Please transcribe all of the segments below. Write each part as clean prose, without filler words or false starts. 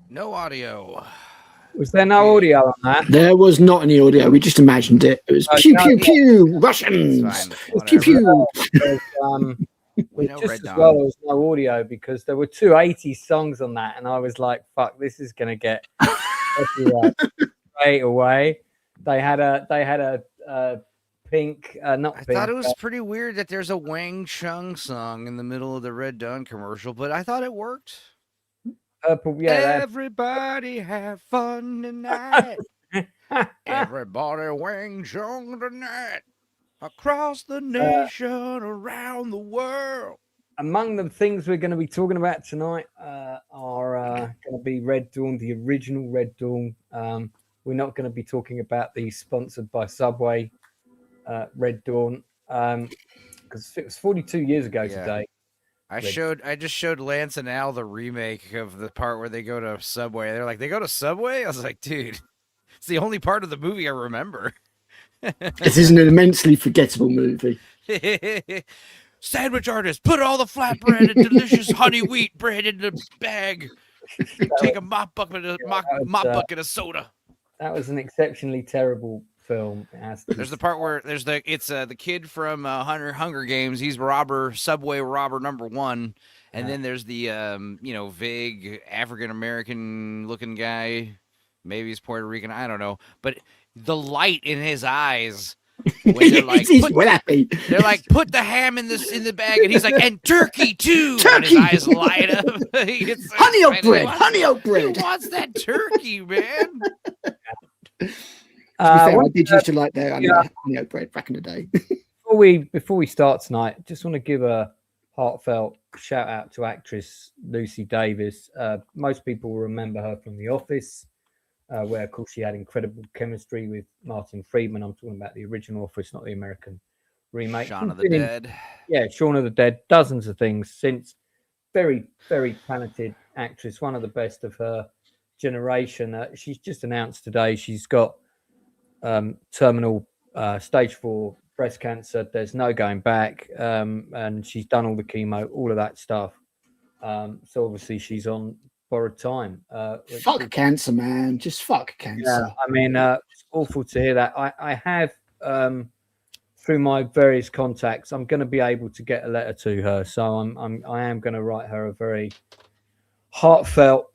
No audio. Was there no audio on that? There was not any audio. We just imagined it. It was pew, pew, pew, Russians. Pew, pew. Just as well, there was no audio because there were two 80s songs on that, and I was like, "Fuck, this is gonna get straight away." They had a pink, not I pink. thought it was pretty weird that there's a Wang Chung song in the middle of the Red Dawn commercial, but I thought it worked. Purple, yeah. Everybody have fun tonight. Everybody Wang Chung tonight. Across the nation, around the world. Among the things we're going to be talking about tonight are going to be Red Dawn, the original Red Dawn. We're not going to be talking about the sponsored by Subway Red Dawn because it was 42 years ago today. I just showed Lance and Al the remake of the part where they go to Subway. They're like, they go to Subway? I was like, dude, it's the only part of the movie I remember. This is an immensely forgettable movie. Sandwich artist, put all the flatbread and delicious honey wheat bread in the bag. Take a mop bucket of soda. That was an exceptionally terrible film. There's the part where it's the kid from Hunger Games. He's Subway robber #1, and then there's the vague African American looking guy. Maybe he's Puerto Rican. I don't know, but the light in his eyes when they're like, they're like, put the ham in the bag, and he's like, and turkey too. Turkey. And his eyes light up. Honey oat bread. Who wants that turkey, man? To be fair, I did used to like their honey oat bread back in the day. Before we start tonight, just want to give a heartfelt shout out to actress Lucy Davis. Most people will remember her from The Office. Where, of course, she had incredible chemistry with Martin Friedman. I'm talking about the original Office, not the American remake. Shaun of the Dead. Shaun of the Dead. Dozens of things since. Very, very talented actress. One of the best of her generation. She's just announced today she's got terminal stage 4 breast cancer. There's no going back. And she's done all the chemo, all of that stuff. So obviously she's on borrowed time. Fuck cancer, man. Just fuck cancer. Yeah, I mean, it's awful to hear that. I have, through my various contacts, I'm going to be able to get a letter to her. So I am going to write her a very heartfelt,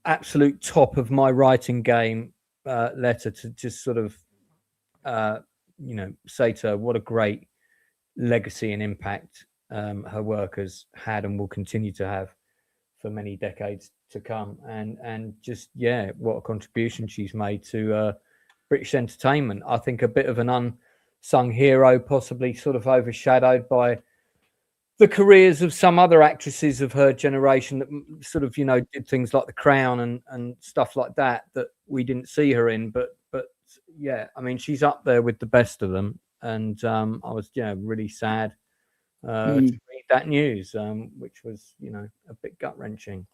absolute top of my writing game letter to just sort of, say to her what a great legacy and impact her work has had and will continue to have for many decades to come, and just what a contribution she's made to British entertainment. I think a bit of an unsung hero, possibly sort of overshadowed by the careers of some other actresses of her generation that sort of did things like The Crown and stuff like that we didn't see her in. But yeah, I mean, she's up there with the best of them, and I was really sad to read that news, which was a bit gut wrenching.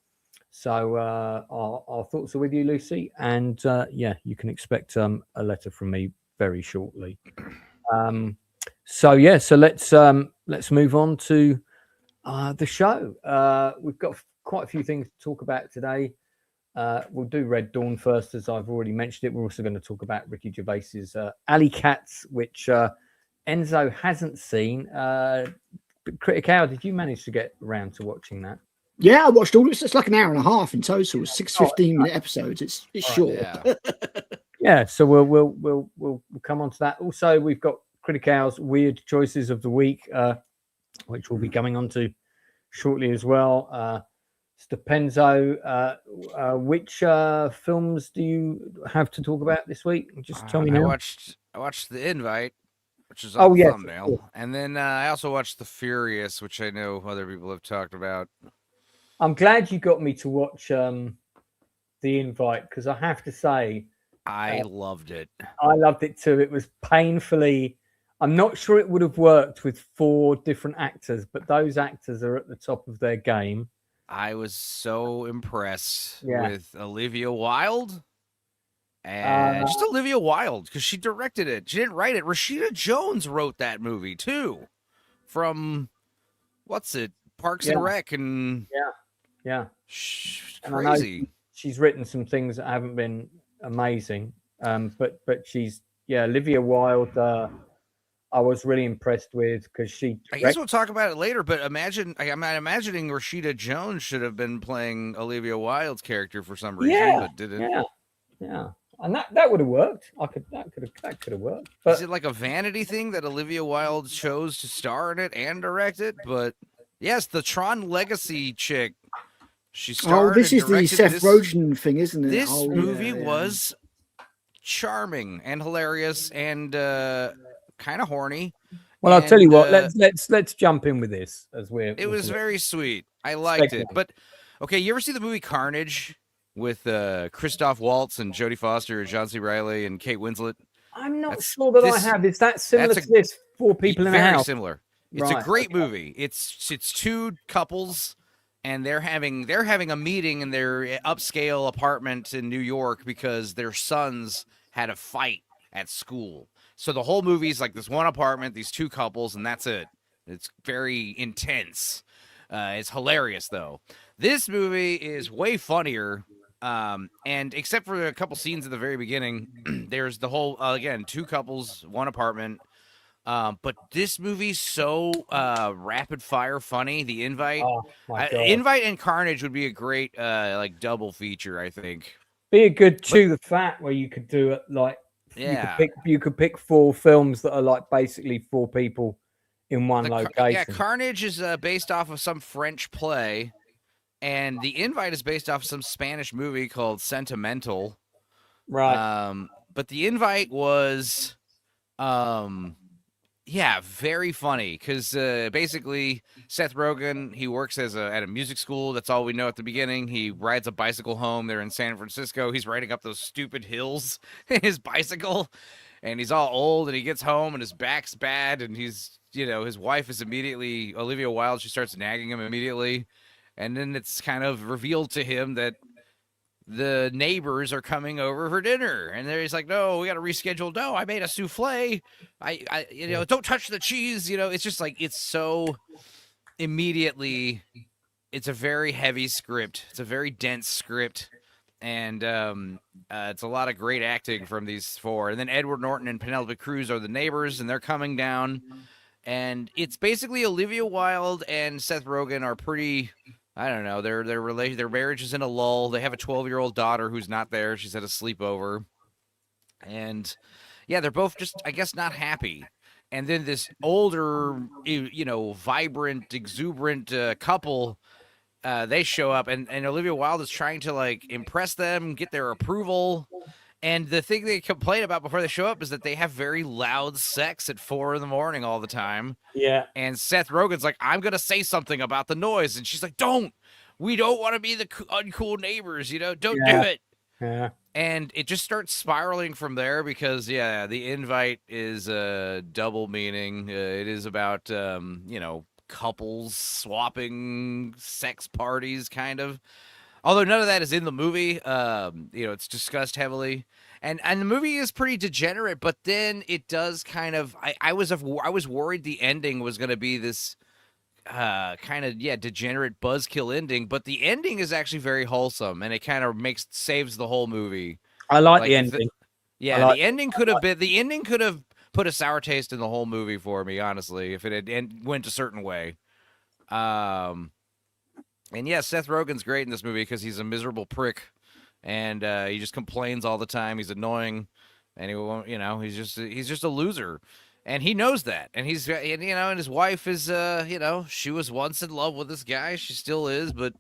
So our thoughts are with you, Lucy, and you can expect a letter from me very shortly. So let's move on to the show. We've got quite a few things to talk about today. We'll do Red Dawn first, as I've already mentioned it. We're also going to talk about Ricky Gervais's Alley Cats, which Enzo hasn't seen. Critic, how did you manage to get around to watching that? Yeah, I watched all of it. It's like an hour and a half in total. 6 15-minute episodes. It's short. Yeah. So we'll come on to that. Also, we've got Critic Hour's weird choices of the week, which we'll be coming on to shortly as well. Stupenzo, which films do you have to talk about this week? Just tell me now. I watched The Invite, which is on the thumbnail. Cool. And then I also watched The Furious, which I know other people have talked about. I'm glad you got me to watch The Invite, because I have to say, I loved it. I loved it too. It was painfully... I'm not sure it would have worked with 4 different actors, but those actors are at the top of their game. I was so impressed with Olivia Wilde. And just Olivia Wilde, because she directed it. She didn't write it. Rashida Jones wrote that movie, too. From, Parks and Rec. And yeah. crazy. she's written some things that haven't been amazing. But she's Olivia Wilde. I was really impressed with because she. I guess we'll talk about it later. But I'm imagining Rashida Jones should have been playing Olivia Wilde's character for some reason, but didn't. Yeah. And that would have worked. That could have worked. But is it like a vanity thing that Olivia Wilde chose to star in it and direct it? But yes, the Tron Legacy chick. She starred. This and is the Seth Rogen thing, isn't it? This movie was charming and hilarious and kind of horny. Well, I'll tell you what. Let's jump in with this as we're. It was very sweet. I liked it. But okay, you ever see the movie Carnage with Christoph Waltz and Jodie Foster and John C. Reilly and Kate Winslet? I'm not sure that I have. Is that similar to this? 4 people in a house. Very similar. It's a great movie. It's 2 couples, and they're having a meeting in their upscale apartment in New York because their sons had a fight at school. So the whole movie is like this one apartment, these 2 couples, and that's it. It's very intense. It's hilarious, though. This movie is way funnier, and except for a couple scenes at the very beginning, there's the whole, again, 2 couples, 1 apartment. But this movie's so rapid fire funny. The Invite, Invite and Carnage would be a great like double feature, I think. Be a good Chew the Fat where you could do it like you could pick 4 films that are like basically 4 people in one location. Yeah, Carnage is based off of some French play, and The Invite is based off of some Spanish movie called Sentimental. Right. But The Invite was very funny because basically Seth Rogen, he works at a music school. That's all we know at the beginning. He rides a bicycle home. They're in San Francisco. He's riding up those stupid hills in his bicycle, and he's all old, and he gets home, and his back's bad, and he's, his wife is immediately, Olivia Wilde, she starts nagging him immediately, and then it's kind of revealed to him that the neighbors are coming over for dinner, and he's like, no, we got to reschedule. No, I made a souffle. I don't touch the cheese. It's just like, it's so immediately, it's a very heavy script. It's a very dense script. And it's a lot of great acting from these 4. And then Edward Norton and Penelope Cruz are the neighbors, and they're coming down. And it's basically Olivia Wilde and Seth Rogen are pretty, I don't know, their marriage is in a lull. They have a 12-year-old daughter who's not there. She's at a sleepover. And yeah, they're both just, I guess, not happy. And then this older, vibrant, exuberant couple, they show up, and Olivia Wilde is trying to like impress them, get their approval. And the thing they complain about before they show up is that they have very loud sex at 4 a.m. all the time. Yeah. And Seth Rogen's like, I'm going to say something about the noise. And she's like, don't. We don't want to be the uncool neighbors, don't do it. Yeah. And it just starts spiraling from there because, The Invite is a double meaning. It is about, couples swapping sex parties, kind of. Although none of that is in the movie, it's discussed heavily, and the movie is pretty degenerate. But then it does kind of. I was worried the ending was going to be this kind of degenerate buzzkill ending, but the ending is actually very wholesome, and it kind of saves the whole movie. I like the ending. The ending could have put a sour taste in the whole movie for me, honestly, if it had went a certain way. And yeah, Seth Rogen's great in this movie because he's a miserable prick, and he just complains all the time. He's annoying, and he won't, he's just a loser, and he knows that. And he's, and his wife is, she was once in love with this guy. She still is, but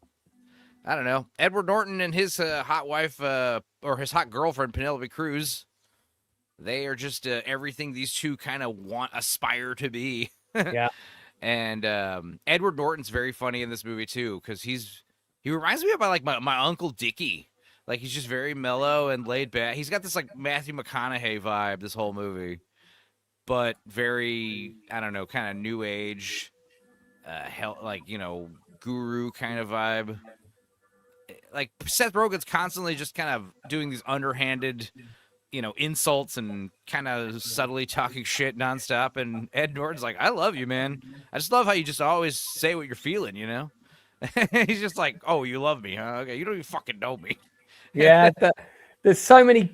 I don't know. Edward Norton and his hot wife, or his hot girlfriend, Penelope Cruz, they are just everything these 2 kind of aspire to be. Yeah. And Edward Norton's very funny in this movie too, because he reminds me of my Uncle Dickie. Like, he's just very mellow and laid back. He's got this like Matthew McConaughey vibe this whole movie, but very, I don't know, kind of new age, guru kind of vibe. Like, Seth Rogen's constantly just kind of doing these underhanded, insults and kind of subtly talking shit nonstop. And Ed Norton's like, I love you, man. I just love how you just always say what you're feeling, He's just like, oh, you love me, huh? Okay, you don't even fucking know me. Yeah, there's so many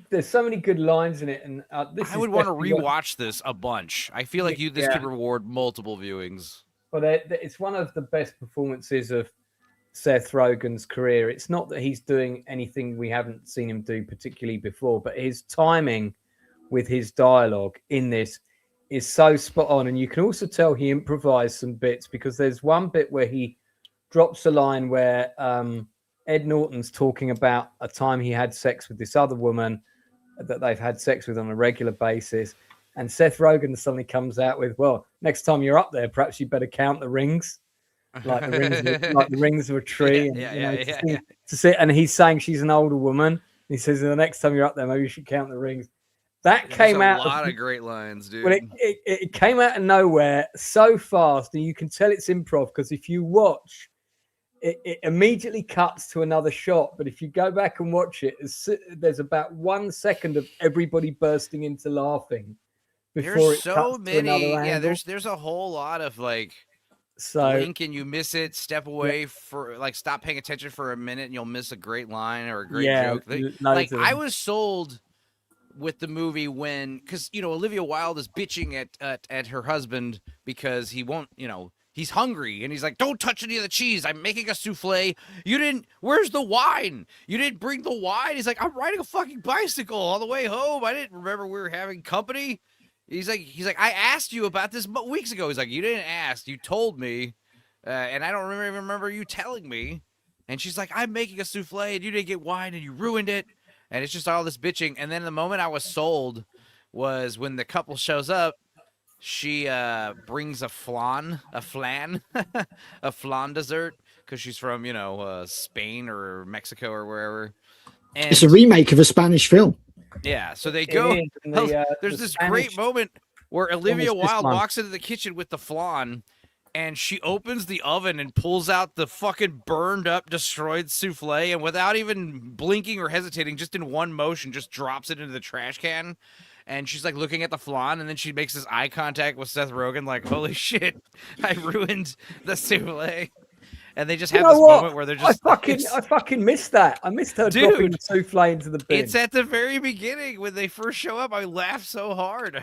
good lines in it, and I would want to rewatch this a bunch. I feel like this could reward multiple viewings. But it's one of the best performances of Seth Rogen's career. It's not that he's doing anything we haven't seen him do particularly before, but his timing with his dialogue in this is so spot on. And you can also tell he improvised some bits, because there's one bit where he drops a line where Ed Norton's talking about a time he had sex with this other woman that they've had sex with on a regular basis. And Seth Rogen suddenly comes out with, well, next time you're up there, perhaps you better count the rings. Like the rings of a tree. To see, and he's saying she's an older woman. He says, the next time you're up there, maybe you should count the rings. That came out. A lot of great lines, dude. Well, it came out of nowhere so fast, and you can tell it's improv, because if you watch, it immediately cuts to another shot. But if you go back and watch it, there's about 1 second of everybody bursting into laughing before there's it so cuts many. to another angle. There's a whole lot of like. So blink and you miss it, step away for like stop paying attention for a minute and you'll miss a great line or a great joke. Like I was sold with the movie when, because Olivia Wilde is bitching at her husband because he won't, he's hungry and he's like, don't touch any of the cheese, I'm making a souffle, where's the wine, you didn't bring the wine. He's like, I'm riding a fucking bicycle on the way home, I didn't remember we were having company. He's like, I asked you about this weeks ago. He's like, you didn't ask, you told me, and I don't remember you telling me. And she's like, I'm making a souffle, and you didn't get wine, and you ruined it. And it's just all this bitching. And then the moment I was sold was when the couple shows up. She brings a flan dessert, because she's from Spain or Mexico or wherever. And it's a remake of a Spanish film. Yeah, so they go. There's this great moment where Olivia Wilde walks into the kitchen with the flan, and she opens the oven and pulls out the fucking burned up, destroyed souffle, and without even blinking or hesitating, just in one motion, just drops it into the trash can. And she's like looking at the flan, and then she makes this eye contact with Seth Rogen, like, "Holy shit, I ruined the souffle." And they just have this moment where they're just. I fucking missed that. I missed her dropping the souffle into the bin. It's at the very beginning when they first show up. I laughed so hard.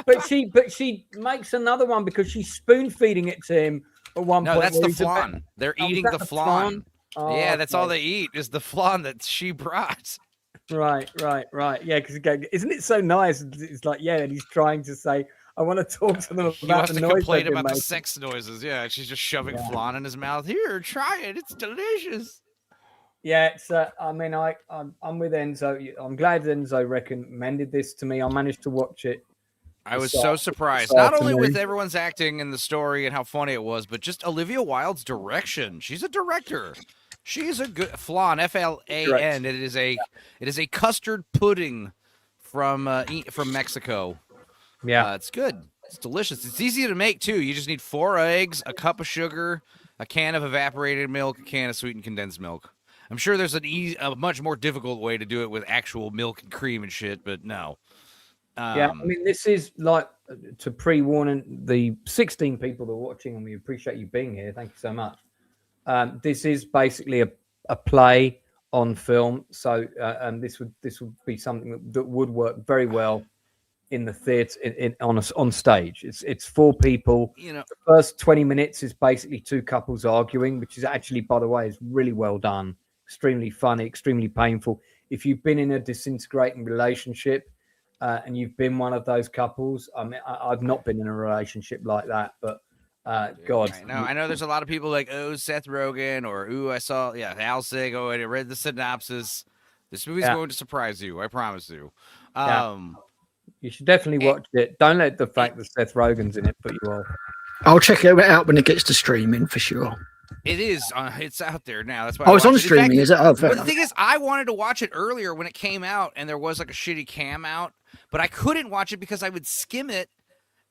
but she makes another one because she's spoon feeding it to him at one point. No, that's the flan. They're eating the flan. Oh, yeah, that's all they eat is the flan that she brought. Right. Yeah, because isn't it so nice? It's like, yeah, and he's trying to say, I want to talk to them about the noise. Complain about the sex noises. Yeah, she's just shoving flan in his mouth. Here, try it. It's delicious. Yeah, it's. I'm with Enzo. I'm glad Enzo recommended this to me. I managed to watch it. I was so surprised, not only with everyone's acting and the story and how funny it was, but just Olivia Wilde's direction. She's a director. She's a good flan. Flan. It is a custard pudding from Mexico. Yeah, it's good. It's delicious. It's easy to make too. You just need 4 eggs, a cup of sugar, a can of evaporated milk, a can of sweetened condensed milk. I'm sure there's a much more difficult way to do it with actual milk and cream and shit, but no. Yeah, I mean, this is like, to pre-warn the 16 people that are watching, and we appreciate you being here. Thank you so much. This is basically a play on film, so this would be something that would work very well in the theatre on stage. It's 4 people. The first 20 minutes is basically 2 couples arguing, which is actually, by the way, is really well done, extremely funny, extremely painful. If you've been in a disintegrating relationship and you've been one of those couples, I mean, I've not been in a relationship like that, but God, I know there's a lot of people like, oh, Seth Rogen, or I saw NIELSEN. Oh, I read the synopsis. This movie's going to surprise you. I promise you. You should definitely watch it. Don't let the fact that Seth Rogen's in it put you off. I'll check it out when it gets to streaming for sure. It is. It's out there now. That's why. Oh, it's on streaming, is it? Oh, but the thing is, I wanted to watch it earlier when it came out, and there was like a shitty cam out, but I couldn't watch it because I would skim it,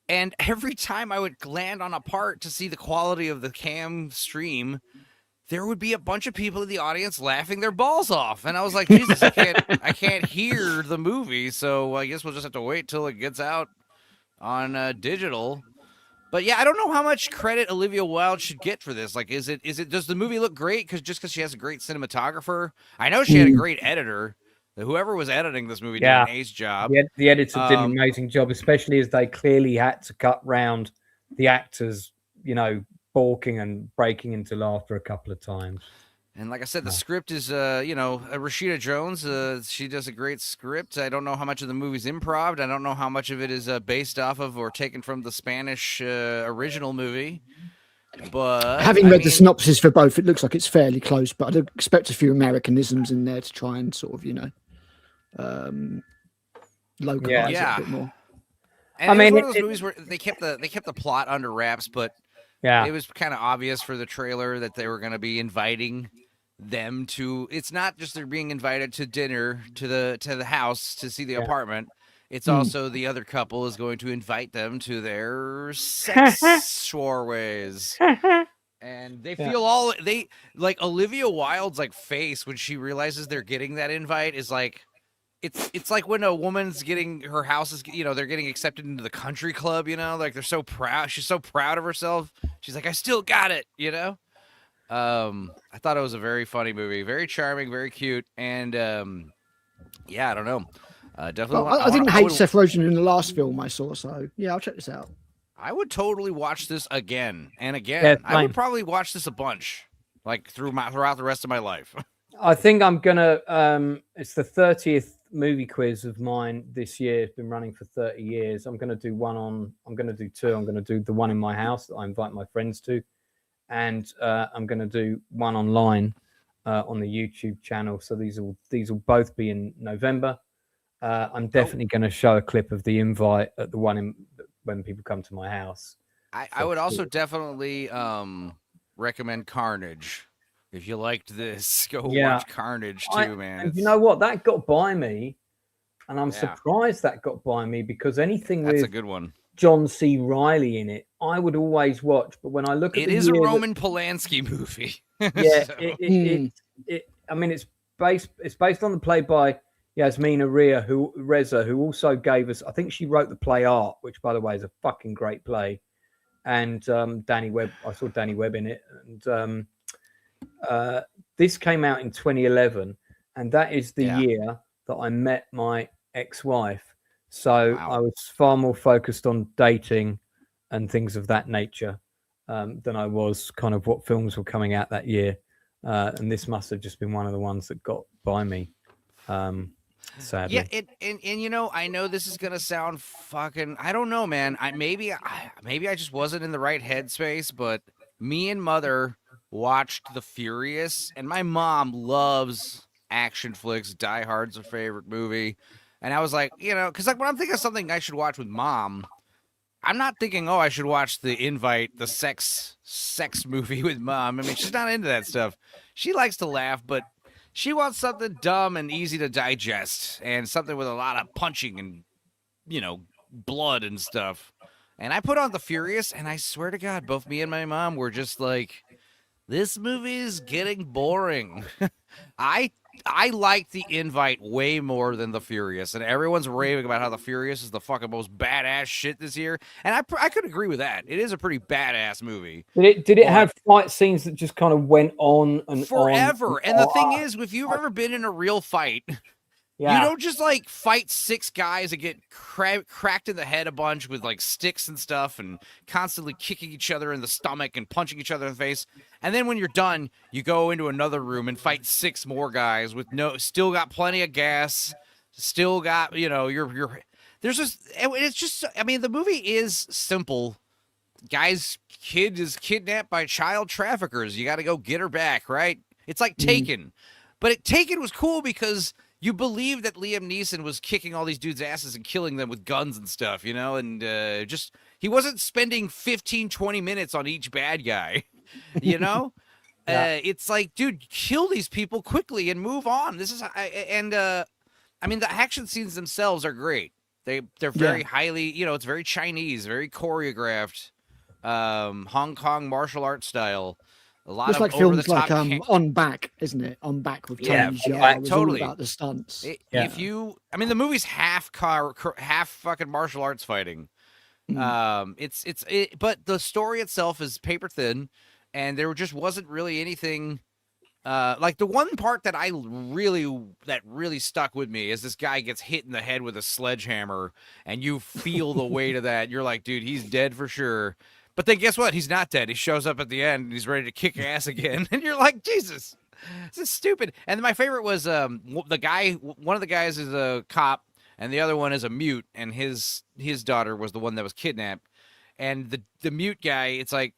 and every time I would land on a part to see the quality of the cam stream, there would be a bunch of people in the audience laughing their balls off, and I was like, Jesus, I can't hear the movie, so I guess we'll just have to wait till it gets out on digital. But yeah, I don't know how much credit Olivia Wilde should get for this. Like, does the movie look great because she has a great cinematographer? I know she had a great editor. Whoever was editing this movie did an ace job. The editor did an amazing job, especially as they clearly had to cut round the actors, balking and breaking into laughter a couple of times. And like I said, the script is, Rashida Jones. She does a great script. I don't know how much of the movie's improv. I don't know how much of it is based off of or taken from the Spanish original movie. But having read the synopsis for both, it looks like it's fairly close. But I'd expect a few Americanisms in there to try and sort of, localize it a bit more. And it was one of those movies where they kept the plot under wraps, but it was kind of obvious for the trailer that they were going to be inviting them to. It's not just they're being invited to dinner to the house to see the apartment. It's also the other couple is going to invite them to their sex soirees. And they feel like Olivia Wilde's like face when she realizes they're getting that invite is like it's like when a woman's getting her house is they're getting accepted into the country club, like they're so proud. She's so proud of herself. She's like, I still got it, I thought it was a very funny movie, very charming, very cute, and I don't know. Definitely. Well, I didn't hate Seth Rogen in the last film I saw, so yeah, I'll check this out. I would totally watch this again and again. Yeah, I would probably watch this a bunch, like throughout the rest of my life. I think I'm gonna. It's the 30th movie quiz of mine this year. It's been running for 30 years. I'm gonna do one on. I'm gonna do two. I'm gonna do the one in my house that I invite my friends to, and I'm gonna do one online on the YouTube channel. So these will both be in November. I'm definitely going to show a clip of the invite at the one when people come to my house. I would also definitely recommend Carnage. If you liked this, go watch Carnage too, man. You know what? That got by me, and I'm surprised that got by me because anything that's with a good one. John C. Reilly in it, I would always watch. But when I look at it is a Roman Polanski movie. Yeah, so. I mean, it's based on the play by Yasmina Reza, who also gave us, I think she wrote the play Art, which, by the way, is a fucking great play. And Danny Webb, I saw Danny Webb in it. And this came out in 2011. And that is the year that I met my ex-wife. So I was far more focused on dating and things of that nature than I was kind of what films were coming out that year. And this must have just been one of the ones that got by me. Sadly. Yeah, and I know this is gonna sound fucking. I don't know, man. Maybe I just wasn't in the right headspace, but me and Mother watched The Furious, and my mom loves action flicks. Die Hard's her favorite movie, and I was like, because like when I'm thinking of something I should watch with Mom, I'm not thinking, I should watch The Invite, the sex movie with Mom. I mean, she's not into that stuff. She likes to laugh, but she wants something dumb and easy to digest and something with a lot of punching and, blood and stuff. And I put on The Furious, and I swear to God, both me and my mom were just like, this movie is getting boring. I like The Invite way more than The Furious, and everyone's raving about how The Furious is the fucking most badass shit this year, and I could agree with that. It is a pretty badass movie. Did it have fight scenes that just kind of went on and forever? On and the thing is, if you've ever been in a real fight, you don't just like fight 6 guys and get cracked in the head a bunch with like sticks and stuff and constantly kicking each other in the stomach and punching each other in the face. And then when you're done, you go into another room and fight 6 more guys with still got plenty of gas, still got, there's just, it's just, I mean, the movie is simple. Guy's kid is kidnapped by child traffickers. You got to go get her back, right? It's like Taken. But Taken was cool because you believe that Liam Neeson was kicking all these dudes' asses and killing them with guns and stuff, and just he wasn't spending 15, 20 minutes on each bad guy, It's like, dude, kill these people quickly and move on. This is, I mean, the action scenes themselves are great. They're very highly, it's very Chinese, very choreographed, Hong Kong martial arts style. A lot it's of like films like On Back, isn't it? On Back with Tony Jaa. Totally all about the stunts. The movie's half fucking martial arts fighting, But the story itself is paper thin, and there just wasn't really anything. Like the one part that really stuck with me is this guy gets hit in the head with a sledgehammer, and you feel the weight of that. You're like, dude, he's dead for sure. But then guess what? He's not dead. He shows up at the end and he's ready to kick ass again. And you're like, Jesus, this is stupid. And my favorite was the guy. One of the guys is a cop, and the other one is a mute, and his daughter was the one that was kidnapped. And the mute guy, it's like,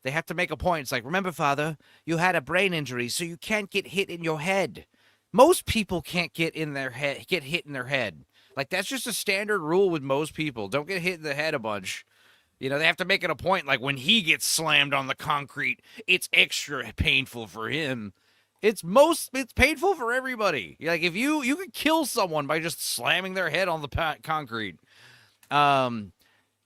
they have to make a point. It's like, remember, Father, you had a brain injury, so you can't get hit in your head. Most people can't get hit in their head. Like, that's just a standard rule with most people. Don't get hit in the head a bunch. You know, they have to make it a point. Like, when he gets slammed on the concrete, it's extra painful for him. It's painful for everybody. Like, if you could kill someone by just slamming their head on the concrete.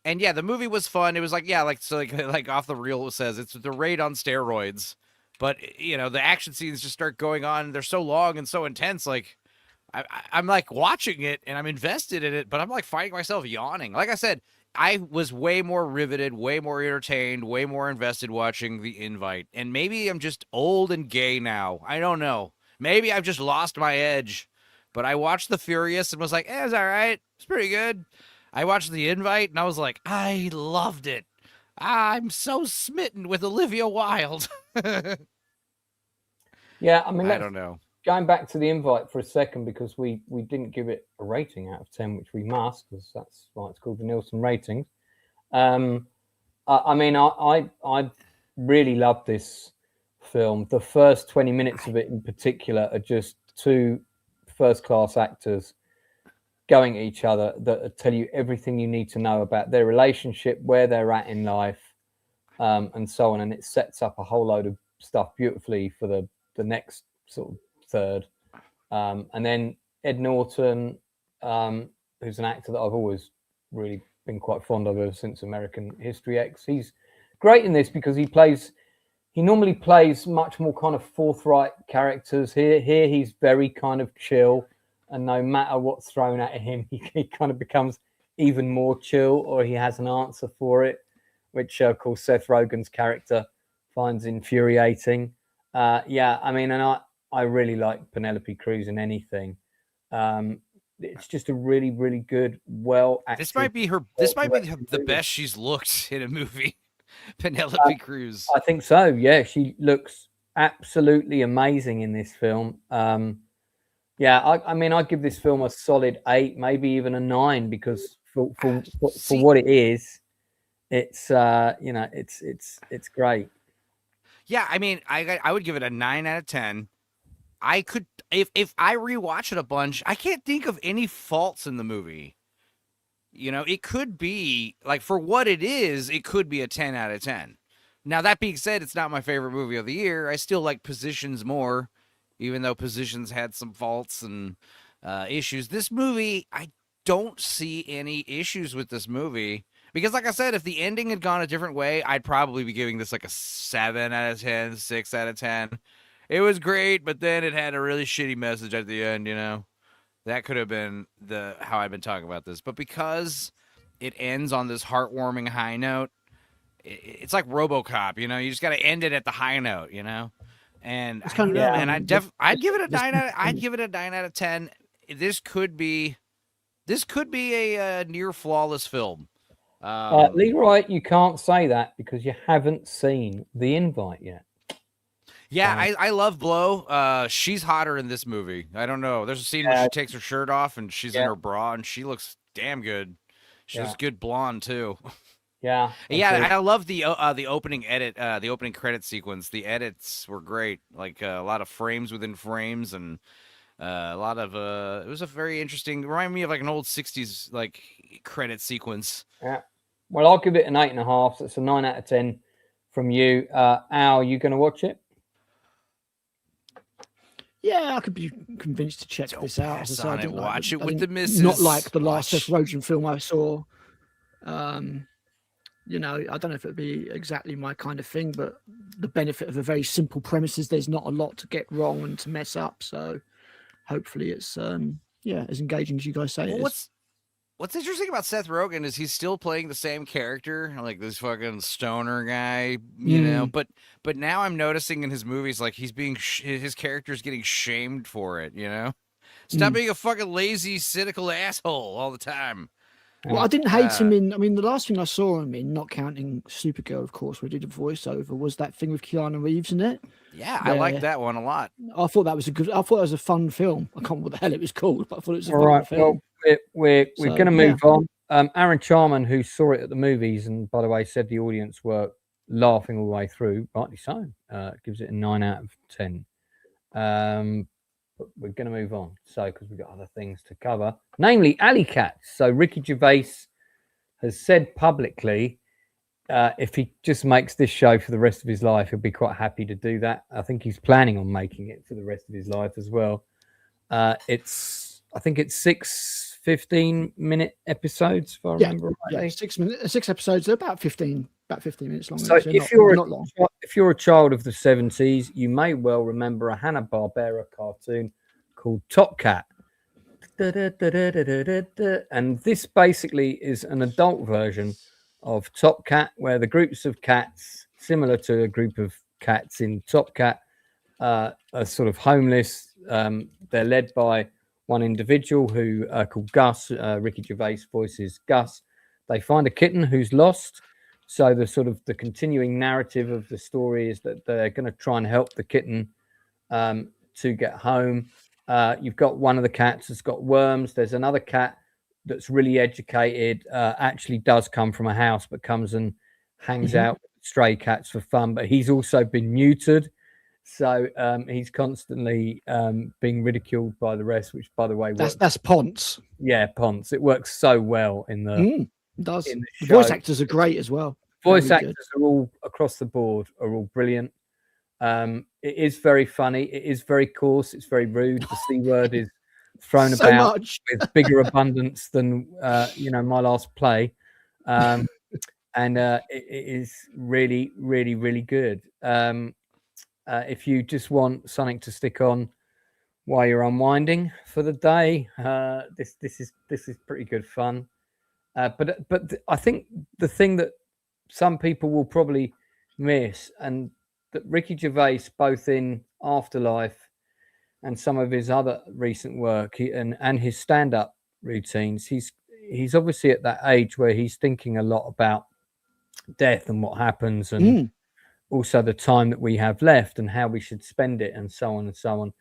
And yeah, the movie was fun. It was like, yeah, like off the reel it says, it's the Raid on steroids. But, you know, the action scenes just start going on. They're so long and so intense. Like, I'm like watching it and I'm invested in it, but I'm like finding myself yawning. Like I said, I was way more riveted, way more entertained, way more invested watching The Invite. And maybe I'm just old and gay now. I don't know. Maybe I've just lost my edge. But I watched The Furious and was like, it's all right. It's pretty good. I watched The Invite and I was like, I loved it. I'm so smitten with Olivia Wilde. Yeah, I mean, I don't know. Going back to The Invite for a second, because we didn't give it a rating out of 10, which we must, because that's why it's called the Nielsen ratings. I mean, I really loved this film. The first 20 minutes of it in particular are just two first-class actors going at each other that tell you everything you need to know about their relationship, where they're at in life, and so on. And it sets up a whole load of stuff beautifully for the next sort of third. And then Ed Norton, who's an actor that I've always really been quite fond of ever since American History X. He's great in this because he normally plays much more kind of forthright characters. Here he's very kind of chill, and no matter what's thrown at him, he kind of becomes even more chill, or he has an answer for it, which of course Seth Rogen's character finds infuriating. Yeah, I mean, and I really like Penelope Cruz in anything. It's just a really, really good, well acted. This might be the best she's looked in a movie. Penelope Cruz. I think so. Yeah, she looks absolutely amazing in this film. Yeah, I mean, I'd give this film a solid 8, maybe even a 9, because for what it is, it's you know, it's great. Yeah, I mean, I would give it a 9 out of 10. I could, if I rewatch it a bunch, I can't think of any faults in the movie. You know, it could be, like, for what it is, it could be a 10 out of 10. Now, that being said, it's not my favorite movie of the year. I still like Positions more, even though Positions had some faults and issues. This movie, I don't see any issues with this movie. Because, like I said, if the ending had gone a different way, I'd probably be giving this like a 7 out of 10, 6 out of 10. It was great, but then it had a really shitty message at the end, you know? That could have been how I've been talking about this. But because it ends on this heartwarming high note, it's like RoboCop, you know? You just got to end it at the high note, you know? And I don't know, and I'd give it a 9 out of 10. This could be a near flawless film. Leroy, you can't say that because you haven't seen The Invite yet. Yeah, I love Blow. She's hotter in this movie. I don't know. There's a scene where she takes her shirt off and she's in her bra and she looks damn good. She looks good blonde too. Yeah. Yeah, I love the opening edit, the opening credit sequence. The edits were great. Like a lot of frames within frames and a lot of it was a very interesting. Reminded me of like an old 60s like credit sequence. Yeah. Well, I'll give it an 8.5. So it's a 9 out of 10 from you. Al, you going to watch it? Yeah, I could be convinced to check this out. Pass on it. Watch it with the missus. Not like the last Seth Rogen film I saw. You know, I don't know if it'd be exactly my kind of thing, but the benefit of a very simple premise is there's not a lot to get wrong and to mess up. So hopefully it's as engaging as you guys say it is. What's interesting about Seth Rogen is he's still playing the same character, like this fucking stoner guy, you know. But now I'm noticing in his movies, like he's being his character's getting shamed for it, you know. Stop being a fucking lazy, cynical asshole all the time. Well, I didn't hate him in. I mean, the last thing I saw him in, not counting Supergirl, of course, where he did a voiceover, was that thing with Keanu Reeves in it. Yeah, I like that one a lot. I thought that was a good. I thought it was a fun film. I can't remember what the hell it was called, but I thought it was a All fun right, film. well, we're going to move on. Aaron Charman, who saw it at the movies, and by the way, said the audience were laughing all the way through, rightly so. Gives it a 9 out of 10. But we're going to move on, so because we've got other things to cover, namely Alley Cats. So Ricky Gervais has said publicly, if he just makes this show for the rest of his life, he'll be quite happy to do that. I think he's planning on making it for the rest of his life as well. I think it's 6 15-minute episodes, if I remember rightly. Yeah, 6 episodes. They're about 15 minutes long. So if you're a child of the 70s, you may well remember a Hanna-Barbera cartoon called Top Cat. And this basically is an adult version of Top Cat, where the groups of cats, similar to a group of cats in Top Cat, are sort of homeless. They're led by one individual who called Gus. Ricky Gervais voices Gus. They find a kitten who's lost. So the continuing narrative of the story is that they're going to try and help the kitten to get home. You've got one of the cats that's got worms. There's another cat that's really educated, actually does come from a house, but comes and hangs out with stray cats for fun. But he's also been neutered. So he's constantly being ridiculed by the rest, which, by the way, that's Ponce. Yeah, Ponce. It works so well in the. It does. The voice actors are great as well. Voice actors are all across the board are all brilliant. It is very funny. It is very coarse. It's very rude. The C word is thrown about with bigger abundance than my last play, and it is really, really, really good. If you just want something to stick on while you're unwinding for the day, this is pretty good fun. But I think the thing that some people will probably miss, and that Ricky Gervais, both in Afterlife and some of his other recent work and his stand-up routines, he's obviously at that age where he's thinking a lot about death and what happens, and also the time that we have left and how we should spend it, and so on and so on.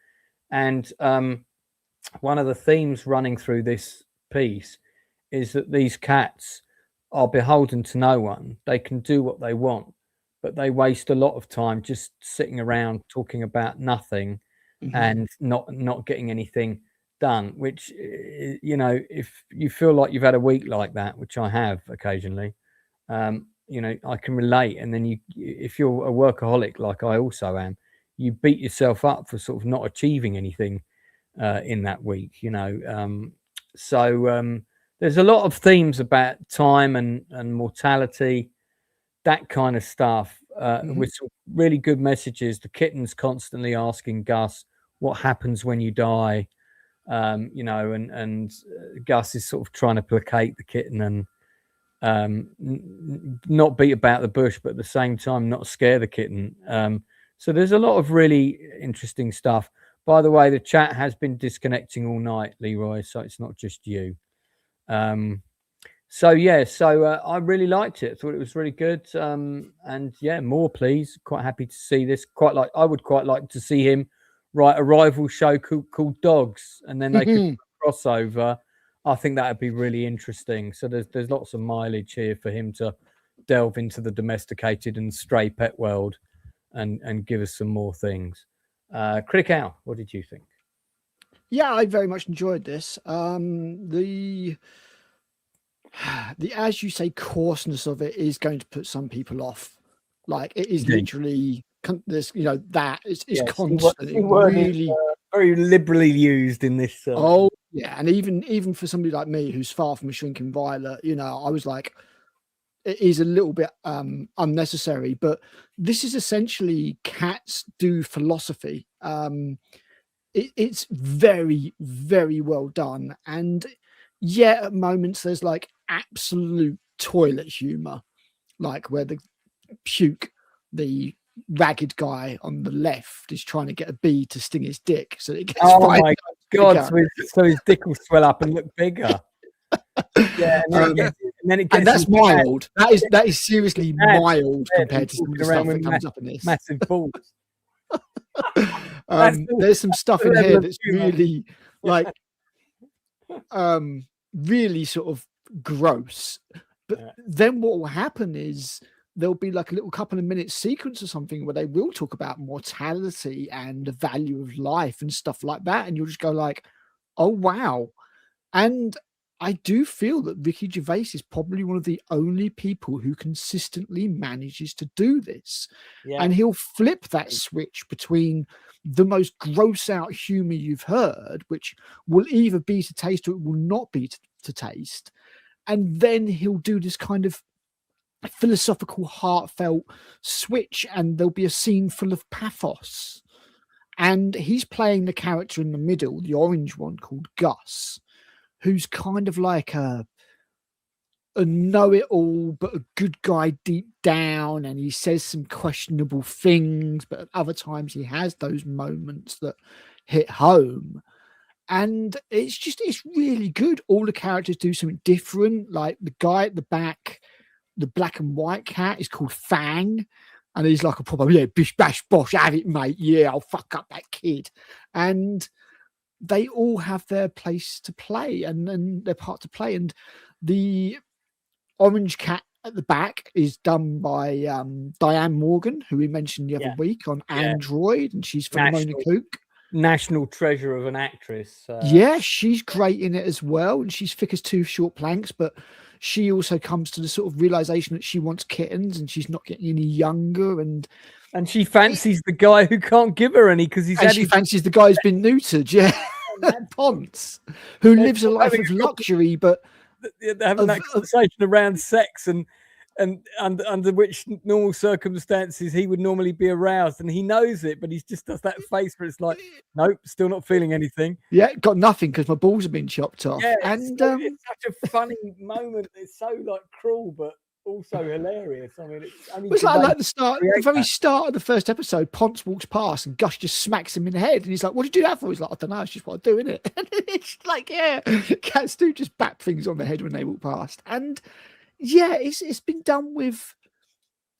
And one of the themes running through this piece is that these cats are beholden to no one. They can do what they want, but they waste a lot of time just sitting around talking about nothing and not getting anything done, which, if you feel like you've had a week like that, which I have occasionally, I can relate. And then if you're a workaholic, like I also am, you beat yourself up for sort of not achieving anything in that week, So there's a lot of themes about time and mortality, that kind of stuff, with some really good messages. The kitten's constantly asking Gus, what happens when you die? And Gus is sort of trying to placate the kitten and not beat about the bush, but at the same time not scare the kitten. So there's a lot of really interesting stuff. By the way, the chat has been disconnecting all night, Leroy, so it's not just you. So I really liked it. I thought it was really good. And yeah, more please. Quite happy to see this. I would quite like to see him write a rival show called Dogs, and then they could cross over. I think that would be really interesting. So there's lots of mileage here for him to delve into the domesticated and stray pet world and give us some more things. Critic Al, what did you think? Yeah, I very much enjoyed this. The as you say coarseness of it is going to put some people off. Like, it is literally this, that is constantly really very liberally used in this. Oh yeah, and even for somebody like me who's far from a shrinking violet, I was like, it is a little bit unnecessary. But this is essentially cats do philosophy. It's very, very well done, and yeah, at moments there's like absolute toilet humor, like where the Puke, the ragged guy on the left, is trying to get a bee to sting his dick, so it gets Oh 5 my times God! bigger. So his dick will swell up and look bigger. Yeah, and then it gets And that's his head- mild. That is seriously head mild head compared to some of walking the stuff around that with comes up in this. massive balls. the- There's some stuff in level here of that's humour. really like really sort of gross. But Yeah. then what will happen is there'll be like a little couple of minutes sequence or something where they will talk about mortality and the value of life and stuff like that, and you'll just go like, oh wow. And I do feel that Ricky Gervais is probably one of the only people who consistently manages to do this. Yeah. And he'll flip that switch between the most gross out humor you've heard, which will either be to taste or it will not be to taste. And then he'll do this kind of philosophical, heartfelt switch, and there'll be a scene full of pathos. And he's playing the character in the middle, the orange one called Gus, who's kind of like a know-it-all, but a good guy deep down, and he says some questionable things, but at other times he has those moments that hit home. And it's really good. All the characters do something different. Like the guy at the back, the black and white cat, is called Fang. And he's like a proper, yeah, bish, bash, bosh, have it, mate. Yeah, I'll fuck up that kid. And they all have their place to play and their part to play. And the orange cat at the back is done by Diane Morgan, who we mentioned the other week on Android, and she's from Mona Cook. National treasure of an actress. Yeah, she's great in it as well, and she's thick as 2 short planks, but she also comes to the sort of realization that she wants kittens and she's not getting any younger, and she fancies the guy who can't give her any because she fancies the guy who's been neutered. Yeah. Ponce, who lives a life of luxury, but they're having that conversation around sex and under which normal circumstances he would normally be aroused, and he knows it, but he just does that face where it's like, nope, still not feeling anything. Yeah, got nothing because my balls have been chopped off. Yeah, and it's such a funny moment. It's so like cruel, but also hilarious. I mean, it's like the very start of the first episode. Ponce walks past and Gus just smacks him in the head, and he's like, "What did you do that for?" He's like, "I don't know. It's just what I do, innit?" And it's like, yeah, cats do just bat things on the head when they walk past, and yeah, it's been done with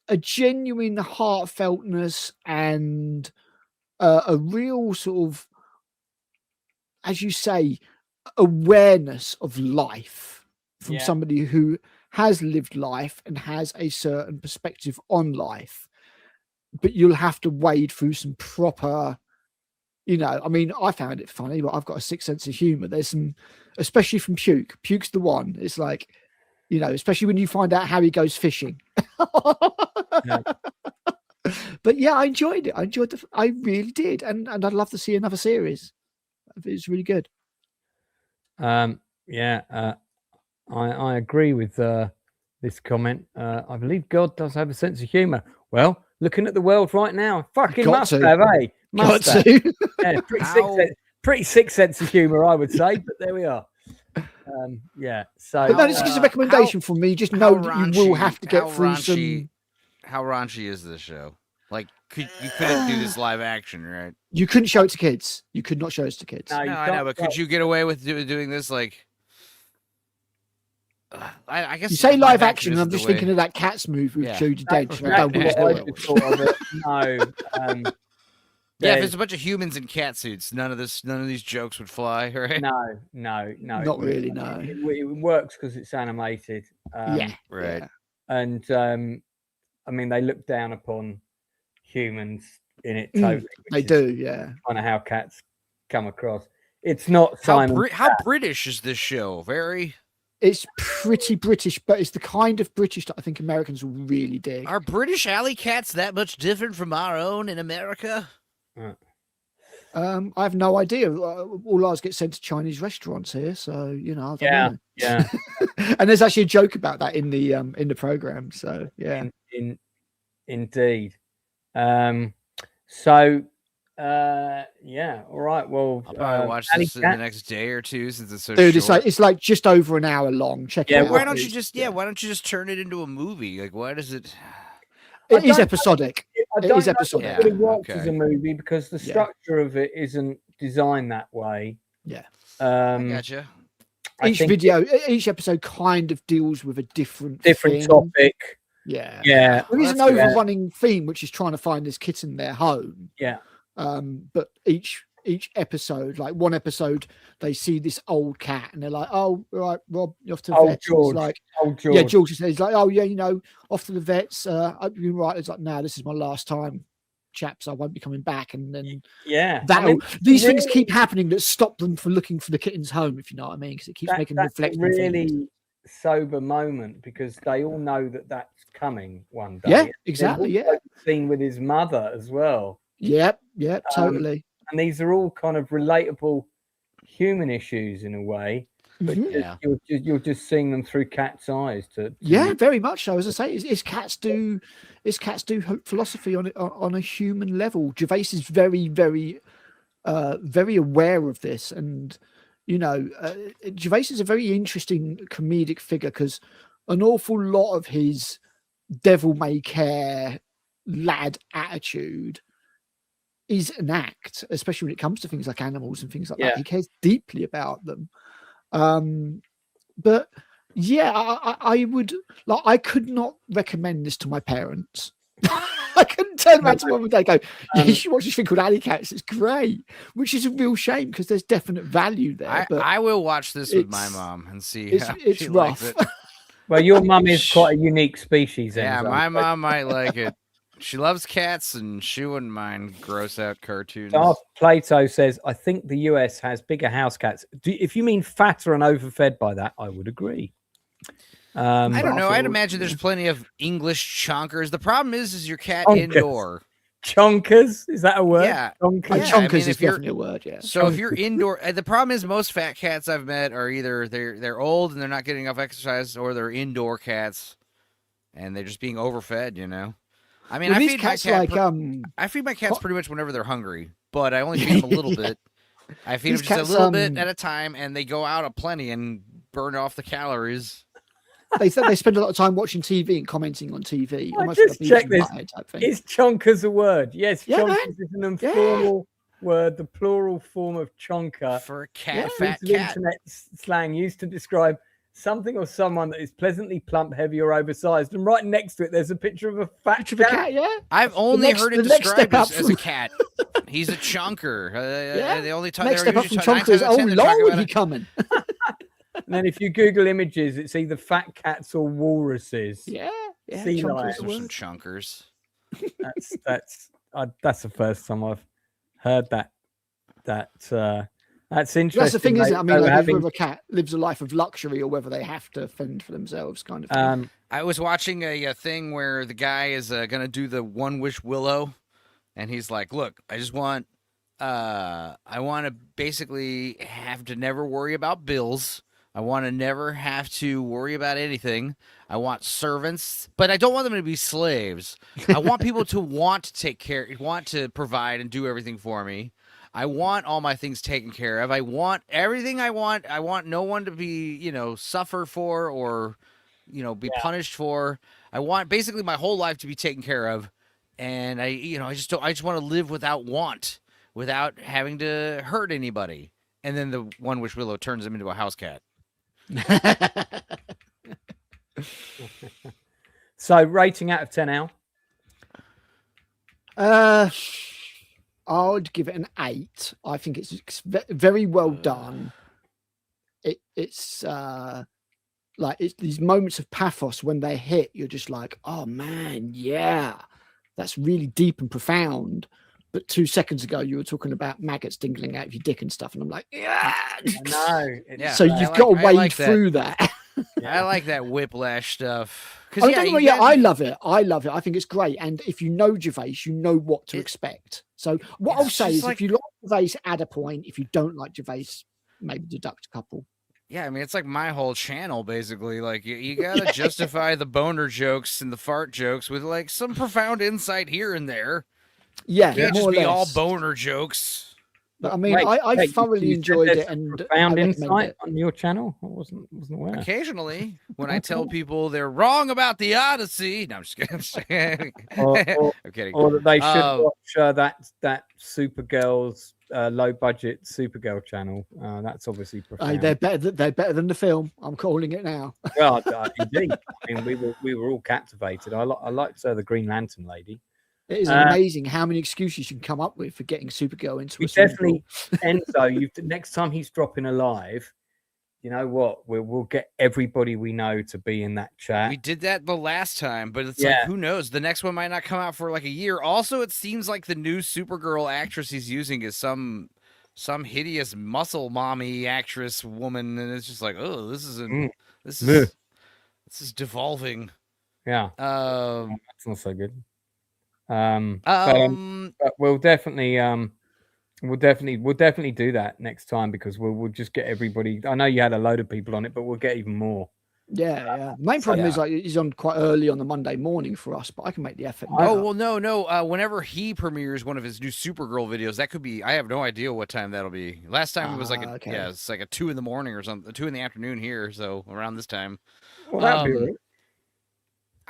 a genuine heartfeltness and a real sort of, as you say, awareness of life from somebody who has lived life and has a certain perspective on life. But you'll have to wade through some proper, I mean, I found it funny, but I've got a sick sense of humor. There's some, especially from Puke. Puke's the one. It's like, especially when you find out how he goes fishing. But yeah, I enjoyed it. I really did. And I'd love to see another series. It's really good. I agree with this comment. I believe God does have a sense of humor. Well, looking at the world right now, fucking must have, eh? Must have. Yeah, pretty sick sense of humor, I would say. But there we are. So but no, this is a recommendation from me. Just know that you will have to get through some. How raunchy is this show? Like, you couldn't do this live action, right? You couldn't show it to kids. You could not show it to kids. No, I know, but could you get away with doing this? Like, I guess you say live action, and I'm just thinking of that Cats movie with Judi Dench. I don't want to No. Yeah, if it's a bunch of humans in cat suits, none of these jokes would fly, right? No. Not really, no. It works because it's animated. Right. Yeah. And I mean, they look down upon humans in it totally. They do, yeah. Kind of how cats come across. It's not Simon. How British is this show? Very. It's pretty British, but it's the kind of British that I think Americans will really dig. Are British alley cats that much different from our own in America? I have no idea. All ours get sent to Chinese restaurants here, so I don't know. Yeah. And there's actually a joke about that in the program. So yeah, indeed. So Yeah. All right. Well, I'll probably watch Alley this in the Cat? next day or two since it's so Dude, short. it's like just over an hour long. Check Yeah, it out. Why don't you It's- just why don't you just turn it into a movie? Like, why does it? It is don't- episodic. I It don't is know episodic. if it really works okay. as a movie because the Yeah. structure of it isn't designed that way. Yeah. I gotcha. Each episode kind of deals with a different thing. topic. Yeah. Yeah. There is an that's good. overrunning theme, which is trying to find this kitten their home. Yeah. But each episode, like one episode, they see this old cat and they're like, "Oh, right, Rob, you're off to the Old vets." George. Like, Old George. yeah, George says, like, "Oh, yeah, off to the vets. Hope you're right." It's like, "No, this is my last time, chaps. I won't be coming back." And then Yeah. these things keep happening that stop them from looking for the kitten's home, if you know what I mean, because it keeps making them that's reflect. a really sober moment because they all know that that's coming one day. Yeah, exactly. Yeah, scene with his mother as well. yeah, totally. And these are all kind of relatable human issues in a way, but Mhm. you're just seeing them through cat's eyes. Yeah, very much so. As I say, is cats do philosophy on a human level. Gervais is very, very, very aware of this, and Gervais is a very interesting comedic figure because an awful lot of his devil may care lad attitude is an act, especially when it comes to things like animals and things like that. He cares deeply about them. But yeah, I would like. I could not recommend this to my parents. I couldn't turn around to mum and dad and go, "You should watch this thing called Alley Cats. It's great," which is a real shame because there's definite value there. But I will watch this with my mom and see. How it's she rough. likes it. Well, your mum is quite a unique species. Yeah, Enzo. my mom might like it. She loves cats and she wouldn't mind gross out cartoons. Darth Plato says, I think the US has bigger house cats. If you mean fatter and overfed by that, I would agree. I don't know. I'd imagine there's plenty of English chonkers. The problem is your cat Chonkers. Indoor. Chonkers? Is that a word? Yeah. Chonkers. Yeah, Chonkers I mean, is if you're- definitely a word. Yeah. So if you're indoor, the problem is most fat cats I've met are either they're old and they're not getting enough exercise, or they're indoor cats and they're just being overfed. I mean, Well, I these feed my cats cat. like I feed my cats pretty much whenever they're hungry, but I only feed them a little bit. I feed These them just cats, a little bit at a time, and they go out a plenty and burn off the calories. they spend a lot of time watching TV and commenting on TV. I almost just like a checked Beavis and this. Butthead type thing. Is chonkers a word? Yes, Yeah, chonkers man. is an informal word, the plural form of chonker. For a Yeah, fat Piece of cat. internet slang used to describe something or someone that is pleasantly plump, heavy, or oversized. And right next to it, there's a picture of a fat Picture of a cat, yeah. I've only next- heard the it next described step as, up as a from- cat. He's a chonker. Yeah. The only time Next they're step up from usually 9 chonkers. times out of Oh, 10 they're talking Lord, about you it. coming? And then if you Google images, it's either fat cats or walruses. Yeah, Sea chonkers lions. is a There's some word. chonkers. That's the first time I've heard that. That's interesting. That's the thing, isn't it? I mean, So like, having- whether a cat lives a life of luxury or whether they have to fend for themselves, kind of thing. I was watching a thing where the guy is going to do the One Wish Willow, and he's like, "Look, I just want, I want to basically have to never worry about bills. I want to never have to worry about anything. I want servants, but I don't want them to be slaves. I want people to want to take care, want to provide and do everything for me. I want all my things taken care of. I want everything I want. I want no one to be, suffer for or, be punished for. I want basically my whole life to be taken care of. And I just want to live without want, without having to hurt anybody." And then the One Wish Willow turns him into a house cat. So rating out of 10 Al. I would give it an 8. I think it's very well done. It's like it's these moments of pathos when they hit, you're just like, oh man, yeah, that's really deep and profound. But 2 seconds ago, you were talking about maggots dingling out of your dick and stuff, and I'm like, yeah. No. Yeah. So I you've like- got to I wade like that. through that. I like that whiplash stuff. I don't know, you guys- I love it. I love it. I think it's great. And if you know Gervais, you know what to expect. So what I'll It's say just is, like- if you like Gervais, add a point. If you don't like Gervais, maybe deduct a couple. Yeah, I mean, it's like my whole channel, basically. Like, you gotta justify the boner jokes and the fart jokes with, like, some profound insight here and there. Yeah, Can't more just or be all less. boner jokes. But I mean, Wait, I wait, thoroughly you said enjoyed there's it, some and I profound recommend insight it. on your channel. I wasn't aware. Occasionally, when I tell people they're wrong about the Odyssey. No, I'm just kidding. I'm, just kidding. Or I'm kidding. or that they should Um, watch that Supergirl's low budget Supergirl channel. That's obviously profound. They're better than the film. I'm calling it now. Well, indeed. I mean, we were all captivated. I liked the Green Lantern lady. It is amazing how many excuses you can come up with for getting Supergirl into We a swimming definitely pool. Enzo. Next time he's dropping a live, you know what? We'll get everybody we know to be in that chat. we did that the last time, but it's Yeah. like, who knows? The next one might not come out for like a year. Also, it seems like the new Supergirl actress he's using is some hideous muscle mommy actress woman, and it's just like, oh, this is devolving. Yeah, that's not so good. But we'll definitely do that next time, because we'll just get everybody. I know you had a load of people on it, but we'll get even more. Yeah. Main problem is like he's on quite early on the Monday morning for us, but I can make the effort. Oh well, no. Whenever he premieres one of his new Supergirl videos, that could be. I have no idea what time that'll be. Last time it was like it's like a 2 in the morning or something, 2 in the afternoon here. So around this time. Well, that'd be right.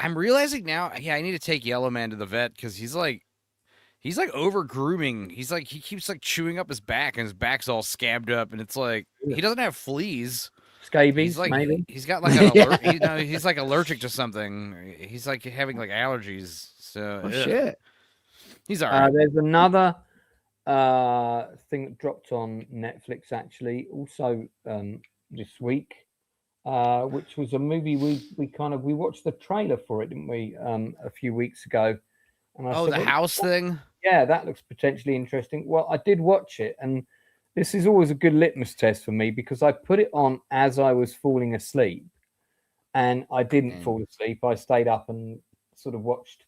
I'm realizing now. Yeah, I need to take Yellow Man to the vet because he's like over grooming. He's like, he keeps like chewing up his back, and his back's all scabbed up, and it's like he doesn't have fleas. Scabies, He's like, maybe. He's got like an he's like allergic to something. He's like having like allergies. So shit. He's all right. There's another thing that dropped on Netflix actually, also this week, which was a movie we watched the trailer for it, didn't we? A few weeks ago. And I said, the house thing. Yeah, that looks potentially interesting. Well, I did watch it, and this is always a good litmus test for me, because I put it on as I was falling asleep, and I didn't fall asleep. I stayed up and sort of watched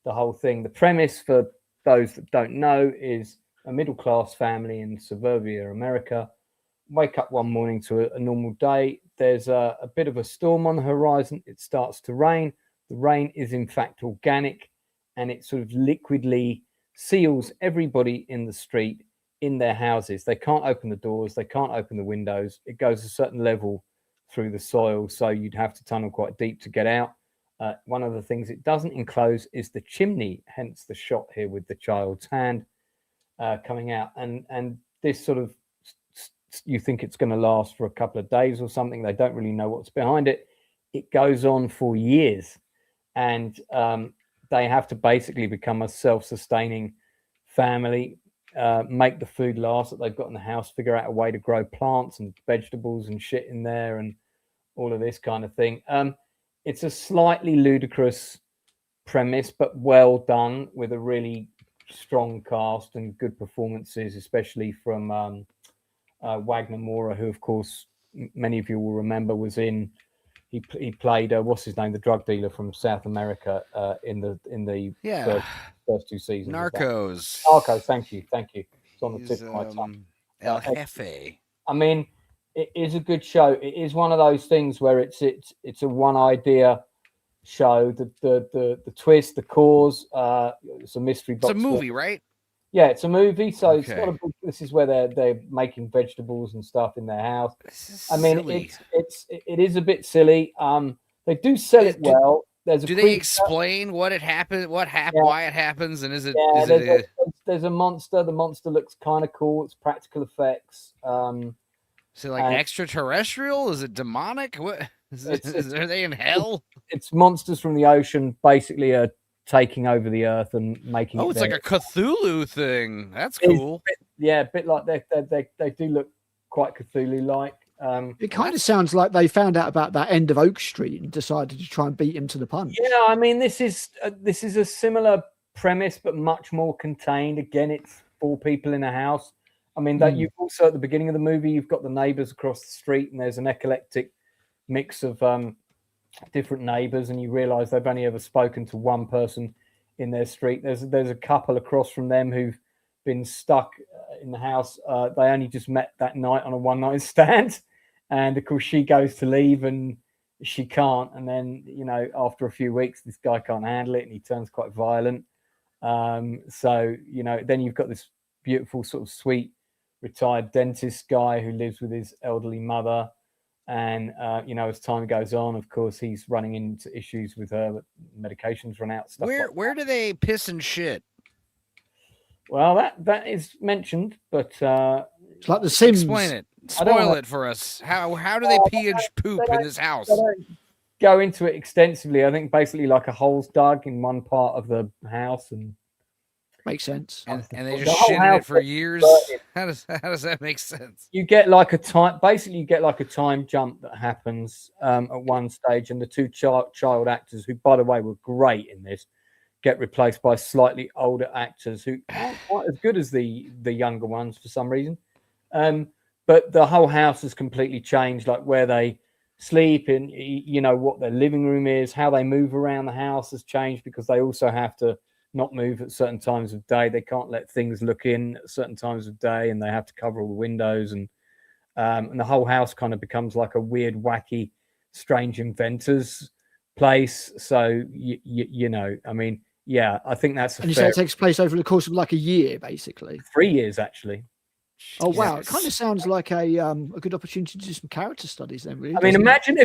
the whole thing. The premise, for those that don't know, is a middle-class family in suburbia America wake up one morning to a normal day. There's a bit of a storm on the horizon. It starts to rain. The rain is in fact organic, and it sort of liquidly seals everybody in the street in their houses. They can't open the doors. They can't open the windows. It goes a certain level through the soil, so you'd have to tunnel quite deep to get out. One of the things it doesn't enclose is the chimney, hence the shot here with the child's hand coming out. And this sort of, you think it's going to last for a couple of days or something. They don't really know what's behind it. It goes on for years, and they have to basically become a self-sustaining family, make the food last that they've got in the house, figure out a way to grow plants and vegetables and shit in there, and all of this kind of thing. It's a slightly ludicrous premise, but well done, with a really strong cast and good performances, especially from Wagner Moura, who, of course, many of you will remember was in. He played what's his name, the drug dealer from South America in the first two seasons. Narcos. Thank you. It's on the tip of my tongue. El Jefe. I mean, it is a good show. It is one of those things where it's a one idea show. The twist, the cause. It's a mystery box. It's a movie, right? Yeah, it's a movie. So it's not a. This is where they're making vegetables and stuff in their house. I mean, it is a bit silly. They do sell it well. Do they explain what happened, why it happens, and is it? There's a monster. The monster looks kind of cool. It's practical effects. Is it like extraterrestrial? Is it demonic? What? Are they in hell? It's monsters from the ocean, basically taking over the earth and making. Oh, it's like a Cthulhu thing. That's cool. A bit like they do look quite Cthulhu-like. It kind of sounds like they found out about that end of Oak Street and decided to try and beat him to the punch. Yeah, I mean, this is a similar premise, but much more contained. Again, it's 4 people in a house. I mean, that you've also, at the beginning of the movie, you've got the neighbors across the street, and there's an eclectic mix of different neighbors, and you realize they've only ever spoken to one person in their street. There's a couple across from them who've been stuck in the house. They only just met that night on a one-night stand, and of course she goes to leave and she can't, and then after a few weeks this guy can't handle it and he turns quite violent. So, then you've got this beautiful sort of sweet retired dentist guy who lives with his elderly mother. And, as time goes on, of course, he's running into issues with her. Medications run out. Stuff Where do they piss and shit? Well, that is mentioned, but It's like The Sims. Explain it. Spoil it for us. How do they pee and poop in this house? I don't go into it extensively. I think basically like a hole's dug in one part of the house, and makes sense. And they just shit in it for years. How does that make sense? You get like a time jump that happens at one stage, and the two child actors, who by the way were great in this, get replaced by slightly older actors who aren't quite as good as the younger ones for some reason. But the whole house has completely changed, like where they sleep in, what their living room is, how they move around the house has changed, because they also have to not move at certain times of day. They can't let things look in at certain times of day, and they have to cover all the windows, and the whole house kind of becomes like a weird, wacky, strange inventors place. So I think that's. And you say it takes place over the course of like a year, basically. 3 years, actually. Oh wow! It kind of sounds like a good opportunity to do some character studies. Then, really. I mean, imagine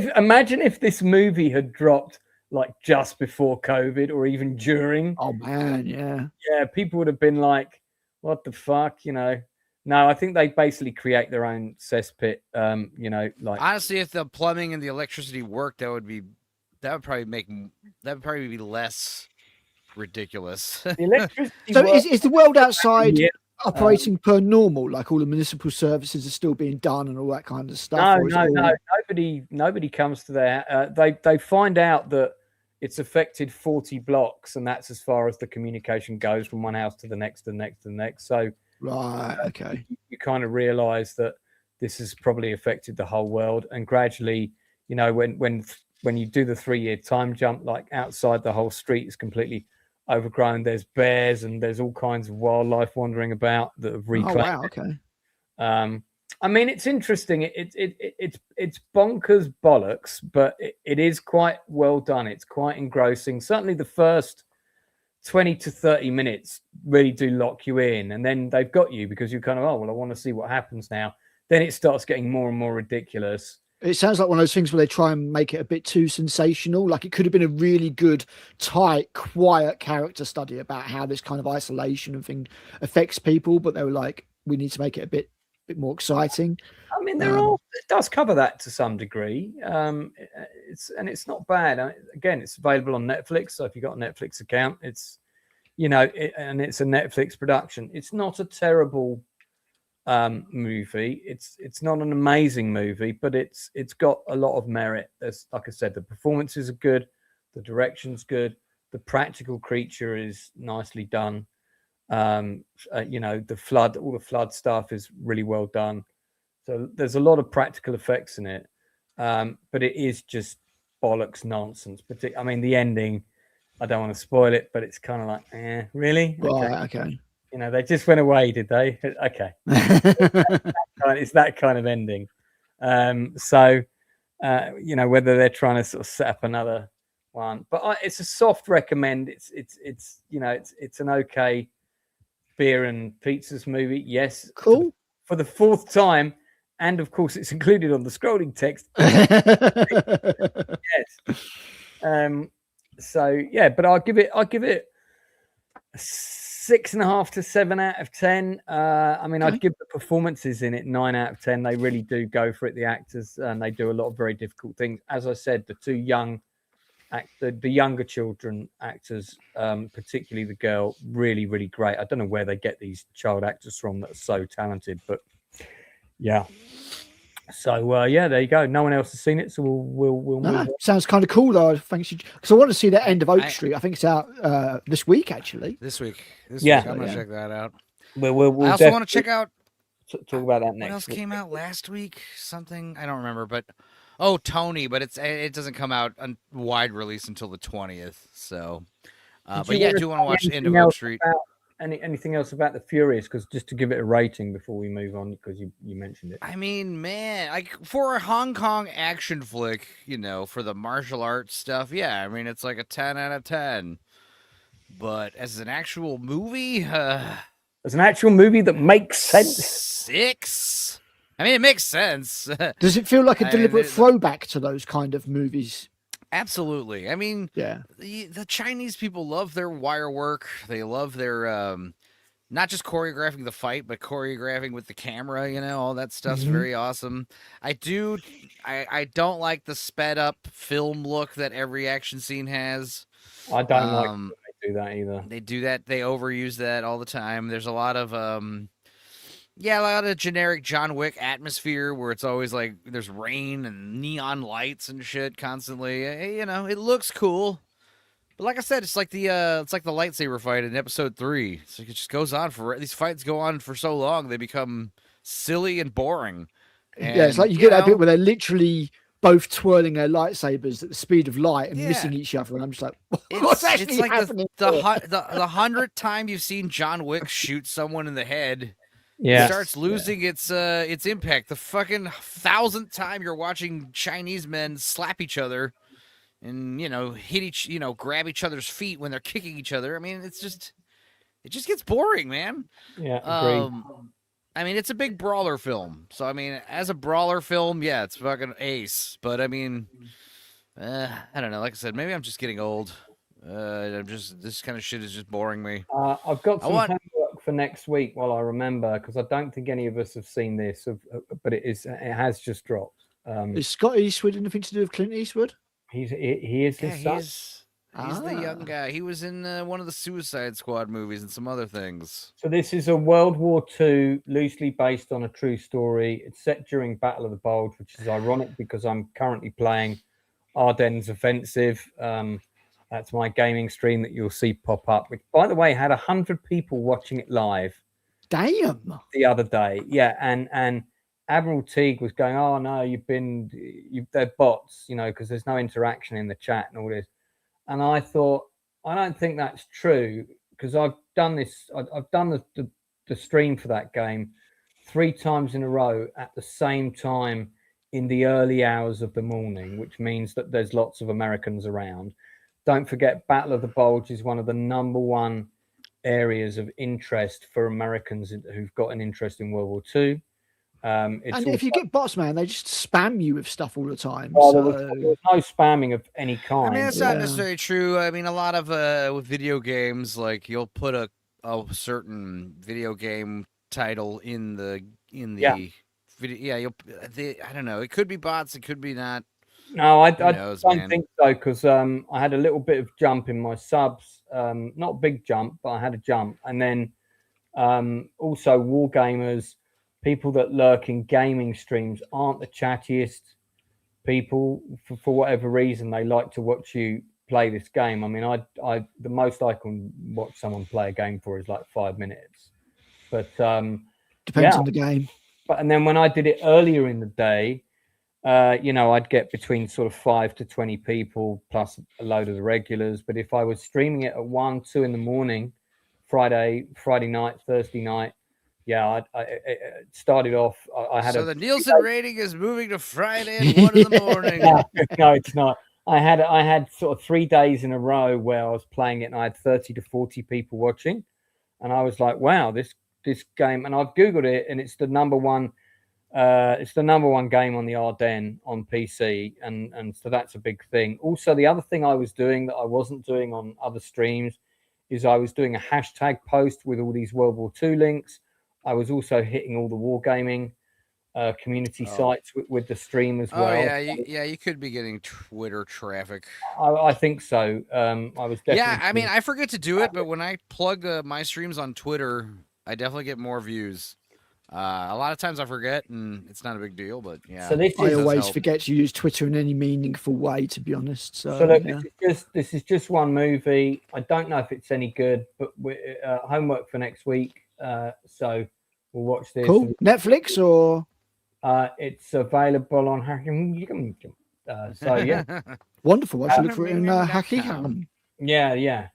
if this movie had dropped like just before COVID or even during. Oh man, yeah, people would have been like, "What the fuck?" No, I think they basically create their own cesspit. Like honestly, if the plumbing and the electricity worked, that would probably be less ridiculous. The electricity. So is the world outside operating per normal? Like all the municipal services are still being done and all that kind of stuff? No. Nobody comes to there. They find out that it's affected 40 blocks, and that's as far as the communication goes from one house to the next, to the next, to the next. So right, okay. You kind of realize that this has probably affected the whole world, and gradually, when you do the 3-year time jump, like outside the whole street is completely overgrown. There's bears and there's all kinds of wildlife wandering about that have reclaimed. Oh wow, okay. I mean, it's interesting. It's bonkers bollocks, but it is quite well done. It's quite engrossing. Certainly, the first 20 to 30 minutes really do lock you in, and then they've got you because you're kind of, I want to see what happens now. Then it starts getting more and more ridiculous. It sounds like one of those things where they try and make it a bit too sensational. Like it could have been a really good, tight, quiet character study about how this kind of isolation and thing affects people, but they were like, we need to make it a bit more exciting. I mean, it does cover that to some degree. It's not bad. Again, it's available on Netflix. So if you've got a Netflix account, it's and it's a Netflix production. It's not a terrible movie. It's not an amazing movie, but it's got a lot of merit. There's, like I said, the performances are good, the direction's good, the practical creature is nicely done. All the flood stuff is really well done. So there's a lot of practical effects in it, but it is just bollocks nonsense. I mean, the ending, I don't want to spoil it, but it's kind of like, really? Okay. They just went away, did they? Okay. It's that kind of ending. Whether they're trying to sort of set up another one, but it's a soft recommend. It's an okay beer and pizzas movie. Yes. Cool. For the fourth time. And of course, it's included on the scrolling text. Yes. But I'll give it 6.5 to 7 out of 10. I'd give the performances in it 9 out of 10. They really do go for it, the actors, and they do a lot of very difficult things. As I said, the two the younger children actors, particularly the girl, really, really great. I don't know where they get these child actors from that are so talented, but yeah. So there you go. No one else has seen it, so we'll move on. Sounds kind of cool though. Thanks, because I want to see the end of Oak Street. I think it's out this week, actually. This week. I'm gonna check that out. We'll I also want to check out. Talk about that next. What else came out last week? Something I don't remember, but Tony. But it doesn't come out on wide release until the 20th. So, I do want to watch End of Oak Street. Anything else about The Furious? Because just to give it a rating before we move on, because you mentioned it. I mean, man, for a Hong Kong action flick, for the martial arts stuff, yeah. I mean, it's like a 10 out of 10. but as an actual movie, As an actual movie that makes sense. 6. I mean, it makes sense. Does it feel like a I mean, deliberate throwback to those kind of movies? Absolutely. I mean, Yeah. the Chinese people love their wire work. They love their not just choreographing the fight, but choreographing with the camera. You know, all that stuff's Mhm. very awesome. I don't like the sped up film look that every action scene has. I don't like when they do that either. They do that. They overuse that all the time. There's a lot of yeah, a lot of generic John Wick atmosphere where it's always like there's rain and neon lights and shit constantly. You know, it looks cool. But like I said, it's like the lightsaber fight in episode 3. It's like it just goes on for these fights go on for so long they become silly and boring. And, Yeah, it's like you get that bit where they're literally both twirling their lightsabers at the speed of light and missing each other, and I'm just like, what's actually it's like happening? the 100th time you've seen John Wick shoot someone in the head. Yeah. It starts losing its impact. The fucking 1,000th time you're watching Chinese men slap each other and, you know, grab each other's feet when they're kicking each other. I mean, it just gets boring, man. Yeah, agreed. I mean, it's a big brawler film. So, I mean, as a brawler film, yeah, it's fucking ace. But, I mean, I don't know. Like I said, maybe I'm just getting old. This kind of shit is just boring me. I've got some homework for next week while I remember, because I don't think any of us have seen this, but it has just dropped. Is Scott Eastwood anything to do with Clint Eastwood? He is his son. He's the young guy. He was in one of the Suicide Squad movies and some other things. So this is a World War II, loosely based on a true story. It's set during Battle of the Bulge, which is ironic because I'm currently playing Ardennes Offensive. That's my gaming stream that you'll see pop up, which, by the way, had 100 people watching it live. Damn. The other day, yeah, and Admiral Teag was going, "Oh no, they're bots, you know, because there's no interaction in the chat and all this." And I thought, I don't think that's true, because I've done this. I've done the stream for that game 3 times in a row at the same time in the early hours of the morning, which means that there's lots of Americans around. Don't forget, Battle of the Bulge is one of the #1 areas of interest for Americans who've got an interest in World War II. And if you get bots, man, they just spam you with stuff all the time. Well, so... there was no spamming of any kind. I mean, that's not necessarily true. I mean, a lot of with video games, like you'll put a certain video game title in the video. Yeah, I don't know. It could be bots. It could be not. No, I don't think so, because I had a little bit of jump in my subs. Not a big jump, but I had a jump. And then also Wargamers, people that lurk in gaming streams aren't the chattiest people. For whatever reason, they like to watch you play this game. I mean, the most I can watch someone play a game for is like 5 minutes. But depends on the game. And then when I did it earlier in the day, you know, I'd get between sort of 5 to 20 people plus a load of the regulars. But if I was streaming it at 1, 2 in the morning, Friday night, Thursday night, yeah, I started off. I had the Nielsen rating is moving to Friday at 1 in the morning. No, it's not. I had sort of 3 days in a row where I was playing it, and I had 30 to 40 people watching, and I was like, wow, this game. And I've Googled it, and it's the #1. It's the #1 game on the Ardennes on PC, and so that's a big thing. Also, the other thing I was doing that I wasn't doing on other streams is I was doing a hashtag post with all these World War II links. I was also hitting all the wargaming community sites with the stream as well. Oh yeah, you could be getting Twitter traffic. I think so. I was definitely. Yeah, I mean, I forget to do it, but when I plug my streams on Twitter, I definitely get more views. A lot of times I forget, and it's not a big deal. But yeah, so I always forget to use Twitter in any meaningful way, to be honest. So look, this is just one movie. I don't know if it's any good, but homework for next week. So we'll watch this. Cool. Netflix or? It's available on Hacking. So yeah, wonderful. I should look for it in Hacking. Yeah.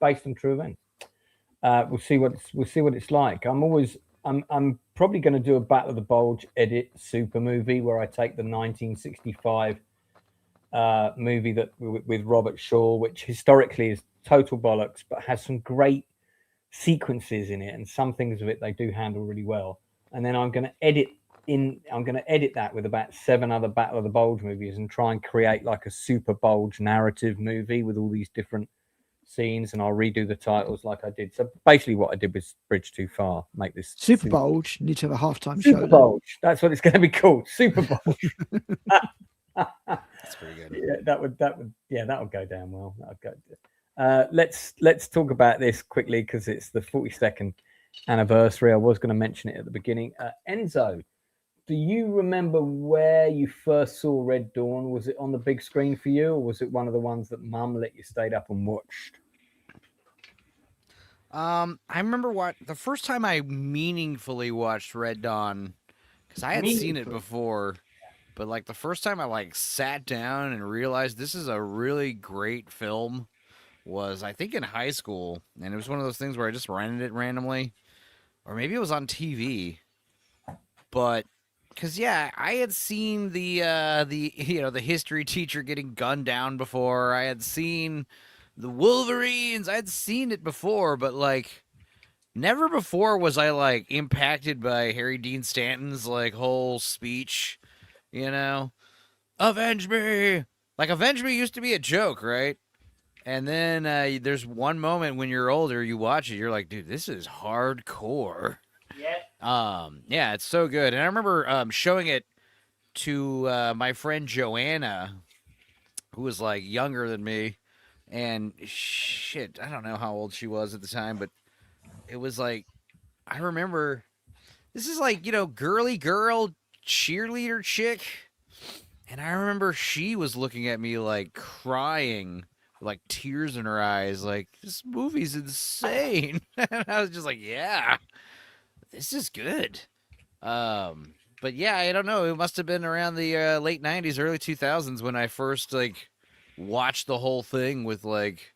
Based on true events. We'll see what it's like. I'm probably going to do a Battle of the Bulge edit super movie where I take the 1965 movie that with Robert Shaw, which historically total bollocks, but has some great sequences in it, and some things of it they do handle really well. And then I'm going to edit that with about 7 other Battle of the Bulge movies and try and create like a super bulge narrative movie with all these different scenes, and I'll redo the titles like I did. So basically what I did was Bridge Too Far, make this Super Bulge. Need to have a halftime Super show. Bulge. That's what it's going to be called. Super Bulge. That's pretty good. Yeah, that would go down well. That would go. Let's talk about this quickly because it's the 42nd anniversary. I was going to mention it at the beginning. Enzo, do you remember where you first saw Red Dawn? Was it on the big screen for you, or was it one of the ones that Mum let you stay up and watched? I remember the first time I meaningfully watched Red Dawn, because I had seen it before, but like the first time I like sat down and realized this is a really great film was I think in high school, and it was one of those things where I just rented it randomly, or maybe it was on TV, but because I had seen the the history teacher getting gunned down before. I had seen the Wolverines. I had seen it before, but like never before was I like impacted by Harry Dean Stanton's like whole speech, avenge me. Like avenge me used to be a joke, right? And then there's one moment when you're older, you watch it, you're like, dude, this is hardcore. Yeah, it's so good. And I remember showing it to my friend Joanna, who was like younger than me, and shit, I don't know how old she was at the time, but it was like, I remember this is like, girly girl cheerleader chick. And I remember she was looking at me like crying, like tears in her eyes, like this movie's insane. And I was just like, yeah, this is good. But yeah, I don't know. It must have been around the late 90s, early 2000s when I first like watched the whole thing with like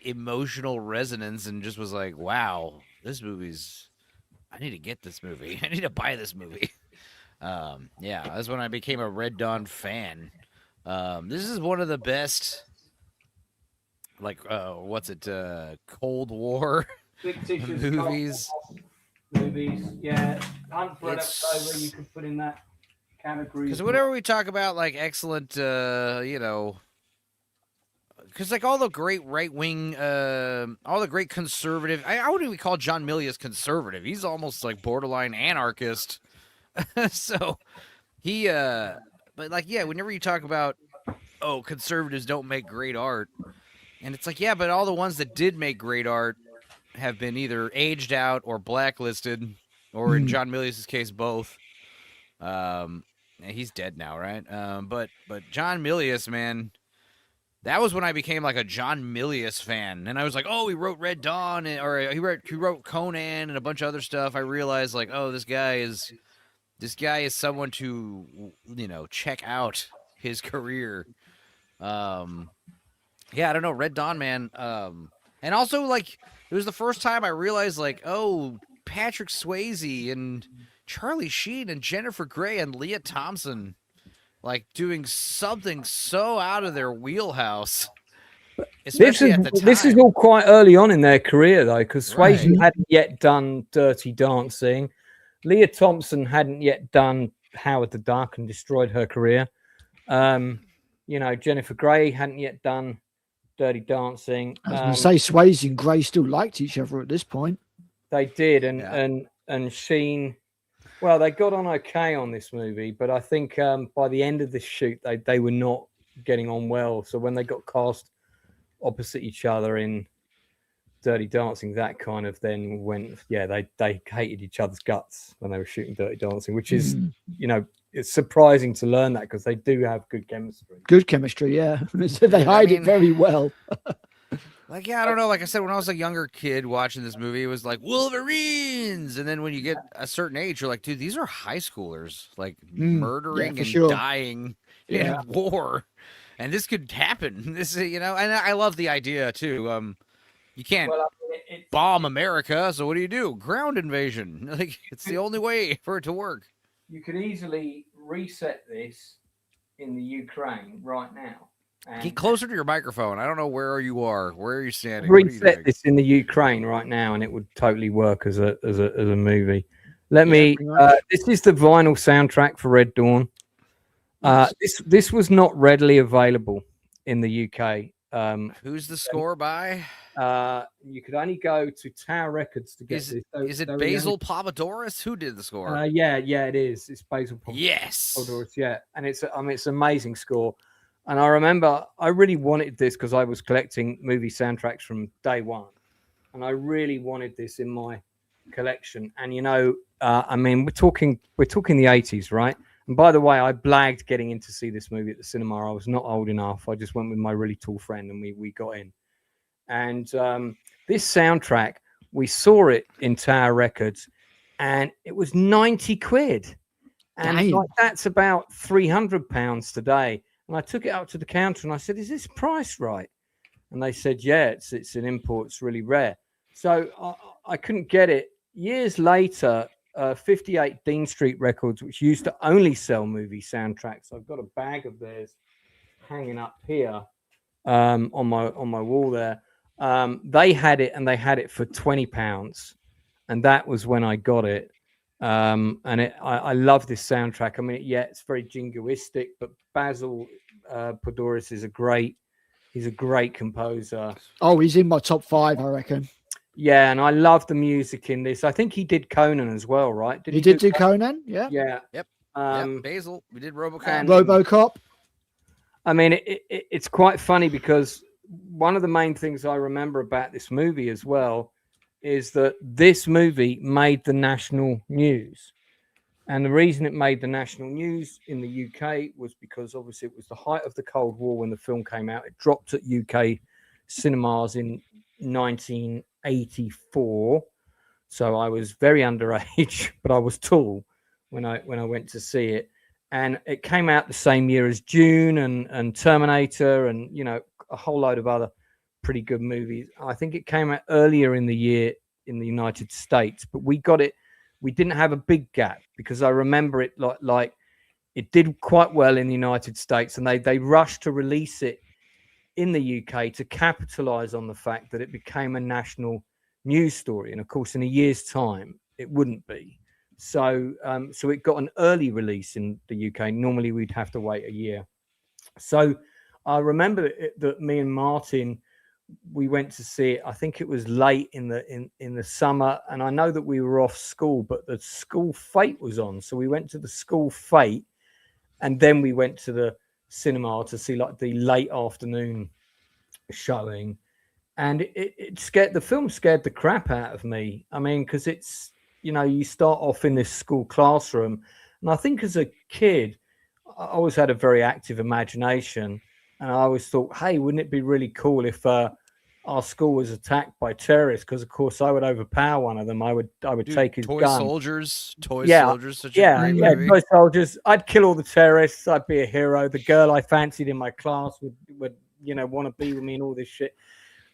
emotional resonance and just was like, wow, I need to get this movie. I need to buy this movie. Yeah, that's when I became a Red Dawn fan. This is one of the best, like, Cold War movies. Yeah. Hunt for an episode where you could put in that category. Because whenever we talk about like excellent, because like all the great right wing, all the great conservative, I wouldn't even call John Milius conservative. He's almost like borderline anarchist. So he, but like, yeah, whenever you talk about, oh, conservatives don't make great art, and it's like, yeah, but all the ones that did make great art have been either aged out or blacklisted, or in John Milius' case, both. He's dead now, right? But John Milius, man, that was when I became like a John Milius fan, and I was like, oh, he wrote Red Dawn, or he wrote Conan and a bunch of other stuff. I realized like, oh, this guy is someone to check out his career. Yeah, I don't know, Red Dawn, man. And also like it was the first time I realized like, oh, Patrick Swayze and Charlie Sheen and Jennifer Grey and Leah Thompson like doing something so out of their wheelhouse. Especially at the time. This is all quite early on in their career though, because Swayze hadn't yet done Dirty Dancing. Leah Thompson hadn't yet done Howard the Duck and destroyed her career. Jennifer Grey hadn't yet done Dirty Dancing. I was going to say Swayze and Grey still liked each other at this point. They did, and Sheen. Well, they got on okay on this movie, but I think by the end of the shoot, they were not getting on well. So when they got cast opposite each other in Dirty Dancing, that kind of then went, they hated each other's guts when they were shooting Dirty Dancing, which is, it's surprising to learn that because they do have good chemistry. Good chemistry, yeah. So they hide it very well. Like, yeah, I don't know. Like I said, when I was a younger kid watching this movie, it was like Wolverines. And then when you get a certain age, you're like, dude, these are high schoolers, like murdering and dying in war. And this could happen. This, and I love the idea too. You can't bomb America, so what do? Ground invasion. Like, it's the only way for it to work. You could easily reset this in the Ukraine right now Get closer to your microphone. I don't know where you are. Where are you standing? Reset this in the Ukraine right now, and it would totally work as a movie. Let me. This is the vinyl soundtrack for Red Dawn. This was not readily available in the UK. Who's the score by? You could only go to Tower Records to get this. Is it Basil Papadopoulos? Who did the score? Yeah, it is. It's Basil Papadopoulos. Yes. Yeah, and it's an amazing score. And I remember I really wanted this because I was collecting movie soundtracks from day one, and I really wanted this in my collection. And I mean, we're talking the 80s, right? And by the way, I blagged getting in to see this movie at the cinema. I was not old enough. I just went with my really tall friend, and we got in. And this soundtrack, we saw it in Tower Records, and it was 90 quid. And that's about £300 today. And I took it up to the counter and I said, "Is this price right?" And they said, "Yeah, it's an import. It's really rare." So I couldn't get it. Years later, 58 Dean Street Records, which used to only sell movie soundtracks, I've got a bag of theirs hanging up here on my wall there. They had it, and they had it for £20, and that was when I got it. And I love this soundtrack. I mean, it's very jingoistic, but Basil Papadopoulos is a great composer. Oh, he's in my top 5, I reckon. Yeah, and I love the music in this. I think he did Conan as well, right? He did do Conan? Yeah. Yeah. Yep. Basil. We did RoboCop. RoboCop. I mean, it's quite funny because one of the main things I remember about this movie as well is that this movie made the national news. And the reason it made the national news in the UK was because obviously it was the height of the Cold War when the film came out. It dropped at UK cinemas in 1984. So I was very underage, but I was tall when I went to see it. And it came out the same year as Dune and Terminator and, a whole load of other pretty good movies. I think it came out earlier in the year in the United States, but we got it. We didn't have a big gap because I remember it like it did quite well in the United States, and they rushed to release it in the UK to capitalize on the fact that it became a national news story. And of course, in a year's time, it wouldn't be. So it got an early release in the UK. Normally, we'd have to wait a year. So I remember that me and Martin, we went to see it. I think it was late in the summer, and I know that we were off school, but the school fete was on. So we went to the school fete, and then we went to the cinema to see like the late afternoon showing. And the film scared the crap out of me. I mean, because it's, you start off in this school classroom, and I think as a kid, I always had a very active imagination, and I always thought, hey, wouldn't it be really cool if our school was attacked by terrorists? Because of course I would overpower one of them. I would take his gun. Soldiers. Such a great movie. Toy soldiers. I'd kill all the terrorists. I'd be a hero. The girl I fancied in my class would want to be with me and all this shit.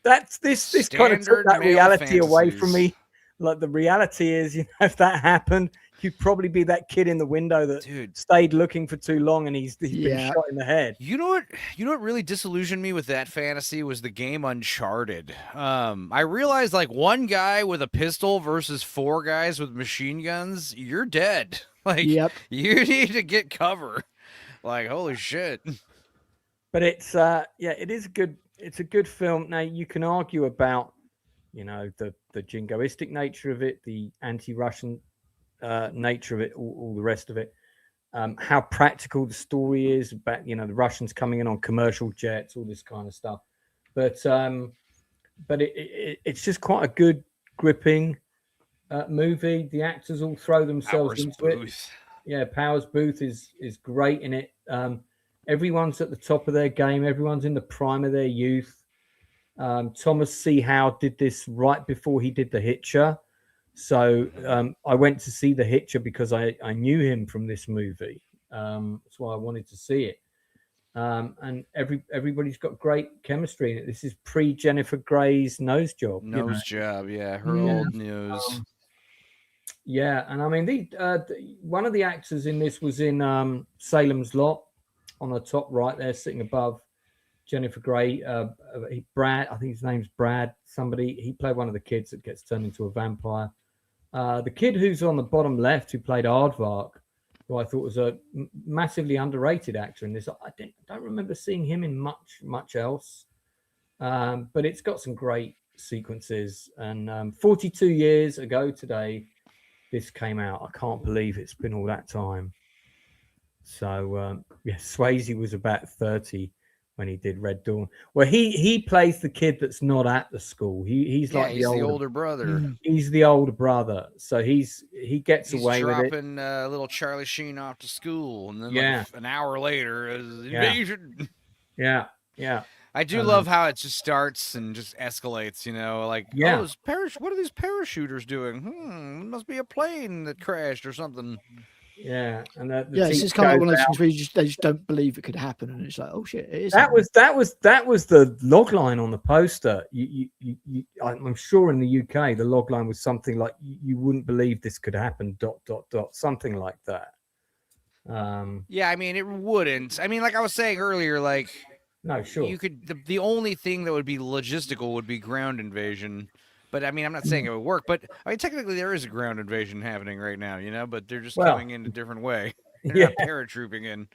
That's this kind of took that reality away from me. Like the reality is, if that happened, you'd probably be that kid in the window that stayed looking for too long and he's been shot in the head. You know what really disillusioned me with that fantasy was the game Uncharted. I realized like one guy with a pistol versus 4 guys with machine guns, you're dead. Like, you need to get cover. Like, holy shit. But it's it's a good film. Now you can argue about the jingoistic nature of it, the anti-Russian nature of it, all the rest of it, how practical the story is about the Russians coming in on commercial jets, all this kind of stuff. But it's just quite a good gripping movie. The actors all throw themselves into it. Yeah, Powers Booth is great in it. Everyone's at the top of their game. Everyone's in the prime of their youth. Thomas C. Howe did this right before he did The Hitcher. So I went to see The Hitcher because I knew him from this movie. That's why I wanted to see it. And everybody's got great chemistry in it. This is pre-Jennifer Grey's Nose Job. Her old news. And I mean, one of the actors in this was in Salem's Lot on the top right there, sitting above Jennifer Grey, Brad, I think his name's Brad, somebody, he played one of the kids that gets turned into a vampire. The kid who's on the bottom left, who played Aardvark, who I thought was a massively underrated actor in this. I don't remember seeing him in much else, but it's got some great sequences. And 42 years ago today, this came out. I can't believe it's been all that time. So yeah, Swayze was about 30 when he did Red Dawn. Well, he plays the kid that's not at the school. He's like he's the older brother. He's the older brother, so he gets He's away with it. dropping little Charlie Sheen off to school, and then Yeah. like an hour later, invasion. Yeah. I do love how it just starts and just escalates. You know, like Yeah. what are these parachuters doing? It must be a plane that crashed or something. Yeah, and it's just kind of one of those things where they just don't believe it could happen, and it's like, oh shit, it is. That was the log line on the poster. I'm sure in the UK the log line was something like, "You wouldn't believe this could happen." ... something like that. Yeah, I mean, it wouldn't. I mean, like I was saying earlier, like no, sure, you could. The only thing that would be logistical would be ground invasion. But I mean, I'm not saying it would work, but I mean, technically there is a ground invasion happening right now, you know, but they're just coming in a different way. They're not paratrooping in.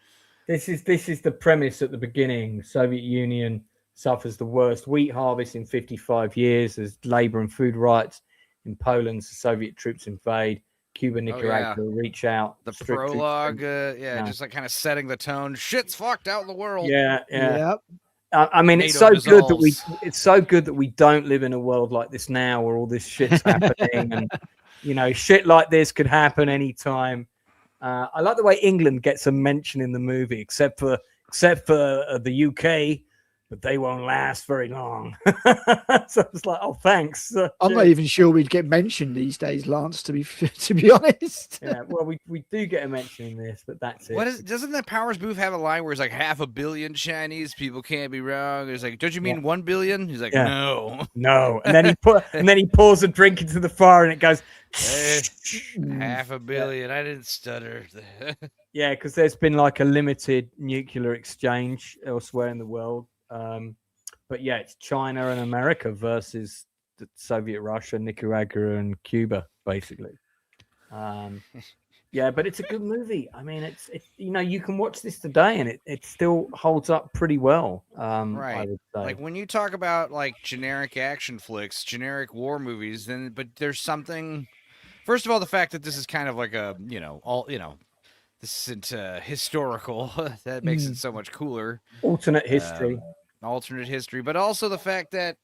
This is the premise at the beginning. Soviet Union suffers the worst wheat harvest in 55 years as labor and food rights in Poland. So Soviet troops invade. Cuba, Nicaragua reach out. The prologue, just like kind of setting the tone. Shit's fucked out in the world. Yeah. Yep. I mean, it's so good that we don't live in a world like this now, where all this shit's happening, and you know, shit like this could happen anytime. I like the way England gets a mention in the movie, except for the UK, but they won't last very long. So it's like, oh, thanks. I'm not even sure we'd get mentioned these days, Lance. To be honest. Yeah, well, we do get a mention in this, but that's it. Doesn't the Powers booth have a line where it's like 500 million Chinese people can't be wrong? It's like, don't you mean 1 billion? He's like, no, and then he pours a drink into the fire, and it goes. 500 million. I didn't stutter. Yeah, because there's been like a limited nuclear exchange elsewhere in the world. But yeah, it's China and America versus the Soviet Russia, Nicaragua, and Cuba, basically. Yeah, but it's a good movie. I mean, it's you know, you can watch this today and it still holds up pretty well. Right. I would say. Like when you talk about like generic action flicks, generic war movies, but there's something. First of all, the fact that this is kind of like a, this isn't historical. That makes it so much cooler. Alternate history. But also the fact that,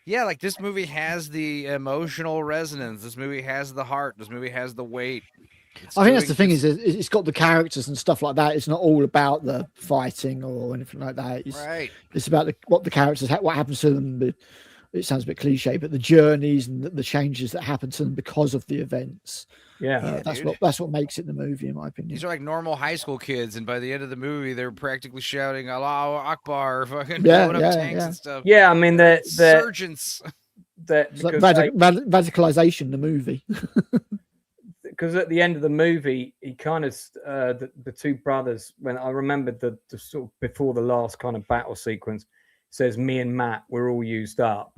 yeah, like this movie has the emotional resonance. This movie has the heart. This movie has the weight. I think that's the thing is it's got the characters and stuff like that. It's not all about the fighting or anything like that. It's about what the characters, what happens to them. It sounds a bit cliche, but the journeys and the changes that happen to them because of the events. Yeah, that's what makes it the movie, in my opinion. These are like normal high school kids, and by the end of the movie, they're practically shouting "Allahu Akbar," fucking blowing up tanks and stuff. Yeah, I mean the surgeons. It's like radicalization, the movie. Because at the end of the movie, he kind of the two brothers. When I remembered the sort of before the last kind of battle sequence, says, "Me and Matt, we're all used up.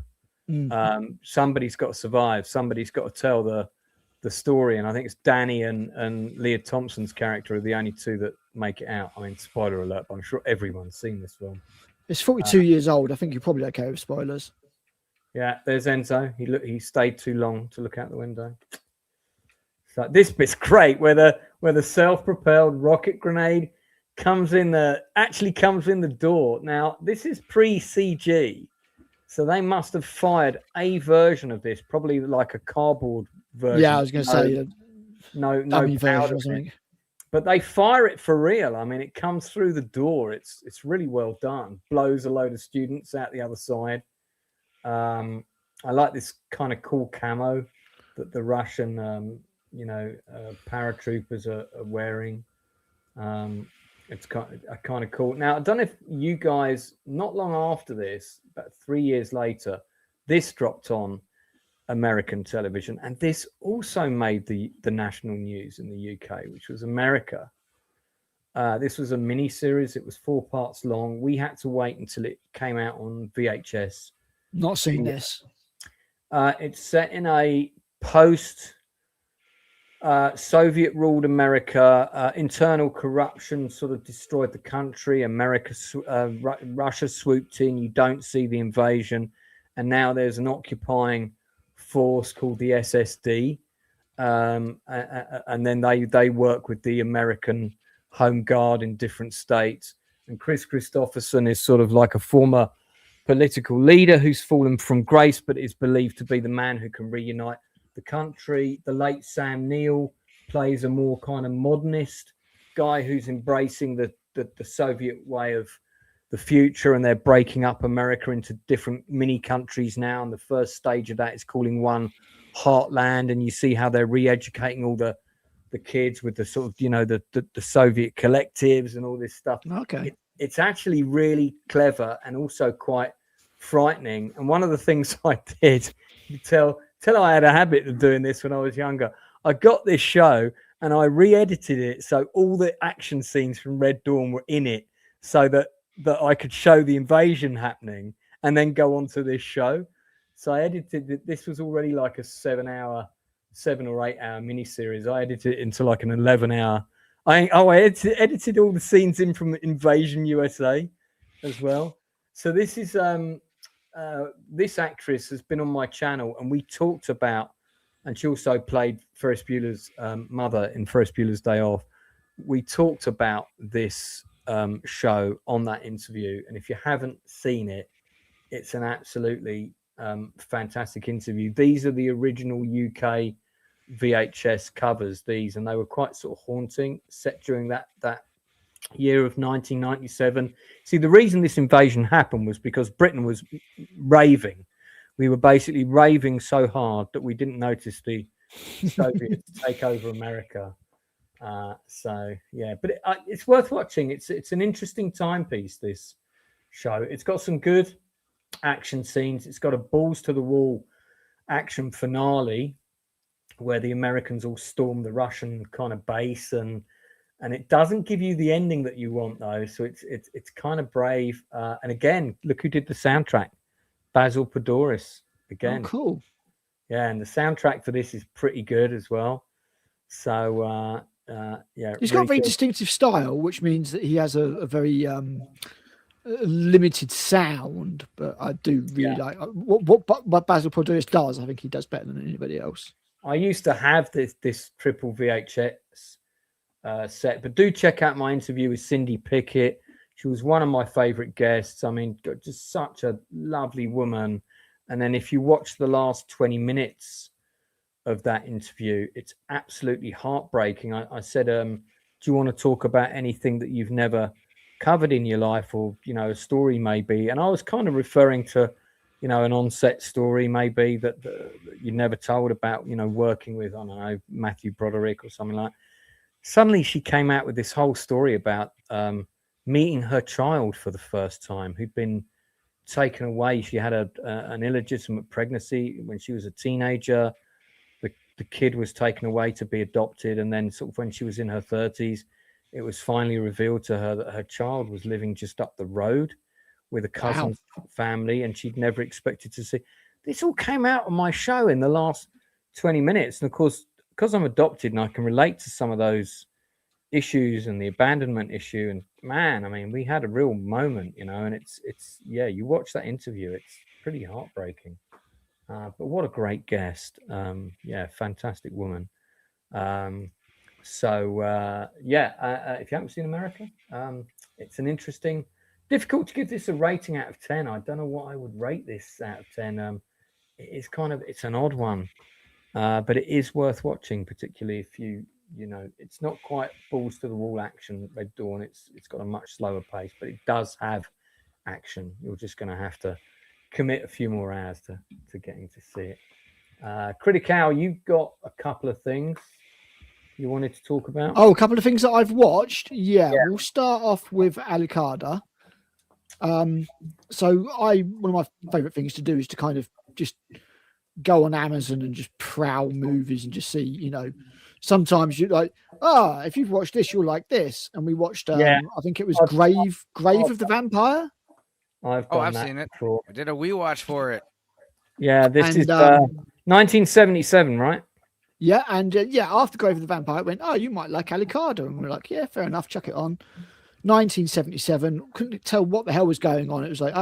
Somebody's got to survive. Somebody's got to tell the story." And I think it's Danny and Leah Thompson's character are the only two that make it out. I mean, spoiler alert, but I'm sure everyone's seen this film. It's 42 years old. I think you're probably okay with spoilers. Yeah, there's Enzo. He stayed too long to look out the window. So this bit's great, where the self-propelled rocket grenade comes in the door. Now this is pre-CG, so they must have fired a version of this, probably like a cardboard version. Yeah, I was going to say no version or something. But they fire it for real. I mean, it comes through the door. It's really well done. Blows a load of students out the other side. I like this kind of cool camo that the Russian paratroopers are wearing. It's kind of cool. Now, I don't know if you guys, not long after this, about 3 years later, this dropped on American television, and this also made the national news in the UK, which was America. This was a mini series. It was 4 parts long. We had to wait until it came out on VHS. Not seen this. It's set in a post Soviet ruled America. Internal corruption sort of destroyed the country. Russia swooped in. You don't see the invasion, and now there's an occupying force called the SSD, and then they work with the American Home Guard in different states. And Chris Christopherson is sort of like a former political leader who's fallen from grace, but is believed to be the man who can reunite the country. The late Sam Neill plays a more kind of modernist guy who's embracing the Soviet way of the future, and they're breaking up America into different mini countries now. And the first stage of that is calling one Heartland, and you see how they're re-educating all the kids with the sort of, the Soviet collectives and all this stuff. Okay. It's actually really clever and also quite frightening. And one of the things I did, tell I had a habit of doing this when I was younger. I got this show and I re-edited it so all the action scenes from Red Dawn were in it, so that I could show the invasion happening and then go on to this show. So I edited it. This was already like a 7 or 8 hour miniseries. I edited it into like an 11-hour. I edited all the scenes in from Invasion USA as well. So this is this actress has been on my channel, and we talked about, and she also played Ferris Bueller's mother in Ferris Bueller's Day Off. We talked about this show on that interview, and if you haven't seen it, it's an absolutely fantastic interview. These are the original UK VHS covers, and they were quite sort of haunting, set during that year of 1997. See, the reason this invasion happened was because Britain was raving. We were basically raving so hard that we didn't notice the Soviets take over America. So yeah, but it's worth watching. It's an interesting timepiece, this show. It's got some good action scenes. It's got a balls to the wall action finale where the Americans all storm the Russian kind of base, and it doesn't give you the ending that you want, though. So it's kind of brave. And again, look who did the soundtrack, Basil Podoris. Again, oh, cool. Yeah, and the soundtrack for this is pretty good as well. So yeah, he's got a very distinctive style, which means that he has a very limited sound. But I do really like what Basil Podoris does. I think he does better than anybody else. I used to have this triple VHS set, but do check out my interview with Cindy Pickett. She was one of my favorite guests. I mean, just such a lovely woman. And then if you watch the last 20 minutes of that interview, it's absolutely heartbreaking. I said, do you want to talk about anything that you've never covered in your life, or, a story maybe? And I was kind of referring to, an on-set story maybe that you never told about, working with, I don't know, Matthew Broderick or something like that. Suddenly she came out with this whole story about meeting her child for the first time, who'd been taken away. She had an illegitimate pregnancy when she was a teenager. The kid was taken away to be adopted, and then sort of when she was in her 30s, it was finally revealed to her that her child was living just up the road with a cousin's family, and she'd never expected to see. This all came out on my show in the last 20 minutes. And of course, because I'm adopted and I can relate to some of those issues and the abandonment issue, and man, I mean, we had a real moment, and it's you watch that interview, it's pretty heartbreaking. But what a great guest. Fantastic woman. If you haven't seen America, it's an interesting, difficult to give this a rating out of 10. I don't know what I would rate this out of 10. It's an odd one, but it is worth watching, particularly if it's not quite balls to the wall action, Red Dawn. It's got a much slower pace, but it does have action. You're just going to have to commit a few more hours to getting to see it. Critic Al, you've got a couple of things you wanted to talk about. Oh, a couple of things that I've watched. Yeah. We'll start off with Alicada. So one of my favorite things to do is to kind of just go on Amazon and just prowl movies and just see, sometimes you like, if you've watched this, you'll like this. And we watched, Yeah. I think it was I've- Grave of the Vampire. I've Oh, done I've that seen it. before. I did a wee watch for it. Yeah, this And, is 1977, right? Yeah, and after Grave of the Vampire, it went, you might like Alicada. And we're like, yeah, fair enough, chuck it on. 1977, couldn't tell what the hell was going on. It was like,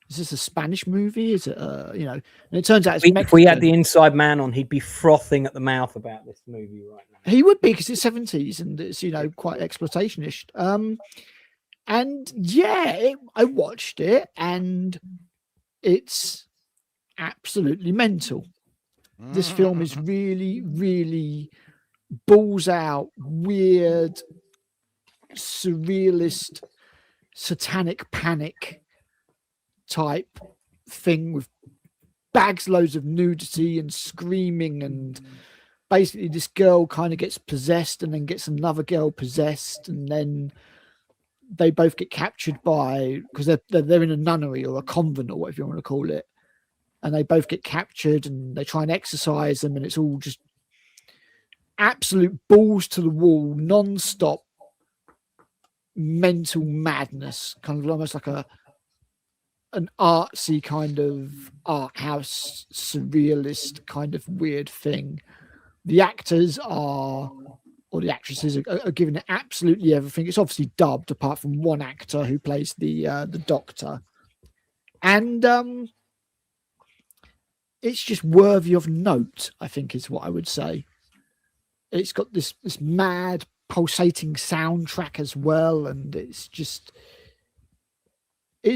is this a Spanish movie? Is it, and it turns out it's Mexican. If we had the inside man on, he'd be frothing at the mouth about this movie right now. He would be, because it's 70s and it's, quite exploitationish. And yeah, I watched it and it's absolutely mental. This film is really, really balls out, weird, surrealist, satanic panic type thing with loads of nudity and screaming, and basically this girl kind of gets possessed and then gets another girl possessed, and then they both get captured because they're in a nunnery or a convent or whatever you want to call it, and they both get captured and they try and exorcise them, and it's all just absolute balls to the wall, non-stop mental madness, kind of almost like an artsy kind of art house surrealist kind of weird thing. The actors or the actresses are given absolutely everything. It's obviously dubbed, apart from one actor who plays the doctor, and it's just worthy of note, I think, is what I would say. It's got this mad pulsating soundtrack as well, and it's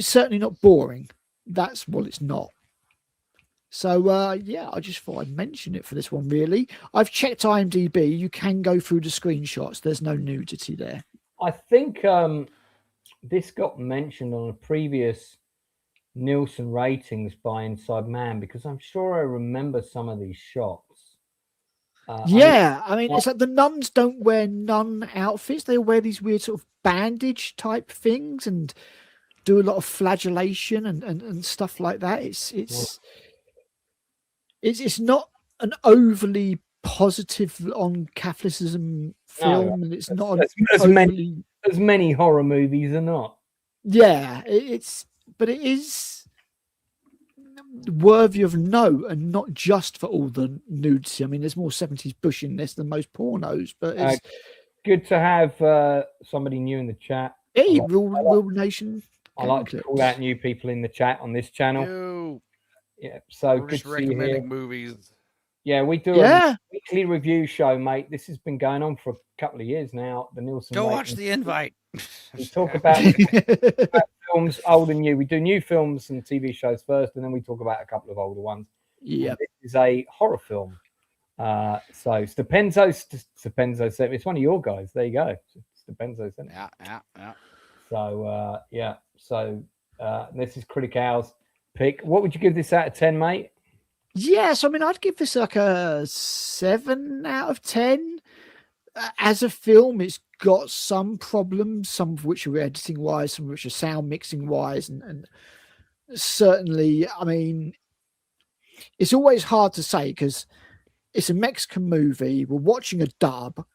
certainly not boring. That's what it's not. So I just thought I'd mention it for this one. Really, I've checked IMDb. You can go through the screenshots. There's no nudity there. I think this got mentioned on a previous Nielsen ratings by Inside Man, because I'm sure I remember some of these shots. I mean, it's like the nuns don't wear nun outfits. They wear these weird sort of bandage type things and do a lot of flagellation and stuff like that. It's not an overly positive on Catholicism film, and it's not as many horror movies are not. Yeah, but it is worthy of note, and not just for all the nudity. I mean, there's more 70s bush in this than most pornos, but it's good to have somebody new in the chat. Hey, Real Nation. I like to call out new people in the chat on this channel. Ew. Yeah, so We're good just to see you here. recommending movies. Yeah, we do a weekly review show, mate. This has been going on for a couple of years now. The Nielsen Go ratings. watch The Invite. We talk about films old and new. We do new films and TV shows first, and then we talk about a couple of older ones. Yeah, this is a horror film. So Stupenzo sent me. It's one of your guys. There you go. Stupenzo sent it. Yeah. So So this is Critic Hour's pick. What would you give this out of 10, mate? Yes, I mean, I'd give this like a 7 out of 10. As a film, it's got some problems, some of which are editing wise, some of which are sound mixing wise, and certainly, I mean, it's always hard to say because it's a Mexican movie. We're watching a dub.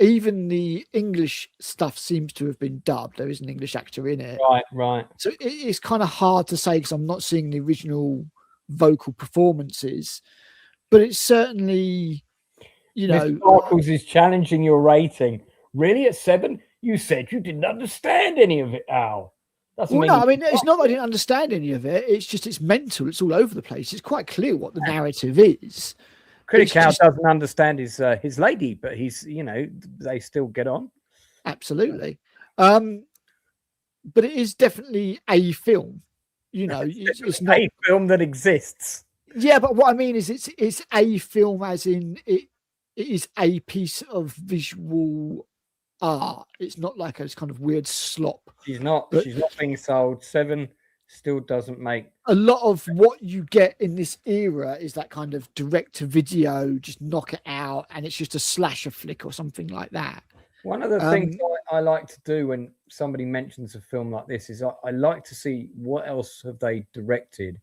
Even the English stuff seems to have been dubbed. There is an English actor in it. Right. So it's kind of hard to say because I'm not seeing the original vocal performances, but it's certainly, Mr. Marcos is challenging your rating. Really, at 7? You said you didn't understand any of it, Al. It's not that I didn't understand any of it. It's just it's mental. It's all over the place. It's quite clear what the narrative is. Critic Hour doesn't understand his lady, but he's they still get on. Absolutely, but it is definitely a film. It's not a film that exists. Yeah, but what I mean is it's a film, as in it is a piece of visual art. It's not like a kind of weird slop. She's not being sold. 7 still doesn't make a lot of what you get in this era is that kind of direct to video, just knock it out, and it's just a slasher flick or something like that. One of the things I like to do when somebody mentions a film like this is I like to see what else have they directed.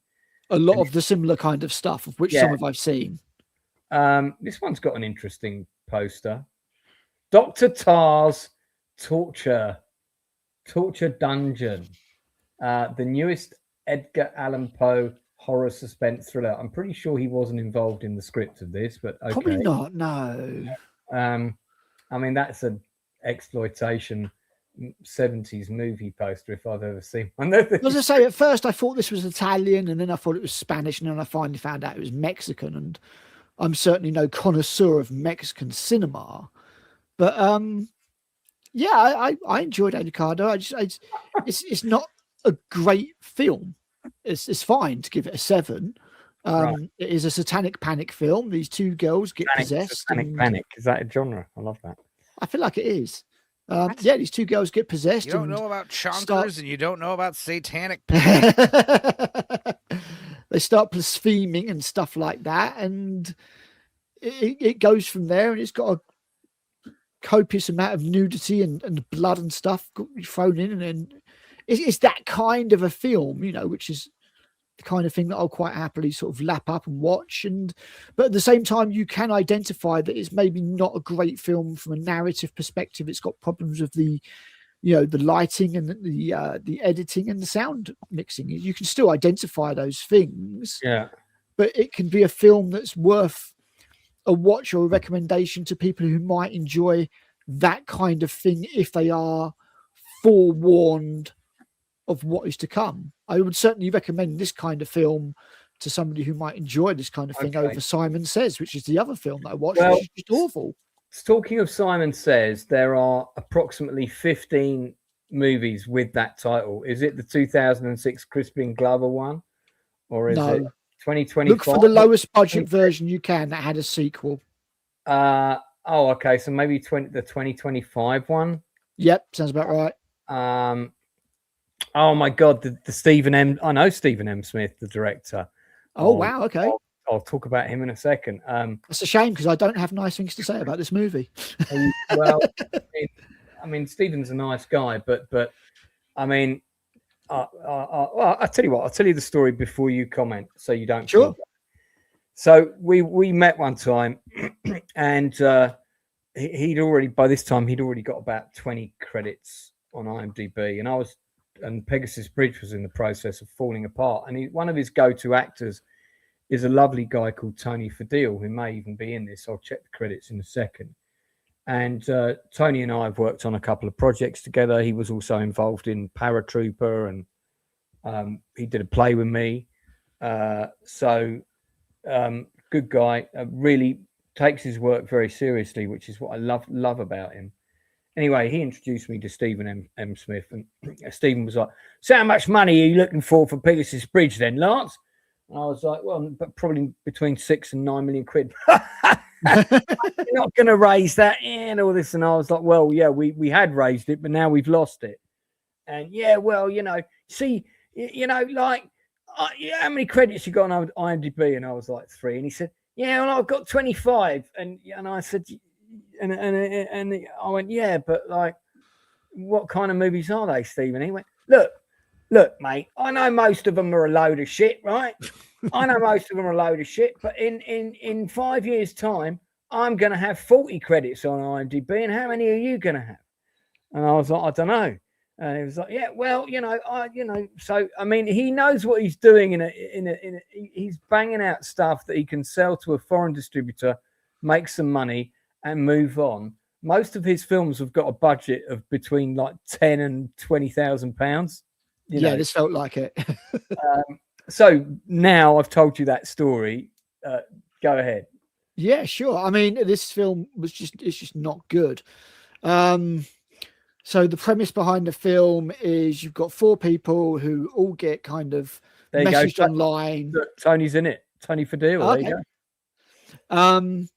A lot of the similar kind of stuff, of which some of I've seen. This one's got an interesting poster. Dr. Tar's Torture Dungeon. The newest Edgar Allan Poe horror suspense thriller. I'm pretty sure he wasn't involved in the script of this, but okay. Probably not, no. I mean, that's an exploitation 70s movie poster if I've ever seen one. As I say, at first I thought this was Italian, and then I thought it was Spanish, and then I finally found out it was Mexican, and I'm certainly no connoisseur of Mexican cinema. But yeah, I enjoyed Eduardo. It's not a great film. It's fine to give it a 7. Right. It is a satanic panic film. These two girls get possessed. Satanic panic, is that a genre? I love that. I feel like it is. Yeah, these two girls get possessed. You don't know about chonkers and you don't know about satanic panic. They start blaspheming and stuff like that, and it goes from there, and it's got a copious amount of nudity and blood and stuff thrown in, and then it's that kind of a film, you know, which is the kind of thing that I'll quite happily sort of lap up and watch. But at the same time, you can identify that it's maybe not a great film from a narrative perspective. It's got problems with the lighting and the editing and the sound mixing. You can still identify those things. Yeah. But it can be a film that's worth a watch or a recommendation to people who might enjoy that kind of thing if they are forewarned of what is to come. I would certainly recommend this kind of film to somebody who might enjoy this kind of thing over Simon Says, which is the other film that I watched, which is just awful. Talking of Simon Says, there are approximately 15 movies with that title. Is it the 2006 Crispin Glover one? Or is it 2025? Look for the lowest budget version you can that had a sequel. Okay. So maybe the 2025 one? Yep, sounds about right. Oh my God, the Stephen M. I know Stephen M. Smith, the director. Oh wow, okay. I'll talk about him in a second. It's a shame because I don't have nice things to say about this movie. Well, I mean, Stephen's a nice guy, but I mean, I'll tell you what. I'll tell you the story before you comment, so you don't. Sure. So we met one time, and by this time he'd already got about 20 credits on IMDb, and Pegasus Bridge was in the process of falling apart. And one of his go-to actors is a lovely guy called Tony Fadil, who may even be in this. I'll check the credits in a second. And Tony and I have worked on a couple of projects together. He was also involved in Paratrooper, and he did a play with me. So good guy, really takes his work very seriously, which is what I love about him. Anyway, he introduced me to Stephen M. Smith, and Stephen was like, "So how much money are you looking for Pegasus Bridge then, Lance?" And I was like, "Well, probably between 6 and 9 million quid." You're not going to raise that and all this. And I was like, "Well, yeah, we had raised it, but now we've lost it." And yeah, well, see, like, how many credits you got on IMDb? And I was like 3. And he said, "Yeah, well, I've got 25." And I said, and I went, "Yeah, but like, what kind of movies are they, Stephen?" He went, Look, mate, I know most of them are a load of shit, right? I know most of them are a load of shit, but in 5 years' time, I'm going to have 40 credits on IMDb, and how many are you going to have? And I was like, "I don't know." And he was like, "Yeah, well, so I mean, he knows what he's doing. He's banging out stuff that he can sell to a foreign distributor, make some money, and move on. Most of his films have got a budget of between like £10,000 and £20,000. Yeah, this felt like it. So now I've told you that story. Go ahead. Yeah, sure. I mean, this film it's just not good. So the premise behind the film is you've got 4 people who all get kind of messaged online. Tony's in it. Tony Fadil. Okay. There you go.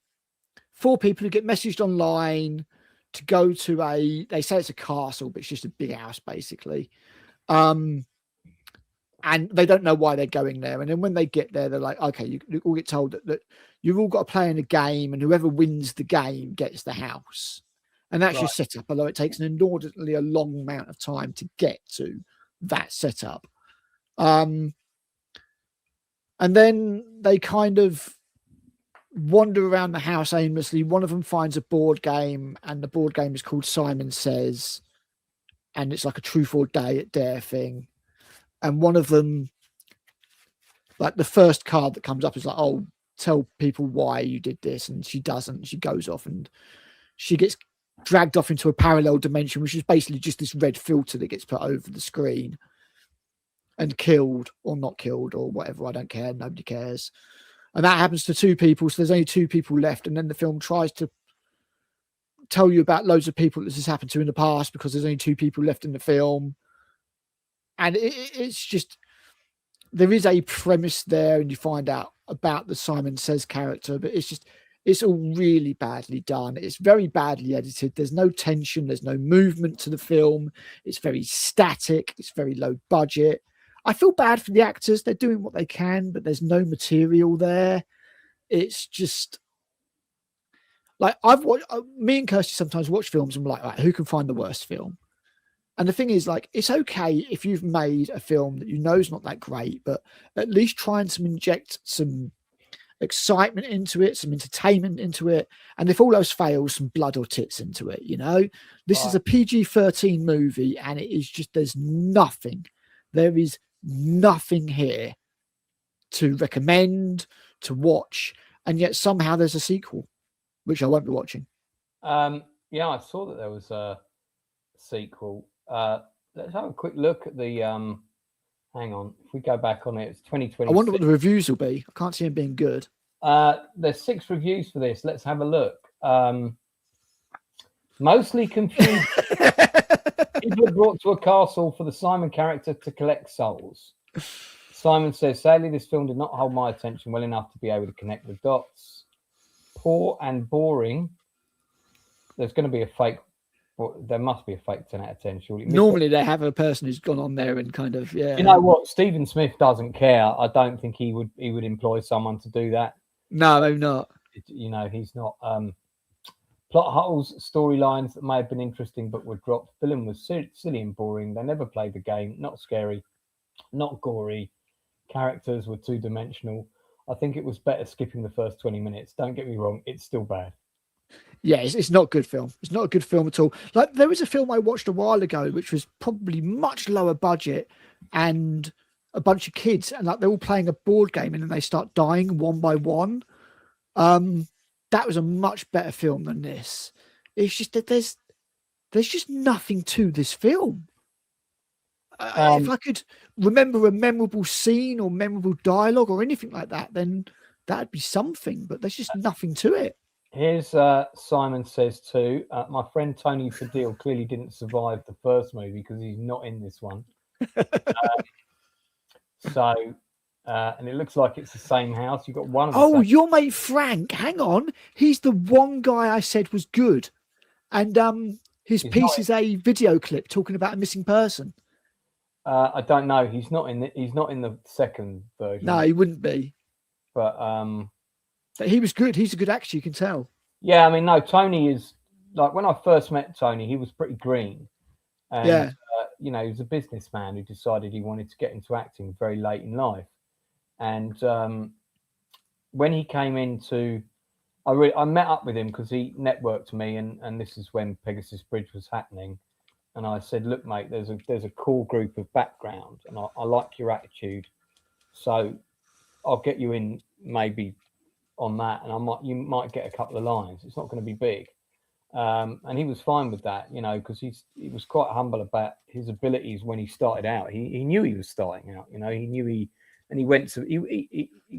4 people who get messaged online to go to they say it's a castle, but it's just a big house basically. And they don't know why they're going there. And then when they get there, they're like, okay, you all get told that you've all got to play in a game, and whoever wins the game gets the house. And that's your setup, although it takes an inordinately a long amount of time to get to that setup. And then they kind of wander around the house aimlessly. One of them finds a board game, and the board game is called Simon Says, and it's like a truth or dare thing. And one of them, like the first card that comes up is like, oh, tell people why you did this, and she doesn't. She goes off and she gets dragged off into a parallel dimension, which is basically just this red filter that gets put over the screen, and killed or not killed or whatever. I don't care. Nobody cares. And that happens to two people. So there's only two people left. And then the film tries to tell you about loads of people that this has happened to in the past because there's only two people left in the film. And it's just, there is a premise there, and you find out about the Simon Says character, but it's all really badly done. It's very badly edited. There's no tension. There's no movement to the film. It's very static. It's very low budget. I feel bad for the actors. They're doing what they can, but there's no material there. It's just like me and Kirsty sometimes watch films and we're like, right, who can find the worst film? And the thing is, like, it's okay if you've made a film that you know is not that great, but at least try and inject some excitement into it, some entertainment into it, and if all those fails, some blood or tits into it. This is a PG-13 movie, and it is just, there is nothing here to recommend, to watch, and yet somehow there's a sequel, which I won't be watching. Yeah, I saw that there was a sequel. Let's have a quick look at the hang on, if we go back on it, it's 2020. I wonder what the reviews will be. I can't see them being good. There's 6 reviews for this. Let's have a look. Mostly confused. People are brought to a castle for the Simon character to collect souls. Simon says, sadly, this film did not hold my attention well enough to be able to connect the dots. Poor and boring. There's going to be a fake. Well, there must be a fake 10 out of 10, surely. Normally they have a person who's gone on there and kind of, yeah. You know what? Stephen Smith doesn't care. I don't think he would employ someone to do that. No, maybe not. He's not. Plot holes, storylines that may have been interesting but were dropped. Villain was silly and boring. They never played the game. Not scary, not gory. Characters were two-dimensional. I think it was better skipping the first 20 minutes. Don't get me wrong, it's still bad. Yeah, it's not a good film. It's not a good film at all. Like, there was a film I watched a while ago, which was probably much lower budget, and a bunch of kids, and like they're all playing a board game, and then they start dying one by one. That was a much better film than this. It's just that there's just nothing to this film. If I could remember a memorable scene or memorable dialogue or anything like that, then that'd be something. But there's just nothing to it. Here's Simon Says too. My friend Tony Fadil clearly didn't survive the first movie because he's not in this one. And it looks like it's the same house. You've got one of the your mate Frank. Hang on, he's the one guy I said was good, and his piece is a video clip talking about a missing person. I don't know. He's not in the second version. No, he wouldn't be. But he was good. He's a good actor, you can tell. Yeah, I mean, no, Tony is, like, when I first met Tony, he was pretty green. And, yeah. He was a businessman who decided he wanted to get into acting very late in life. And when he came into, I met up with him because he networked me, and this is when Pegasus Bridge was happening. And I said, look, mate, there's a core group of background, and I like your attitude. So I'll get you in maybe on that, and you might get a couple of lines. It's not going to be big. And he was fine with that, because he was quite humble about his abilities when he started out. He knew he was starting out, he knew he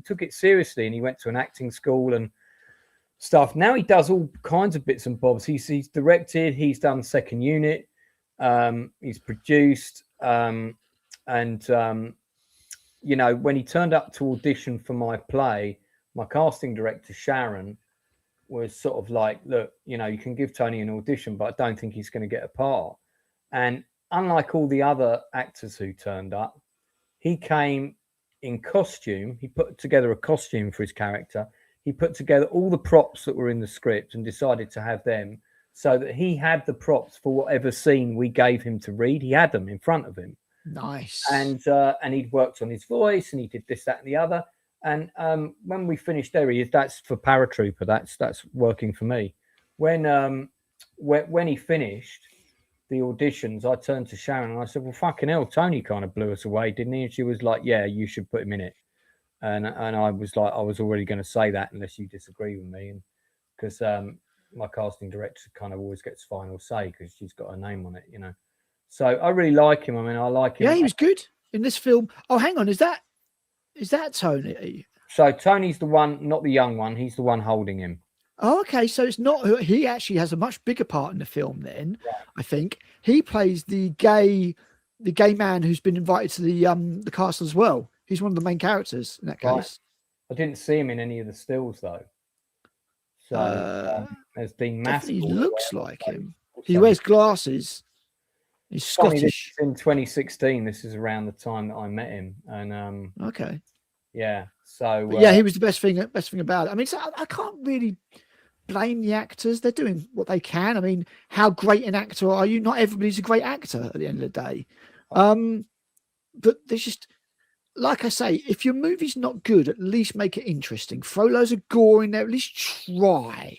took it seriously, and he went to an acting school and stuff. Now he does all kinds of bits and bobs. He's directed, he's done second unit, he's produced, and when he turned up to audition for my play, my casting director Sharon was sort of like, look, you can give Tony an audition, but I don't think he's going to get a part. And unlike all the other actors who turned up, he came in costume. He put together a costume for his character. He put together all the props that were in the script and decided to have them, so that he had the props for whatever scene we gave him to read. He had them in front of him. Nice. And he'd worked on his voice, and he did this, that, and the other. And when we finished there, that's for Paratrooper. That's working for me. When he finished the auditions, I turned to Sharon and I said, "Well, fucking hell, Tony kind of blew us away, didn't he?" And she was like, "Yeah, you should put him in it." And I was like, I was already going to say that unless you disagree with me, and because my casting director kind of always gets final say because she's got her name on it, you know. So I really like him. I mean, I like him. Yeah, he was good in this film. Oh, hang on, is that Tony? So Tony's the one, not the young one. He's the one holding him. Oh, okay. So it's not. He actually has a much bigger part in the film. Then Right. I think he plays the gay man who's been invited to the castle as well. He's one of the main characters in that Right. case. I didn't see him in any of the stills though. So there's Dean Maskell. He looks like him. He So- wears glasses. He's Funny, this Scottish. is in 2016. This is around the time that I met him, and Okay. yeah. So But yeah, he was the best thing about it. I mean, so I can't really blame the actors. They're doing what they can. I mean, how great an actor are you? Not everybody's a great actor at the end of the day. But there's just, like I say, if your movie's not good, at least make it interesting. Throw loads of gore in there. At least try.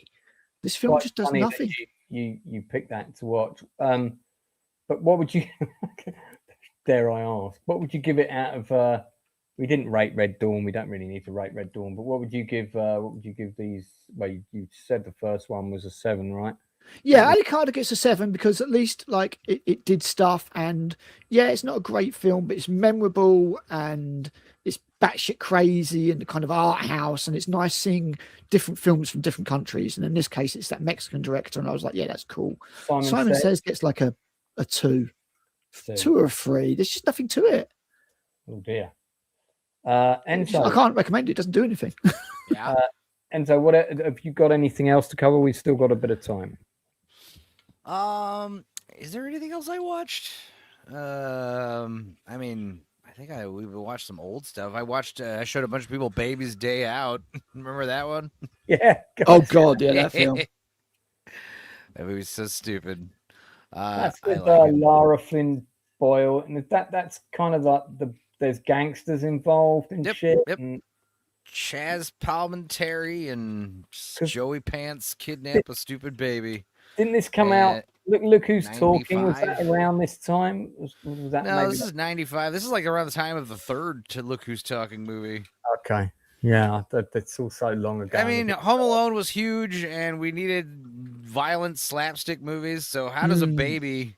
This film quite just does funny that nothing. You picked that to watch. But what would you? Dare I ask? What would you give it out of? We didn't rate Red Dawn. We don't really need to rate Red Dawn. But what would you give? What would you give these? Well, you said the first one was a 7, right? Yeah, Alicard gets a 7 because at least like it did stuff, and yeah, it's not a great film, but it's memorable and it's batshit crazy and kind of art house, and it's nice seeing different films from different countries. And in this case, it's that Mexican director, and I was like, yeah, that's cool. Simon Says gets like a 2, 2 or a 3. There's just nothing to it. Oh dear. Enzo, I can't recommend it. It doesn't do anything. Yeah. Enzo, what have you got? Anything else to cover? We've still got a bit of time. Is there anything else I watched? I mean, I think we've watched some old stuff. I showed a bunch of people Baby's Day Out. Remember that one? Yeah. Oh God, yeah, that film. That movie's so stupid. That's I with like it. Lara Flynn Boyle, and that's kind of like there's gangsters involved and shit. Yep. And Chaz Palminteri and 'Cause- Joey Pants kidnap a stupid baby. didn't this come out? Look who's talking. Was 95. that around this time? Was that No, maybe? this is 95. This is like around the time of the third to Look Who's Talking movie. Okay. Yeah, that's all so long ago. I mean, Home Alone was huge, and we needed violent slapstick movies. So how does a baby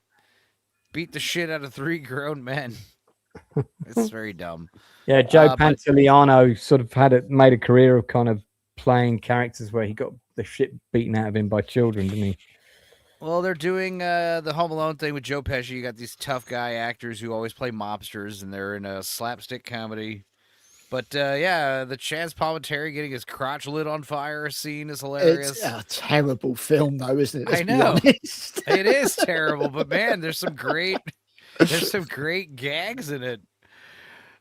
beat the shit out of 3 grown men? It's very dumb. yeah, Joe but- Pantoliano sort of made a career of kind of playing characters where he got the shit beaten out of him by children, didn't he? Well, they're doing the Home Alone thing with Joe Pesci. You got these tough guy actors who always play mobsters, and they're in a slapstick comedy. But yeah, the Chaz Palminteri getting his crotch lit on fire scene is hilarious. It's a terrible film, though, isn't it? Let's I be know. honest. It is terrible, but man, there's some great gags in it.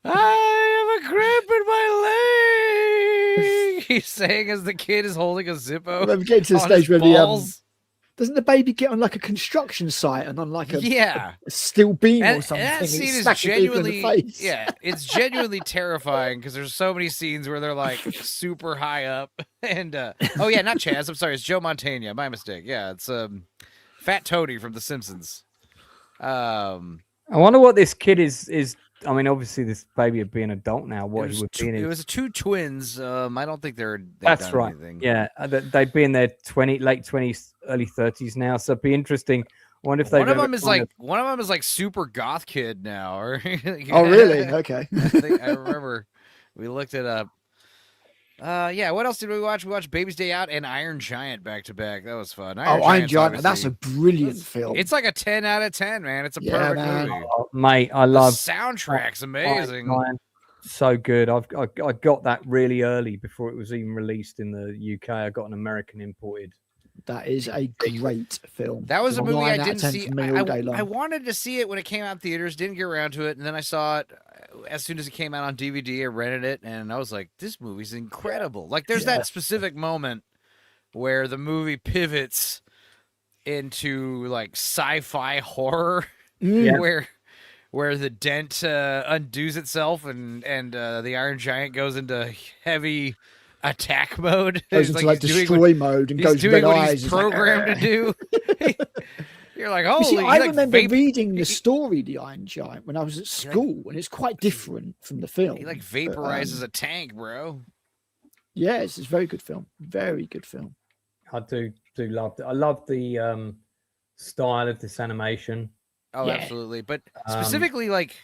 I have a cramp in my leg. He's saying as the kid is holding a Zippo. We're getting to the on stage his where balls. doesn't the baby get on like a construction site and on like a steel beam or something? And that and scene is smacking people in the genuinely, face? yeah, it's genuinely terrifying because there's so many scenes where they're like super high up. And oh yeah, not Chaz. I'm sorry, it's Joe Mantegna. My mistake. Yeah, it's Fat Toady from The Simpsons. I wonder what this kid is. I mean, obviously, this baby would be an adult now. What he would be in It his... was 2 twins. I don't think they've That's done right. anything. Yeah, they'd be in their late 20s, early 30s now. So it'd be interesting. I wonder if they. One of them is like super goth kid now. Or Oh, really? Okay. I remember we looked it up. Yeah. What else did we watch? We watched Baby's Day Out and Iron Giant back to back. That was fun. Iron Giant's Giant. That's a obviously- brilliant film. It's like a 10 out of 10, man. It's a Yeah, perfect man. movie. Oh, mate, I The love soundtrack's amazing. Ryan. So good. I got that really early before it was even released in the UK. I got an American imported. That is a great film. That was a movie 9 I out of didn't 10 see. for me all day I long. wanted to see it when it came out in theaters, didn't get around to it, and then I saw it as soon as it came out on DVD. I rented it, and I was like, "This movie's incredible!" Like, there's that specific moment where the movie pivots into like sci-fi horror, Mm. Yeah. where the dent undoes itself and the Iron Giant goes into heavy attack mode. Goes It's into like like he's doing destroy mode and he's goes doing red what eyes. he's It's like, programmed to do. You're like, You see, holy! I he, like, remember vape- reading the he- story, The Iron Giant, when I was at school, and it's quite different from the film. He like but, vaporizes a tank, bro. Yeah, it's a very good film. Very good film. I do love it. I love the style of this animation. Oh, Yeah. absolutely. But specifically, like,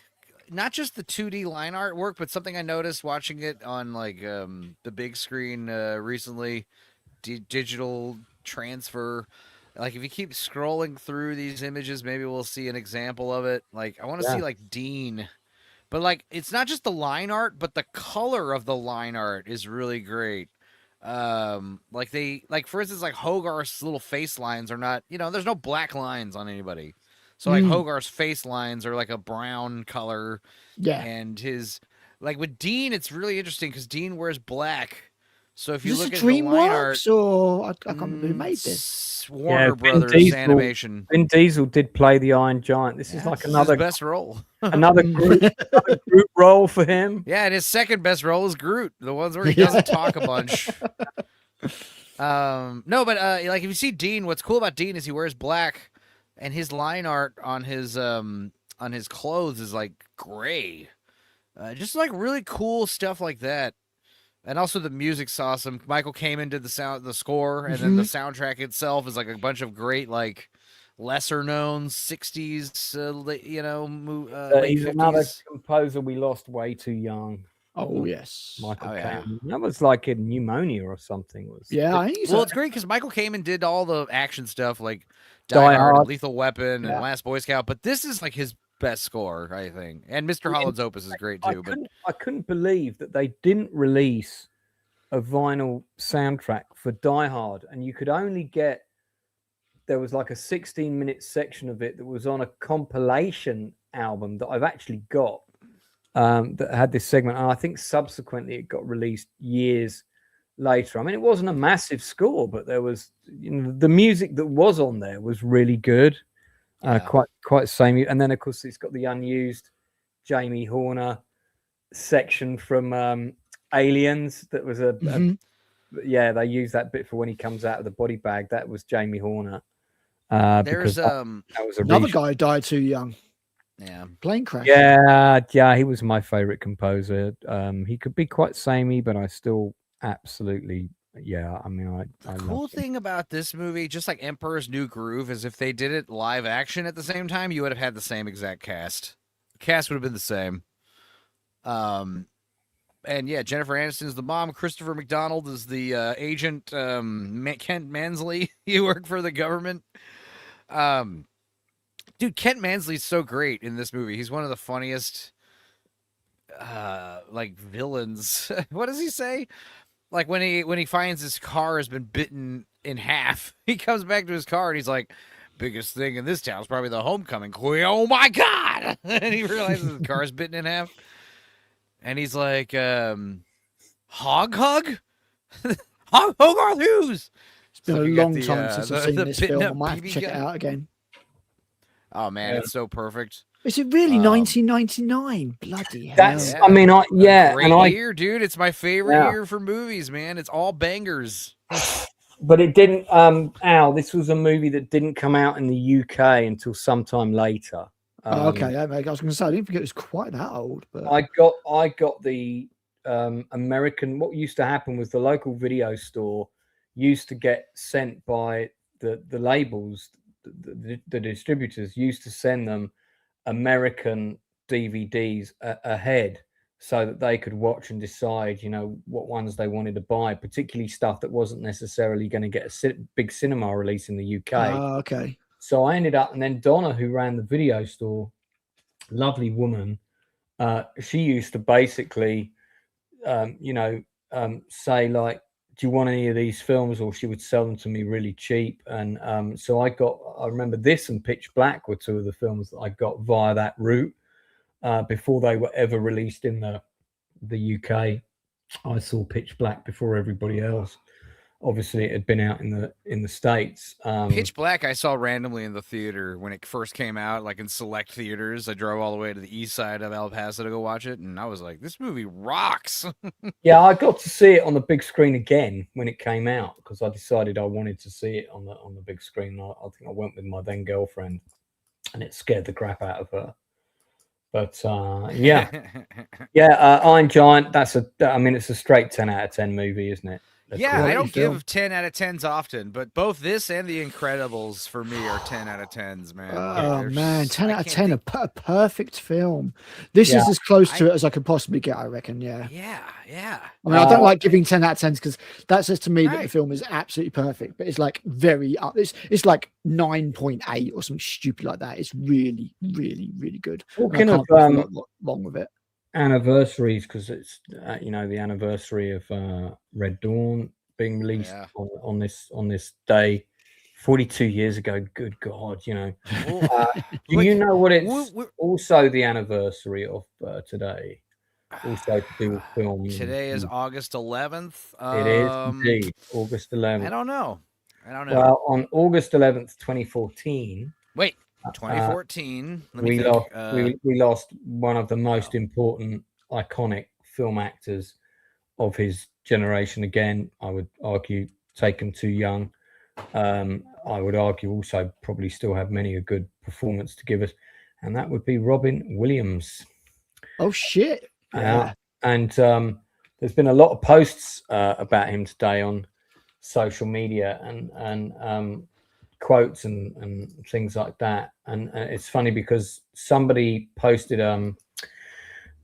not just the 2D line artwork, but something I noticed watching it on like the big screen recently, digital transfer. Like, if you keep scrolling through these images, maybe we'll see an example of it. Like, I want to see like Dean, but like it's not just the line art, but the color of the line art is really great. Like for instance, like Hogarth's little face lines are not, there's no black lines on anybody. So like Hogarth's face lines are like a brown color. Yeah. And his, like with Dean, it's really interesting because Dean wears black. So if you Is look this at the line art, DreamWorks or I can't remember who made this. Warner Vin Brothers Diesel- animation. Vin Diesel did play the Iron Giant. This is Yeah, like this is another his best role. another group role for him. Yeah, and his second best role is Groot, the ones where he doesn't talk a bunch. No, but like if you see Dean, what's cool about Dean is he wears black, and his line art on his clothes is like gray. Just like really cool stuff like that. And also the music's awesome. Michael Kamen did the score, and then the soundtrack itself is like a bunch of great like lesser known 60s late He's 50s. another composer we lost way too young. Oh yes. Michael yeah. Kamen. That was like a pneumonia or something. Yeah, I think Well, it's great because Michael Kamen did all the action stuff like Die Die Hard, Hard. and Lethal Weapon, Yeah. and Last Boy Scout, but this is like his best score, I think. And Mr. Holland's Opus is great too. I couldn't believe that they didn't release a vinyl soundtrack for Die Hard, and you could only get. There was like a 16-minute section of it that was on a compilation album that I've actually got that had this segment. And I think subsequently it got released years later. I mean, it wasn't a massive score, but there was, the music that was on there was really good, quite samey. And then of course it's got the unused Jamie Horner section from Aliens. That was they used that bit for when he comes out of the body bag. That was Jamie Horner. There's that was another guy who died too young. Yeah. Plane crash. Yeah, he was my favorite composer. He could be quite samey, but I still absolutely, I mean, the cool thing about this movie, just like Emperor's New Groove, is if they did it live action at the same time, you would have had the same exact cast. The cast would have been the same. And yeah, Jennifer Aniston's the mom. Christopher McDonald is the agent. Kent Mansley, you work for the government. Dude, Kent Mansley's so great in this movie. He's one of the funniest, like villains. What does he say? Like when he finds his car has been bitten in half, he comes back to his car and he's like, "Biggest thing in this town is probably the homecoming queen. Oh my god!" And he realizes his car is bitten in half. And he's like, Hog? Hogarth Hughes! It's been a long time since I've seen this film. I might have to check it out again. Oh, man, it's so perfect. Is it really 1999? Bloody hell. That's, I mean, great year, dude. It's my favorite year for movies, man. It's all bangers. But it didn't, Al, this was a movie that didn't come out in the UK until sometime later. Okay, I was going to say I didn't think it was quite that old. But I got the American. What used to happen was the local video store used to get sent by the labels, the distributors used to send them American DVDs ahead so that they could watch and decide, what ones they wanted to buy, particularly stuff that wasn't necessarily going to get a big cinema release in the UK. Okay. So I ended up, and then Donna, who ran the video store, lovely woman, she used to basically, say like, "Do you want any of these films?" Or she would sell them to me really cheap. And so I remember this and Pitch Black were two of the films that I got via that route before they were ever released in the UK. I saw Pitch Black before everybody else. obviously it had been out in the States. Pitch Black I saw randomly in the theater when it first came out, like in select theaters. I drove all the way to the east side of El Paso to go watch it, and I was like, this movie rocks. Yeah, I got to see it on the big screen again when it came out because I decided I wanted to see it on the big screen. I think I went with my then girlfriend, and it scared the crap out of her. But yeah, Iron Giant. I mean, it's a straight 10 out of 10 movie, isn't it? Yeah, I don't give 10 out of 10s often, but both this and The Incredibles for me are 10 out of 10s, man. Oh, man. 10 out of 10, a perfect film. This is as close to it as I could possibly get, I reckon. Yeah. Yeah. I mean, I don't like giving 10 out of 10s because that says to me that the film is absolutely perfect, but it's like very up. It's like 9.8 or something stupid like that. It's really, really, really good. Talking of wrong with it. Anniversaries, because it's the anniversary of Red Dawn being released on this day 42 years ago. Good God, do you know what it's also the anniversary of today? Also to do with film. Today is August 11th. It is indeed August 11th. I don't know. Well, on August 11th, 2014. Wait. 2014. We lost one of the most important, iconic film actors of his generation. Again, I would argue taken too young. I would argue also probably still have many a good performance to give us, and that would be Robin Williams. Oh shit! Yeah. And there's been a lot of posts about him today on social media and quotes and things like that, and it's funny because somebody posted a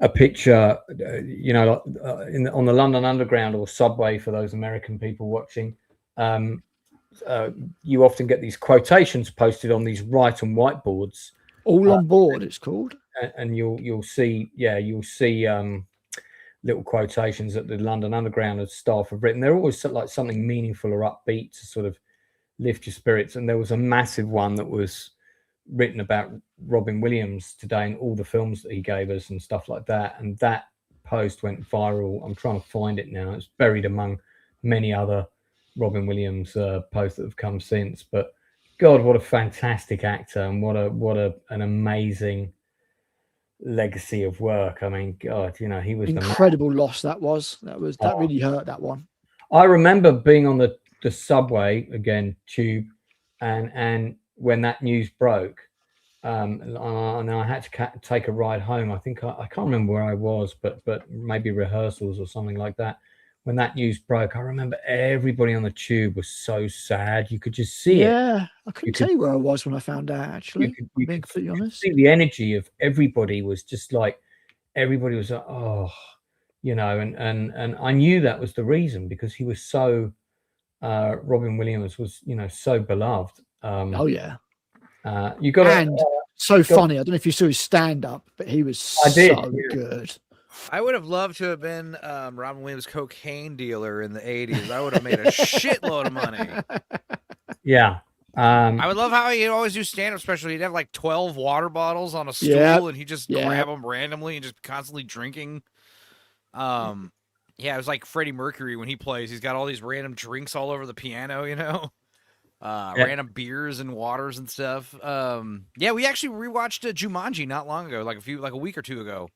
picture on the London Underground or subway for those American people watching. You often get these quotations posted on these write and whiteboards. All on board, it's called, and you'll see little quotations that the London Underground staff have written. They're always like something meaningful or upbeat to sort of lift your spirits. And there was a massive one that was written about Robin Williams today and all the films that he gave us and stuff like that. And that post went viral. I'm trying to find it now. It's buried among many other Robin Williams posts that have come since. But God, what a fantastic actor, and what an amazing legacy of work. I mean, God, he was incredible loss. That really hurt, that one. I remember being on the subway, again, tube, and when that news broke, and I had to take a ride home. I think I can't remember where I was, but maybe rehearsals or something like that. When that news broke, I remember everybody on the tube was so sad. You could just see it. Yeah, I couldn't tell you where I was when I found out, actually. Being completely honest. See, the energy of everybody was just like, everybody was like, oh, and I knew that was the reason, because he was so, Robin Williams was, so beloved. Oh, yeah. You got and so funny. I don't know if you saw his stand-up, but he was so good. I would have loved to have been Robin Williams' cocaine dealer in the 80s. I would have made a shitload of money. Yeah. I would love how he'd always do stand-up special. He'd have like 12 water bottles on a stool, and he'd just grab them randomly and just constantly drinking. Yeah, it was like Freddie Mercury when he plays. He's got all these random drinks all over the piano, random beers and waters and stuff. Yeah, we actually rewatched Jumanji not long ago, like a week or two ago.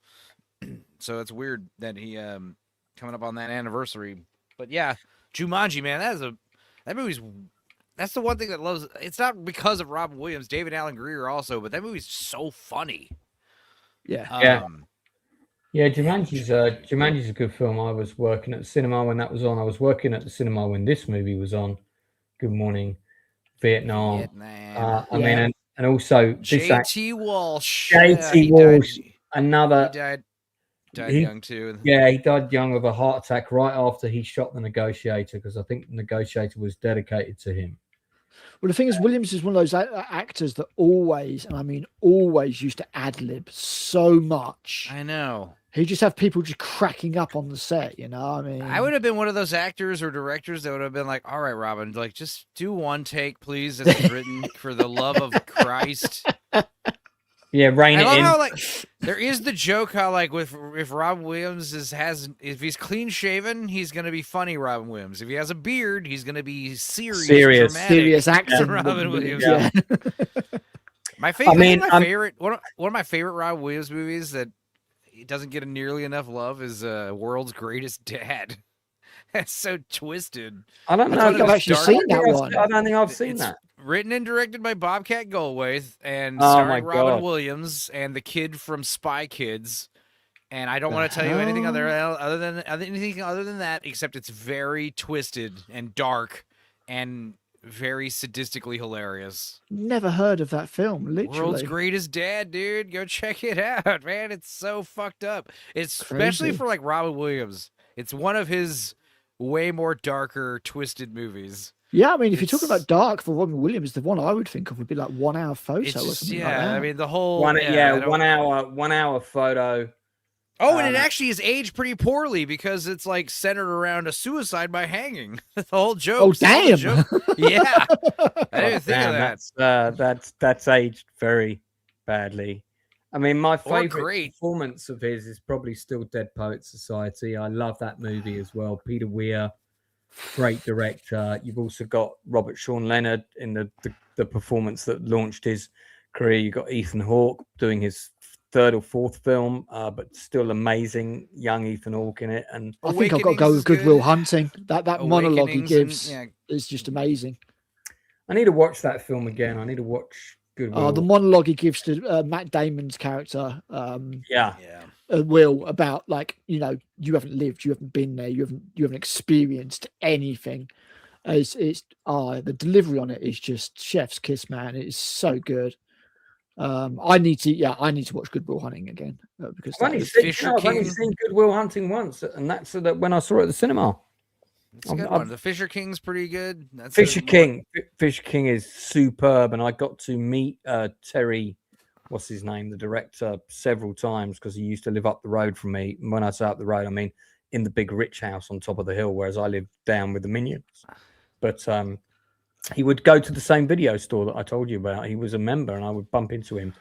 So it's weird that he coming up on that anniversary. But yeah, Jumanji, man, that's the one thing that loves. It's not because of Robin Williams, David Alan Grier also, but that movie's so funny. Yeah. Yeah, Jumanji's a good film. I was working at the cinema when that was on. I was working at the cinema when this movie was on. Good Morning Vietnam. I mean, and also J.T. Walsh. J.T. Walsh, another. He died young too. Yeah, he died young of a heart attack right after he shot The Negotiator, because I think The Negotiator was dedicated to him. Well, the thing is, Williams is one of those actors that always used to ad-lib so much. I know. He just have people just cracking up on the set, I mean, I would have been one of those actors or directors that would have been like, all right, Robin, like, just do one take, please. This is written for the love of Christ. Yeah, rein I it love in. how like there is the joke how like if Robin Williams if he's clean shaven, he's gonna be funny Robin Williams. If he has a beard, he's gonna be serious. Dramatic Serious accent. Robin Williams. Yeah. My favorite, mean, one of my favorite Robin Williams movies that it doesn't get nearly enough love is World's Greatest Dad. That's so twisted. I don't know. I think I've actually seen that one. I don't think I've seen It's that. written and directed by Bobcat Goldthwait and Oh, starring my Robin God. Williams and the kid from Spy Kids. And I don't want to tell you anything other than that, except it's very twisted and dark and very sadistically hilarious. Never heard of that film. Literally. World's Greatest Dad, dude. Go check it out, man. It's so fucked up. It's especially Crazy. for like Robin Williams. It's one of his way more darker, twisted movies. Yeah, I mean, if you're talking about dark for Robin Williams, the one I would think of would be like 1 Hour Photo It's or just, something yeah, like that. I mean the whole 1 hour. 1 hour photo. Oh, and it actually is aged pretty poorly because it's like centered around a suicide by hanging. The whole joke. Oh, damn. Yeah. I didn't think of that. That's aged very badly. I mean, my favorite great. performance of his is probably still Dead Poets Society. I love that movie as well. Peter Weir, great director. You've also got Robert Sean Leonard in the performance that launched his career. You've got Ethan Hawke doing his third or fourth film, but still amazing young Ethan Hawke in it. And I think I've got to go with Good Will Hunting. That monologue he gives yeah. is just amazing. I need to watch that film again. I need to watch Good Will. The monologue he gives to Matt Damon's character, Yeah. Will, about like, you know, you haven't lived, you haven't been there, you haven't experienced anything. It's the delivery on it is just chef's kiss, man. It is so good. I need to watch Good Will Hunting again because I've only seen Good Will Hunting once, and that's when I saw it at the cinema. It's a good one. The Fisher King's pretty good. Fisher King is superb, and I got to meet Terry, what's his name, the director, several times because he used to live up the road from me. And when I say up the road, I mean in the big rich house on top of the hill, whereas I lived down with the Minions. But he would go to the same video store that I told you about. He was a member, and I would bump into him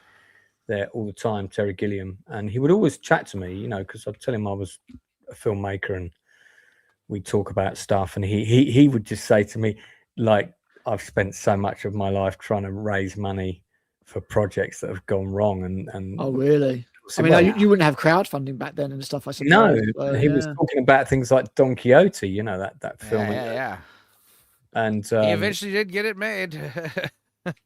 there all the time, Terry Gilliam. And he would always chat to me, you know, because I'd tell him I was a filmmaker and we'd talk about stuff. And he would just say to me, like, I've spent so much of my life trying to raise money for projects that have gone wrong. And oh, really? I mean, you wouldn't have crowdfunding back then and stuff, I suppose. No, he was talking about things like Don Quixote, you know, that film. Yeah. And he eventually did get it made.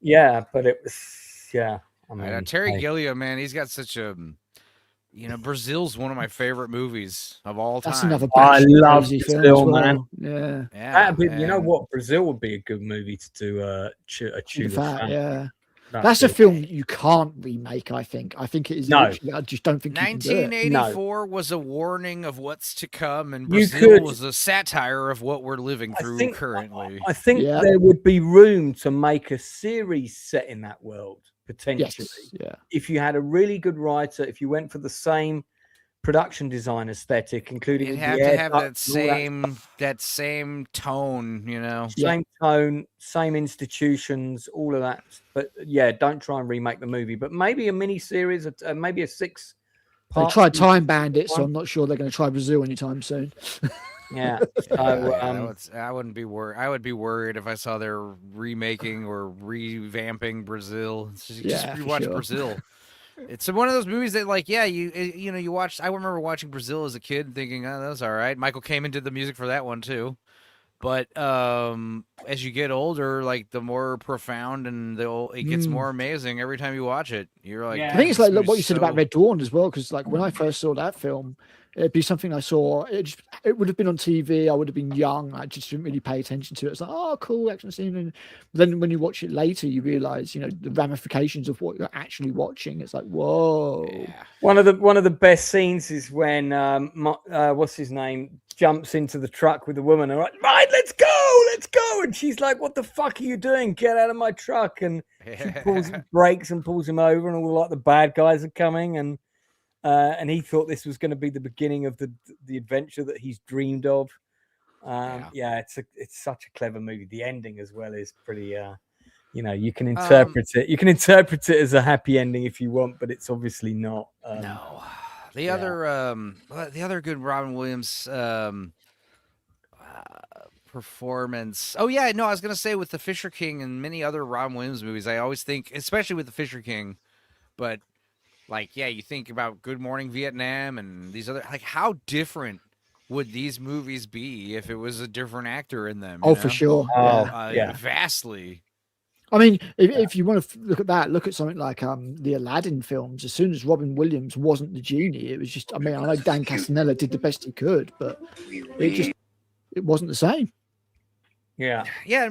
Yeah, but it was, yeah. I mean, Terry Gilliam, man, he's got such a, you know, Brazil's one of my favorite movies of all time. That's another. I love Brazil, man. Yeah. You know what? Brazil would be a good movie to do a Chula. Yeah. That's a film you can't remake, I think. I think it is. No. I just don't think 1984 was a warning of what's to come, and Brazil was a satire of what we're living through currently. I think there would be room to make a series set in that world, potentially. Yes, if you had a really good writer, if you went for the same production design aesthetic, including it'd have to have that same tone, you know. Same tone, same institutions, all of that. But yeah, don't try and remake the movie. But maybe a mini series, maybe a 6-part. They tried Time Bandit, so I'm not sure they're going to try Brazil anytime soon. Yeah, so, I wouldn't be worried. I would be worried if I saw they're remaking or revamping Brazil. Just rewatch Brazil. It's one of those movies that, like, you watch. I remember watching Brazil as a kid, thinking, "Oh, that was all right." Michael Kamen did the music for that one too. But as you get older, like, the more profound and it gets more amazing every time you watch it. You're like, I think it's like what you said about Red Dawn as well, because like when I first saw that film, it'd be something I saw. It would have been on TV. I would have been young. I just didn't really pay attention to it. It's like, oh, cool action scene. And then when you watch it later, you realize, you know, the ramifications of what you're actually watching. It's like, whoa. Yeah. One of the best scenes is when what's his name jumps into the truck with the woman and right, let's go, and she's like, what the fuck are you doing? Get out of my truck. And she brakes and pulls him over, and all like the bad guys are coming, and he thought this was going to be the beginning of the adventure that he's dreamed of. It's such a clever movie. The ending as well is pretty you can interpret it. You can interpret it as a happy ending if you want, but it's obviously not. No. The other good Robin Williams performance. Oh yeah, no, I was gonna say with the Fisher King and many other Robin Williams movies, I always think, especially with the Fisher King, but like, yeah, you think about Good Morning Vietnam and these other, like, how different would these movies be if it was a different actor in them? Oh, for sure. Vastly. I mean, if you want to look at that, look at something like the Aladdin films. As soon as Robin Williams wasn't the genie, it was just, I mean, I know Dan Castanella did the best he could, but it wasn't the same. Yeah,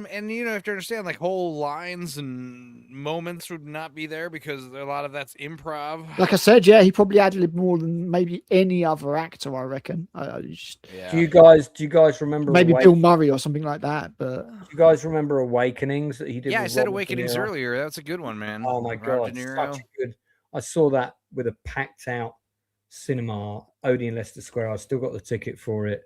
and you have to understand, like, whole lines and moments would not be there because a lot of that's improv. Like I said, yeah, he probably ad-libbed more than maybe any other actor, I reckon. Do you guys remember maybe Bill Murray or something like that? But do you guys remember Awakenings that he did? Yeah, I said Robert Awakenings earlier. That's a good one, man. Oh my God, such a good. I saw that with a packed out cinema, Odeon Leicester Square. I still got the ticket for it.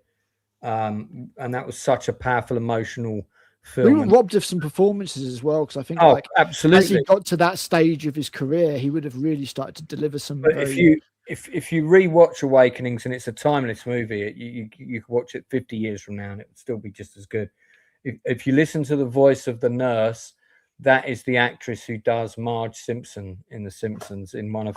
And that was such a powerful, emotional film. We were robbed of some performances as well, because I think, absolutely, as he got to that stage of his career, he would have really started to deliver some. But if you rewatch Awakenings, and it's a timeless movie, you could watch it 50 years from now, and it would still be just as good. If you listen to the voice of the nurse, that is the actress who does Marge Simpson in The Simpsons in one of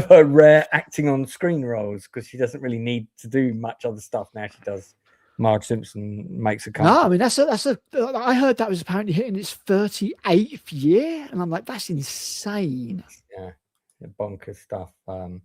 her rare acting on screen roles, because she doesn't really need to do much other stuff now. She does. Marge Simpson makes a comeback. No, I mean that's I heard that was apparently hitting its 38th year, and I'm like, that's insane. Yeah, bonkers stuff. I mean,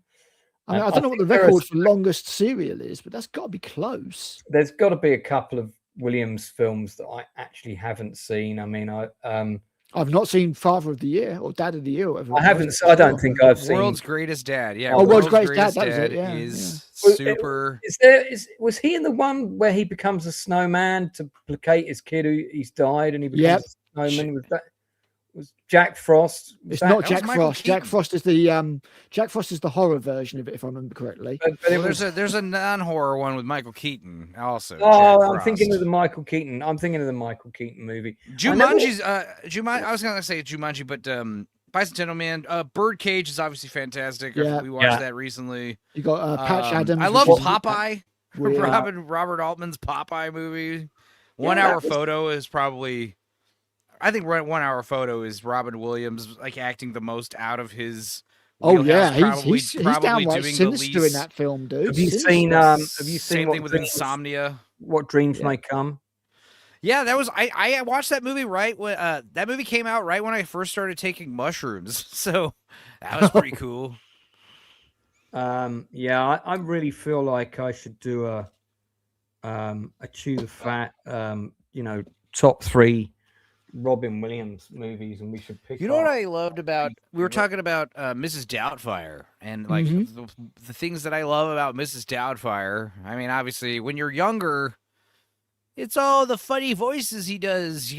I don't know what the record for longest serial is, but that's got to be close. There's got to be a couple of Williams films that I actually haven't seen. I mean, I've not seen Father of the Year or Dad of the Year. Or whatever I haven't. I don't think I've seen World's Greatest Dad. Yeah, World's Greatest Dad. Is super. Was he in the one where he becomes a snowman to placate his kid he's died, and he becomes a snowman? Was Jack Frost? It's not Jack Frost. Jack Frost is the horror version of it, if I remember correctly. But there's a non-horror one with Michael Keaton also. Oh, I'm thinking of the Michael Keaton. Movie. Jumanji's. I was gonna say Jumanji, but Bicentennial Man. Birdcage is obviously fantastic. Yeah. We watched that recently. You got Patch Adams. I love Popeye. Robert Altman's Popeye movie. 1 Hour Photo is probably. I think 1 Hour Photo is Robin Williams like acting the most out of his. Oh yeah, he's downright sinister in that film, dude. Have you seen? Same thing with Insomnia? What Dreams May Come? Yeah, that was I watched that movie right when that movie came out right when I first started taking mushrooms, so that was pretty cool. Yeah, I really feel like I should do a Chew the Fat, top 3 Robin Williams movies, and we should pick. You know what I loved about? We were talking about Mrs. Doubtfire, and like the things that I love about Mrs. Doubtfire. I mean, obviously, when you're younger, it's all the funny voices he does,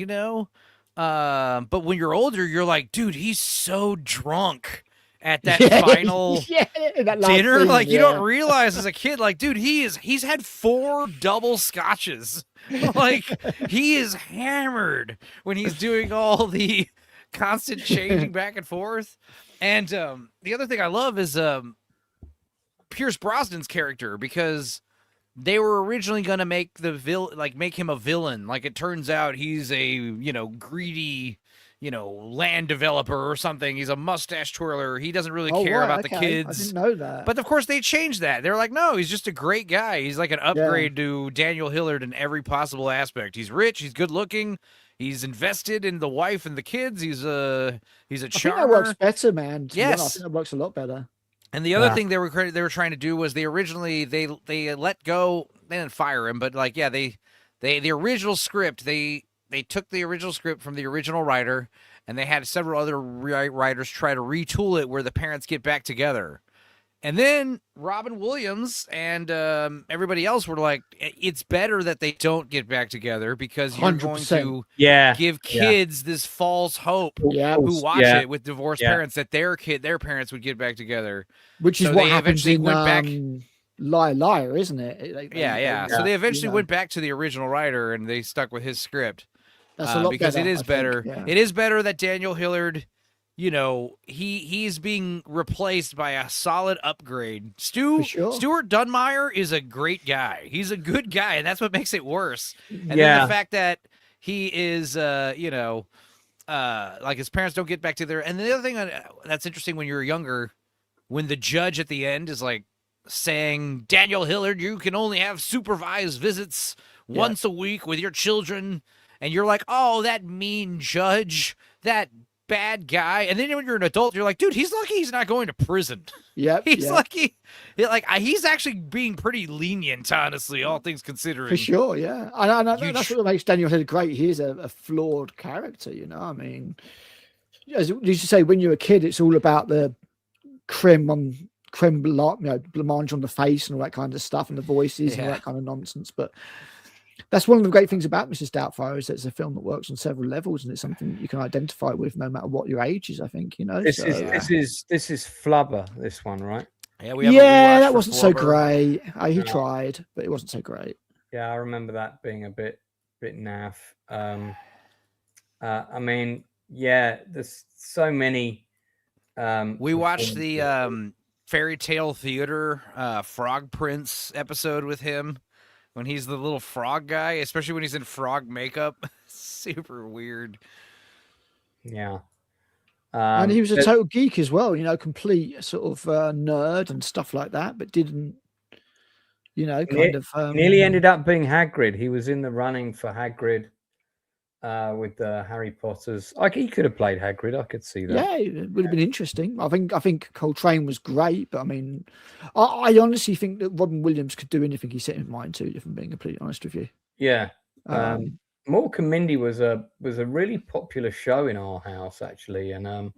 But when you're older, you're like, dude, he's so drunk at that final dinner. Scene, like you don't realize as a kid, like, dude, he's had 4 double scotches. Like he is hammered when he's doing all the constant changing back and forth. And the other thing I love is Pierce Brosnan's character, because they were originally going to make make him a villain. Like it turns out he's a greedy land developer or something. He's a mustache twirler. He doesn't really care about the kids. I didn't know that. But of course they changed that. They're like, no, he's just a great guy. He's like an upgrade to Daniel Hillard in every possible aspect. He's rich. He's good looking. He's invested in the wife and the kids. He's a charmer. I think that works better, man. Yes, I think that works a lot better. And the other thing they were trying to do was they let go. They didn't fire him, but the original script they took the original script from the original writer, and they had several other writers try to retool it where the parents get back together. And then Robin Williams and everybody else were like, it's better that they don't get back together because you're 100%. Going to give kids this false hope who watch it with divorced parents that their parents would get back together. Which is what happens in Liar, isn't it? So they eventually went back to the original writer and they stuck with his script. That's a lot because better, it is I think, better. yeah. It is better that Daniel Hillard, you know, he's being replaced by a solid upgrade. For sure. Stuart Dunmire is a great guy. He's a good guy, and that's what makes it worse. And then Yeah. the fact that he is, you know, like his parents don't get back together. And the other thing that's interesting when you're younger, when the judge at the end is like saying, Daniel Hillard, you can only have supervised visits once a week with your children. And you're like, oh, that mean judge, that bad guy. And then when you're an adult, you're like, dude, he's lucky he's not going to prison. Yep. He's lucky. He's actually being pretty lenient, honestly, all things considering. For sure, yeah. And that's what makes Daniel Hillard great. He is a flawed character, you know. I mean, as you used to say, when you're a kid, it's all about the creme blancmange on the face and all that kind of stuff, and the voices and all that kind of nonsense. But that's one of the great things about Mrs. Doubtfire, is that it's a film that works on several levels, and it's something you can identify with no matter what your age is, I think, you know. This is Flubber, this one, right? Yeah, we have a rewatch that for wasn't so Flubber. great. He tried, but it wasn't so great. Yeah, I remember that being a bit naff. I mean, yeah, there's so many. We watched the Fairy Tale Theater Frog Prince episode with him when he's the little frog guy, especially when he's in frog makeup. Super weird. Yeah. And he was a total geek as well, you know, complete sort of nerd and stuff like that, but didn't, you know, nearly ended up being Hagrid. He was in the running for Hagrid with Harry Potter's. He could have played Hagrid. I could see that. Yeah, it would have been interesting. I think Coltrane was great, but I mean, I honestly think that Robin Williams could do anything he set in mind to, if I'm being completely honest with you. Yeah. Mork and Mindy was a really popular show in our house, actually, and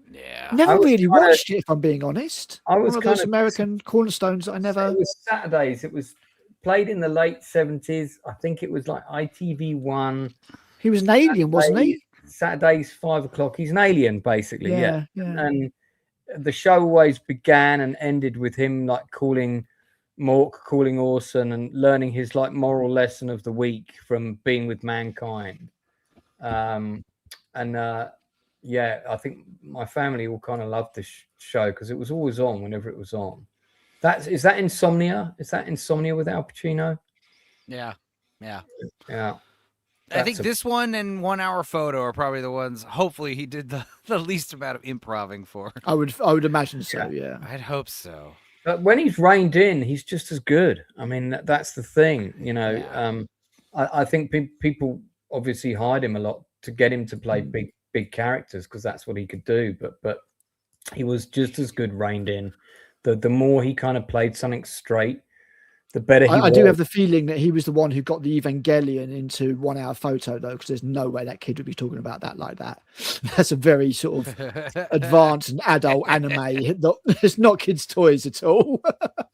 never really watched it, if I'm being honest. I was one of those American cornerstones that I never. It was Saturdays. It was played in the late 70s. I think it was like ITV1. He was an alien, wasn't he? Saturdays 5 o'clock. He's an alien, basically. Yeah. And the show always began and ended with him like calling Orson and learning his like moral lesson of the week from being with mankind. I think my family all kind of loved this show because it was always on whenever it was on. Is that Insomnia? Is that Insomnia with Al Pacino? Yeah. I think this one and 1 Hour Photo are probably the ones. Hopefully, he did the least amount of improving for. I would imagine so. Yeah. I'd hope so. But when he's reined in, he's just as good. I mean, that's the thing, you know. Yeah. I think people obviously hired him a lot to get him to play big characters because that's what he could do. But he was just as good reined in. The more he kind of played something straight, the better he was. I do have the feeling that he was the one who got the Evangelion into 1 Hour Photo, though, because there's no way that kid would be talking about that like that. That's a very sort of advanced and adult anime. It's not kids' toys at all.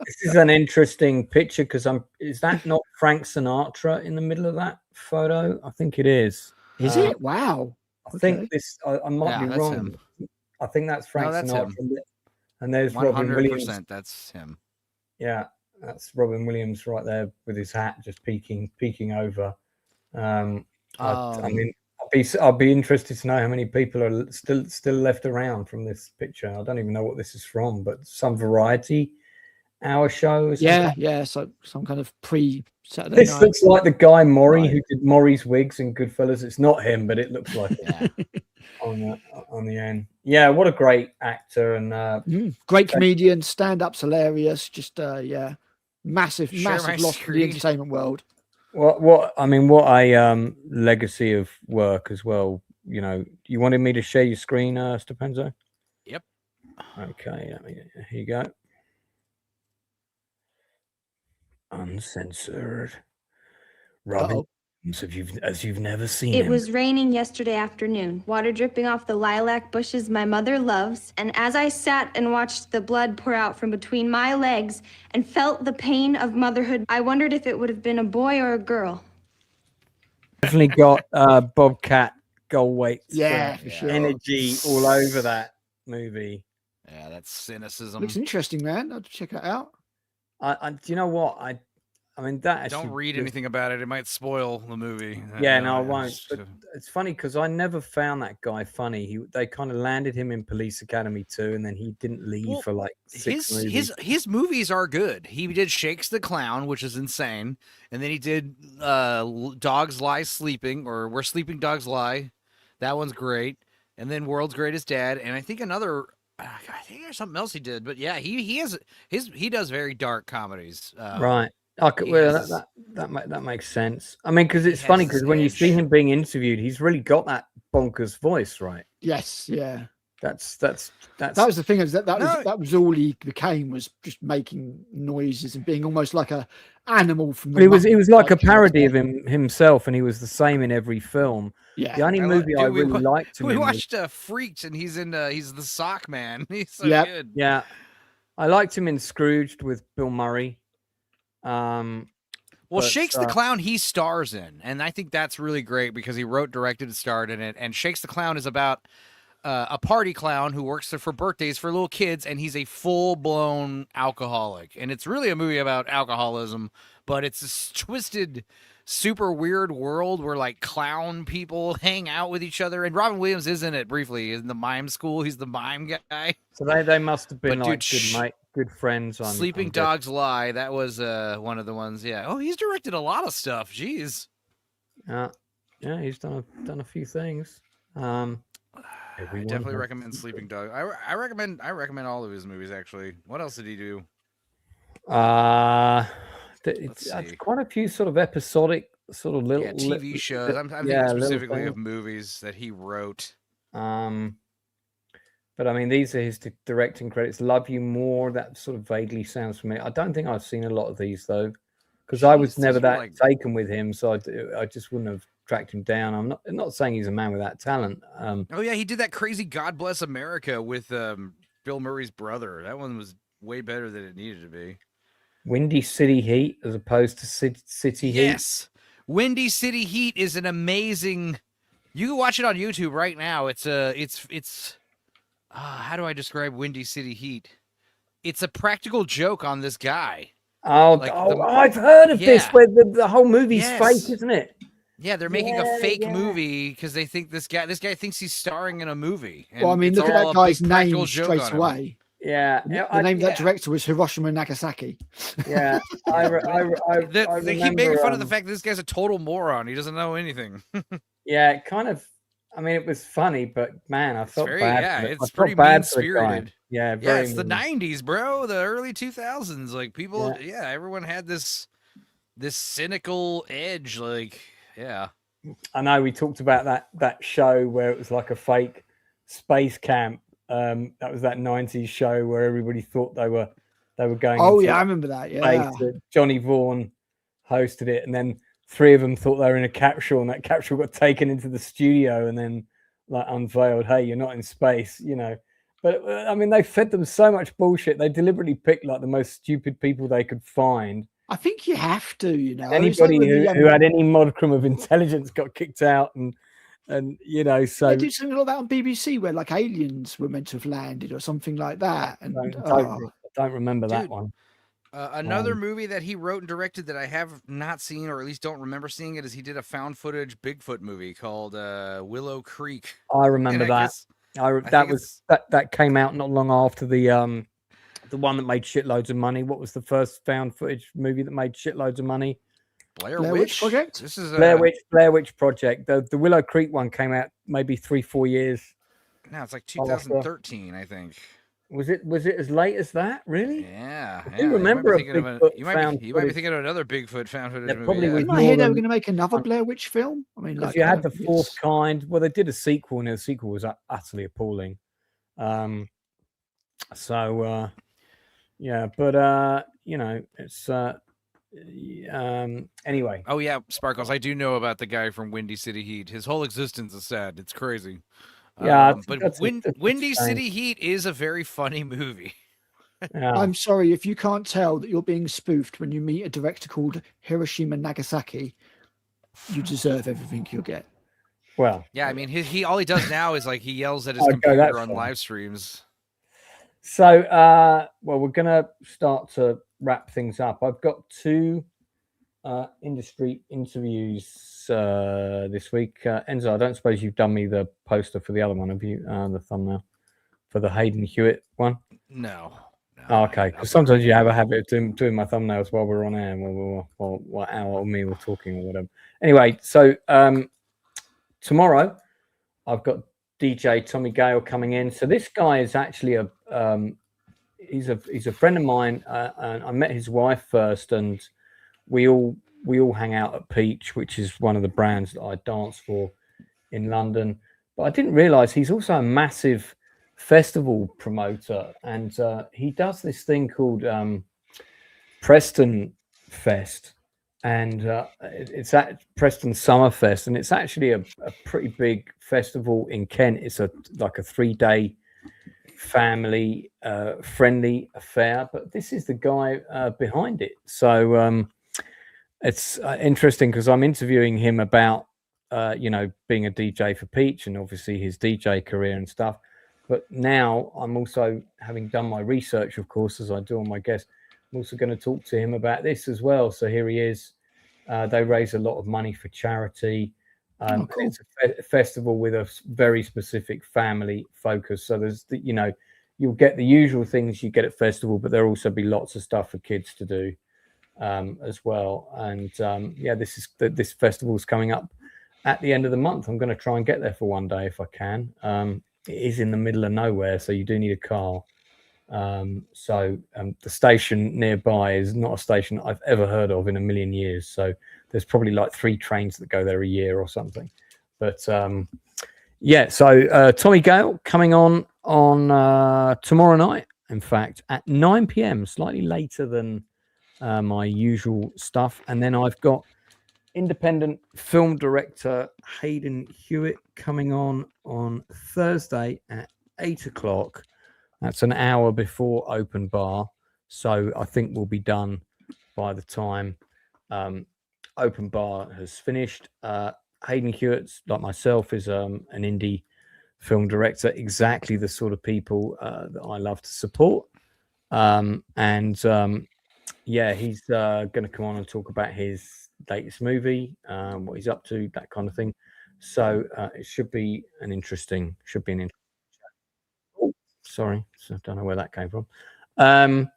This is an interesting picture because is that not Frank Sinatra in the middle of that photo? I think it is. Is it? Wow. I think this. I might be wrong. Him. I think that's Frank Sinatra. Him. And there's 100%, Robin Williams. That's him. Yeah. That's Robin Williams right there with his hat just peeking over. I mean, I'd be interested to know how many people are still left around from this picture. I don't even know what this is from, but some variety hour show. Yeah. So some kind of pre-Saturday This night. looks like the guy Maury who did Maury's wigs in Goodfellas. It's not him, but it looks like it on the end. Yeah, what a great actor and great comedian. Stand-up's hilarious. Just massive loss for the entertainment world. What a legacy of work as well. You know, you wanted me to share your screen, Stupenzolicious? Yep. Okay, here you go. Uncensored. Robin, as you've never seen It was raining yesterday afternoon, water dripping off the lilac bushes my mother loves, and as I sat and watched the blood pour out from between my legs and felt the pain of motherhood, I wondered if it would have been a boy or a girl. Definitely got Bobcat Goldthwait for sure. energy all over that movie. Yeah, that's cynicism. Looks interesting, man. I'll check that out. Do you know what? I mean, that actually Don't read anything about it. It might spoil the movie. Yeah, no, I won't. But it's funny because I never found that guy funny. They kind of landed him in Police Academy 2, and then he didn't leave for like 6 movies. His movies are good. He did Shakes the Clown, which is insane, and then he did Dogs Lie Sleeping, or Where Sleeping Dogs Lie. That one's great. And then World's Greatest Dad, and I think I think there's something else he did. But yeah, he does very dark comedies. Right. That makes sense. I mean, because it's funny because when you see him being interviewed, he's really got that bonkers voice, right? Yes, yeah. That was the thing, is that was all he became, was just making noises and being almost like a animal from the he was like a parody of himself, and he was the same in every film. Yeah. The only movie I really liked him we watched Freaks, and he's the sock man. He's so good. Yeah. I liked him in Scrooged with Bill Murray. Well, Shakes the Clown he stars in, and I think that's really great because he wrote, directed, and starred in it. And Shakes the Clown is about a party clown who works for birthdays for little kids, and he's a full-blown alcoholic. And it's really a movie about alcoholism, but it's this twisted, super weird world where like clown people hang out with each other. And Robin Williams is in it briefly in the mime school. He's the mime guy. So they must have been good friends on Sleeping Dogs Lie. That was one of the ones. Yeah. Oh, he's directed a lot of stuff. Jeez. Yeah, he's done a few things. I definitely recommend Sleeping Dog. I recommend all of his movies, actually. What else did he do? It's quite a few sort of episodic, sort of little TV shows. I'm thinking specifically of movies that he wrote. But I mean, these are his directing credits. Love You More. That sort of vaguely sounds familiar. I don't think I've seen a lot of these though, because I was never that taken with him, so I just wouldn't have tracked him down. I'm not saying he's a man without talent. Oh yeah, he did that crazy God Bless America with Bill Murray's brother. That one was way better than it needed to be. Windy City Heat as opposed to City Heat. Yes, Windy City Heat is an amazing. You can watch it on YouTube right now. It's how do I describe Windy City Heat? It's a practical joke on this guy. I've heard of this, where the whole movie's fake, isn't it? Yeah, they're making a fake movie because they think this guy thinks he's starring in a movie. Well, I mean, look at that guy's name straight away. Yeah, the name of that director was Hiroshima Nagasaki. Yeah, they keep making fun of the fact that this guy's a total moron. He doesn't know anything. Yeah, it kind of. I mean, it was funny, but man, I felt bad. Yeah, it's pretty mean-spirited. Yeah, it's the 90s, bro. The early 2000s. Like people, everyone had this cynical edge. Like, yeah. I know we talked about that show where it was like a fake space camp. That was that 90s show where everybody thought they were going. Oh yeah, I remember that. Yeah, Johnny Vaughan hosted it, and then 3 of them thought they were in a capsule, and that capsule got taken into the studio and then like unveiled, hey, you're not in space, you know. But I mean, they fed them so much bullshit. They deliberately picked like the most stupid people they could find. I think you have to, you know. Anybody who had any modicum of intelligence got kicked out, and you know, so they did something like that on BBC where like aliens were meant to have landed or something like that. And I don't remember that one. Another movie that he wrote and directed that I have not seen, or at least don't remember seeing it, is he did a found footage Bigfoot movie called Willow Creek. I remember that. That came out not long after the one that made shitloads of money. What was the first found footage movie that made shitloads of money? Blair Witch Project. This is Blair Witch Project. The Willow Creek one came out maybe 3-4 years. No, it's like 2013, I think. Was it as late as that? Really? Yeah. I do remember you might be thinking of another Bigfoot found footage movie. In my head, they were going to make another Blair Witch film. I mean, like, you had the fourth kind. Well, they did a sequel, and the sequel was utterly appalling. Yeah, but you know, it's anyway. Oh yeah, Sparkles. I do know about the guy from Windy City Heat. His whole existence is sad. It's crazy. Yeah, but Windy City Heat is a very funny movie. Yeah. I'm sorry if you can't tell that you're being spoofed when you meet a director called Hiroshima Nagasaki. You deserve everything you'll get. Well, yeah, I mean, he all he does now is like he yells at his computer on live streams. So, well, we're gonna start to wrap things up. I've got 2 industry interviews this week. Enzo, I don't suppose you've done me the poster for the other one, have you? The thumbnail for the Hayden Hewitt one? No. Oh, okay, because sometimes you have a habit of doing my thumbnails while we're on air, and while Al or me were talking or whatever. Anyway, so tomorrow I've got DJ Tommy Gale coming in. So this guy is actually he's a friend of mine, and I met his wife first, and we all hang out at Peach, which is one of the brands that I dance for in London. But I didn't realize he's also a massive festival promoter, and he does this thing called Preston Fest, and it's at Preston Summerfest, and it's actually a pretty big festival in Kent. It's like a 3-day family friendly affair, but this is the guy behind it. So it's interesting because I'm interviewing him about being a DJ for Peach and obviously his DJ career and stuff. But now I'm also, having done my research, of course, as I do on my guests, I'm also going to talk to him about this as well. So here he is. They raise a lot of money for charity. Cool. It's a festival with a very specific family focus. So there's, you'll get the usual things you get at festival, but there'll also be lots of stuff for kids to do as well. And this festival is coming up at the end of the month. I'm going to try and get there for one day if I can. It is in the middle of nowhere, so you do need a car. The station nearby is not a station I've ever heard of in a million years. So there's probably like 3 trains that go there a year or something. But so Tommy Gale coming on tomorrow night, in fact, at 9 p.m, slightly later than my usual stuff. And then I've got independent film director Hayden Hewitt coming on Thursday at 8 o'clock. That's an hour before open bar, so I think we'll be done by the time open bar has finished. Hayden Hewitt, like myself, is an indie film director, exactly the sort of people that I love to support. He's going to come on and talk about his latest movie, what he's up to, that kind of thing. So it should be an interesting chat. Oh, sorry, so I don't know where that came from. And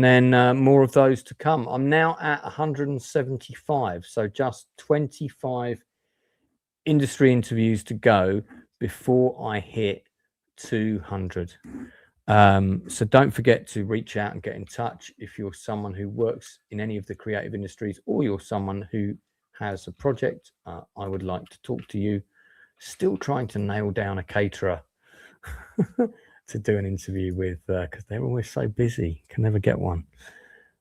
then more of those to come. I'm now at 175, so just 25 industry interviews to go before I hit 200. So don't forget to reach out and get in touch if you're someone who works in any of the creative industries, or you're someone who has a project. I would like to talk to you. Still trying to nail down a caterer to do an interview with, because they're always so busy. Can never get one.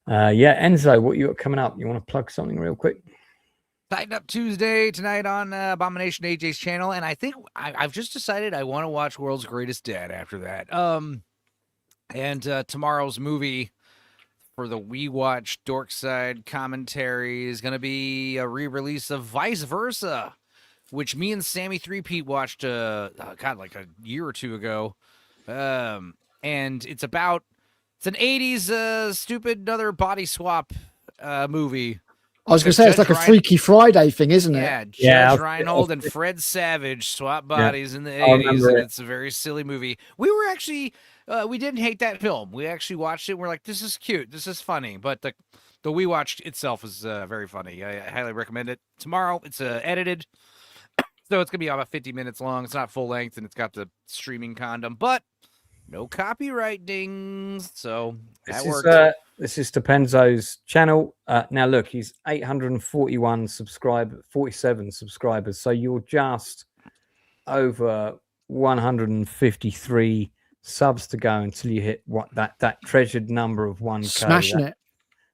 Enzo, what you got coming up? You want to plug something real quick? Tighten Up Tuesday tonight on Abomination AJ's channel, and I think I've just decided I want to watch World's Greatest Dad after that. And tomorrow's movie for the We Watch Dorkside commentary is going to be a re-release of Vice Versa, which me and Sammy 3-Pete watched, like a year or two ago. And it's an 80s stupid another body swap movie. I was going to say, it's like a Freaky Friday thing, isn't it? Yeah, Judge Reinhold and Fred Savage swap bodies in the 80s, and it's a very silly movie. We were actually, we didn't hate that film. We actually watched it, and we're like, this is cute, this is funny. But the We Watched itself is very funny. I highly recommend it. Tomorrow, it's edited, so it's going to be about 50 minutes long. It's not full length, and it's got the streaming condom, but no copyright dings, so that works. This is Stupenzo's channel. Now look, he's 847 subscribers. So you're just over 153 subs to go until you hit that treasured number of 1K. Smashing it.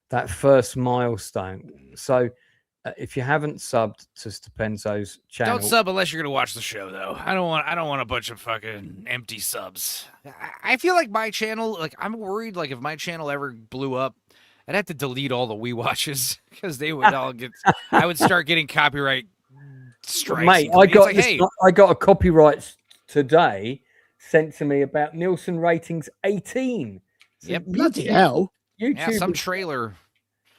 That first milestone. So if you haven't subbed to Stupenzo's channel, don't sub unless you're gonna watch the show, though. I don't want a bunch of fucking empty subs. I feel like my channel, like I'm worried, like if my channel ever blew up, I'd have to delete all the We Watches because they would all get. I would start getting copyright strikes. Mate, I got a copyright today sent to me about Nielsen Ratings 18. Yep. Bloody hell. YouTube, some trailer.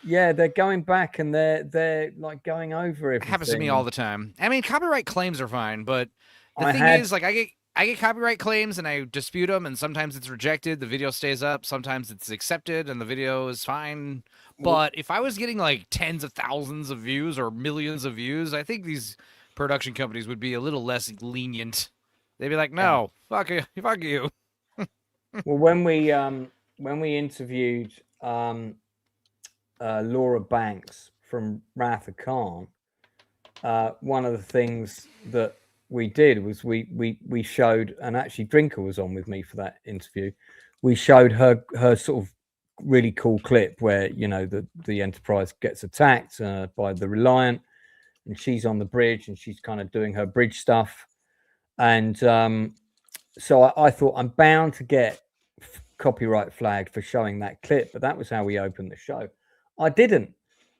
Yeah, they're going back and they're like going over It everything. happens to me all the time. I mean, copyright claims are fine, but the thing is, like, I get copyright claims and I dispute them, and sometimes it's rejected. The video stays up. Sometimes it's accepted, and the video is fine. But if I was getting like tens of thousands of views or millions of views, I think these production companies would be a little less lenient. They'd be like, "No, fuck you, fuck you." Well, when we interviewed Laura Banks from Wrath of Khan, one of the things that we did was we showed, and actually Drinker was on with me for that interview. We showed her sort of really cool clip where, you know, the Enterprise gets attacked by the Reliant, and she's on the bridge and she's kind of doing her bridge stuff. And so I thought I'm bound to get copyright flagged for showing that clip, but that was how we opened the show. I didn't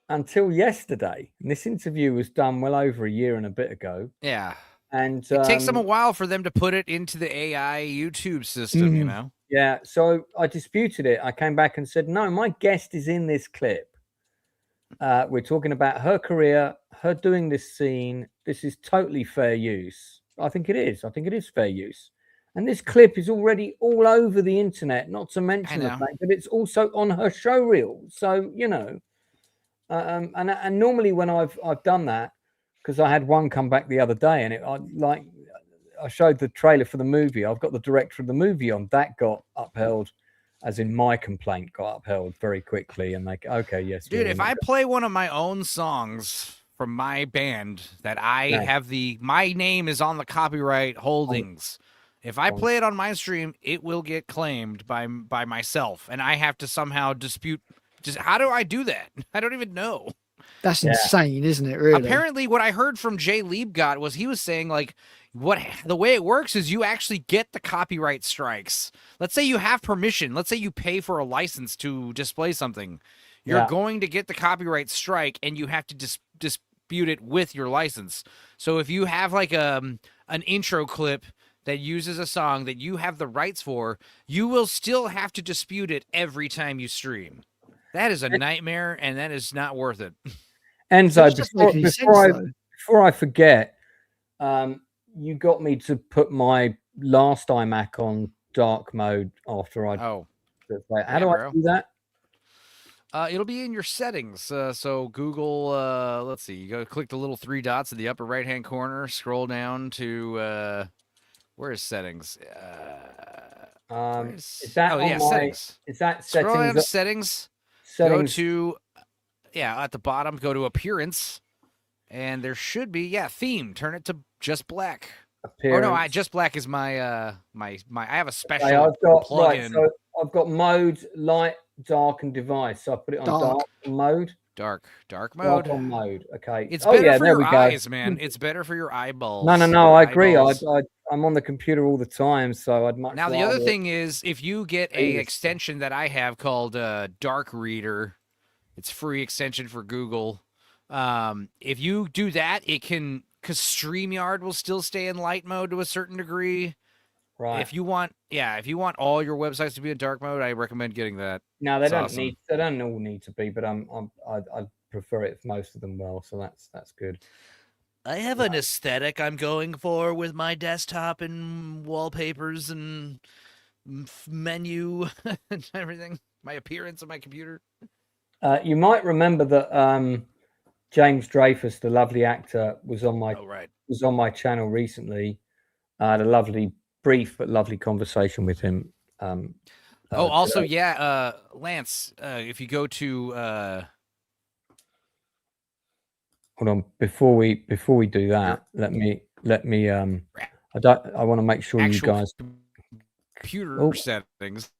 until yesterday, and this interview was done well over a year and a bit ago. Yeah, and it takes them a while for them to put it into the AI YouTube system, you know. Yeah, so I disputed it. I came back and said, no, my guest is in this clip. We're talking about her career, her doing this scene. This is totally fair use. I think it is. I think it is fair use. And this clip is already all over the internet, not to mention the fact that it's also on her show reel. So, you know, and normally when I've done that, because I had one come back the other day, and I showed the trailer for the movie. I've got the director of the movie on. That got upheld, as in my complaint got upheld very quickly. And like, okay, yes, dude, if I play one of my own songs from my band that I have my name is on the copyright holdings. If I play it on my stream, it will get claimed by myself, and I have to somehow dispute. Just how do I do that? I don't even know. That's insane, isn't it? Really. Apparently, what I heard from Jay Liebgott was he was saying like, the way it works is you actually get the copyright strikes. Let's say you have permission. Let's say you pay for a license to display something. You're going to get the copyright strike, and you have to dispute it with your license. So if you have like an intro clip that uses a song that you have the rights for, you will still have to dispute it every time you stream. That is a nightmare, and that is not worth it. Enzo, before I forget, you got me to put my last iMac on dark mode after I. Oh, how do I do that? It'll be in your settings. So Google, let's see, you go click the little three dots in the upper right-hand corner, scroll down to, where is settings? Is that settings. Is that settings? Scroll down to settings. Go to, at the bottom, go to appearance, and there should be, theme. Turn it to just black. Appearance. Oh no, just black is my my. I have a special plugin. So I've got mode, light, dark, and device. So I put it on dark mode. Dark mode. Dark on mode. Okay. It's better for your eyes, man. It's better for your eyeballs. No. I agree. I'm on the computer all the time, so I'd much. Now the other thing is, if you get a extension that I have called Dark Reader, it's free extension for Google. If you do that, it can, because StreamYard will still stay in light mode to a certain degree. Right. If you want all your websites to be in dark mode, I recommend getting that. No, they don't need. They don't all need to be, but I prefer it for most of them. Well, so that's good. I have an aesthetic I'm going for with my desktop and wallpapers and menu and everything. My appearance on my computer. You might remember that James Dreyfus, the lovely actor, was on my channel recently. I had a lovely, brief but lovely conversation with him. Also, Lance, if you go to hold on, before we do that, let me I want to make sure you guys computer settings.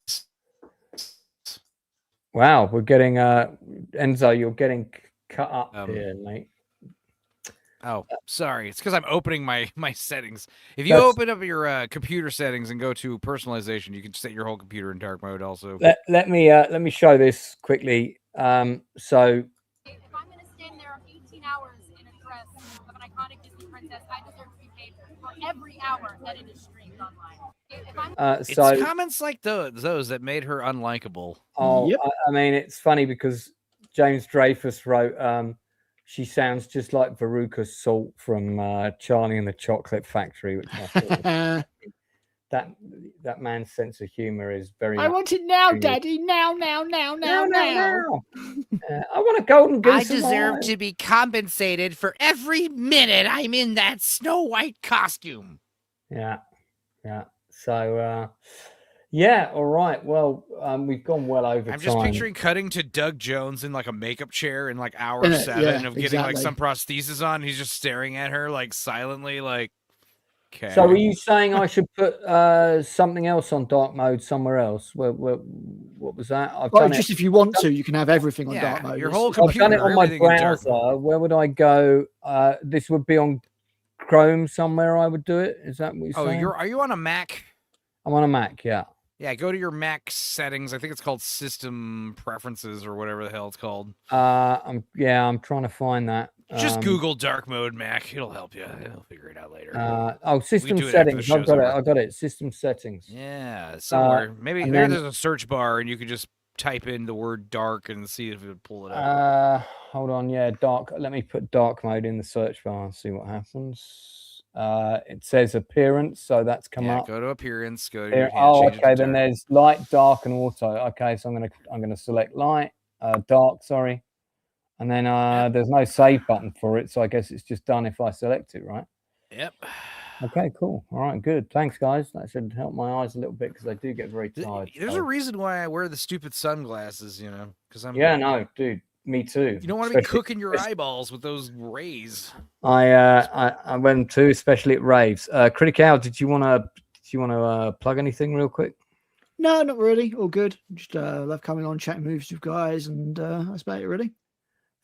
Wow, we're getting Enzo, you're getting cut up here, mate. Oh, sorry. It's because I'm opening my settings. If you open up your computer settings and go to personalization, you can set your whole computer in dark mode also. Let me show this quickly. So if I'm going to stand there 18 hours in a dress of an iconic Disney princess, I deserve to be paid for every hour that it is streamed online. It's comments like those that made her unlikable. Oh, yep. I mean, it's funny because James Dreyfus wrote, she sounds just like Veruca Salt from Charlie and the Chocolate Factory, which I thought was that man's sense of humor is very. I much want it now, genius. Daddy. Now. I want a golden goose. I deserve to be compensated for every minute I'm in that Snow White costume. Yeah. So, yeah. All right. Well, we've gone well over I'm time. just picturing cutting to Doug Jones in like a makeup chair in like hour Yeah, 7 of getting like exactly. some prosthesis on. He's just staring at her like silently, like. Okay. So, are you saying I should put something else on dark mode somewhere else? What was that? I've Well, done just it. if you want to, you can have everything on Yeah, dark mode. your It's- whole it's up to I've done it you. on my everything in dark browser. Where would I go? This would be on Chrome somewhere. I would do it. Is that what you're saying? Are you on a Mac? I'm on a Mac. Yeah. Yeah, go to your Mac settings. I think it's called System Preferences or whatever the hell it's called. I'm trying to find that. Just Google dark mode Mac. It'll help you. It'll figure it out later. System do it after the settings. I've show's got it. over. I got it. System settings. Yeah, somewhere. Maybe and there's then- a search bar and you could just type in the word dark and see if it would pull it up. Hold on. Yeah, dark. Let me put dark mode in the search bar and see what happens. It says appearance, so that's come up. Go to appearance. Go to Here. change it to Okay. Then dark. there's light, dark, and auto. Okay, so I'm gonna select light, dark. Sorry, and then there's no save button for it, so I guess it's just done if I select it, right? Yep. Okay, cool. All right, good. Thanks, guys. That should help my eyes a little bit because I do get very tired. There's so- a reason why I wear the stupid sunglasses, because I'm. Yeah, no, dude. Me too. You don't want to be Especially- cooking your eyeballs with those rays. I went to, especially at raves. Critic Al, did you want to plug anything real quick? No, not really. All good. Just love coming on, chatting movies with you guys, and that's about it, really.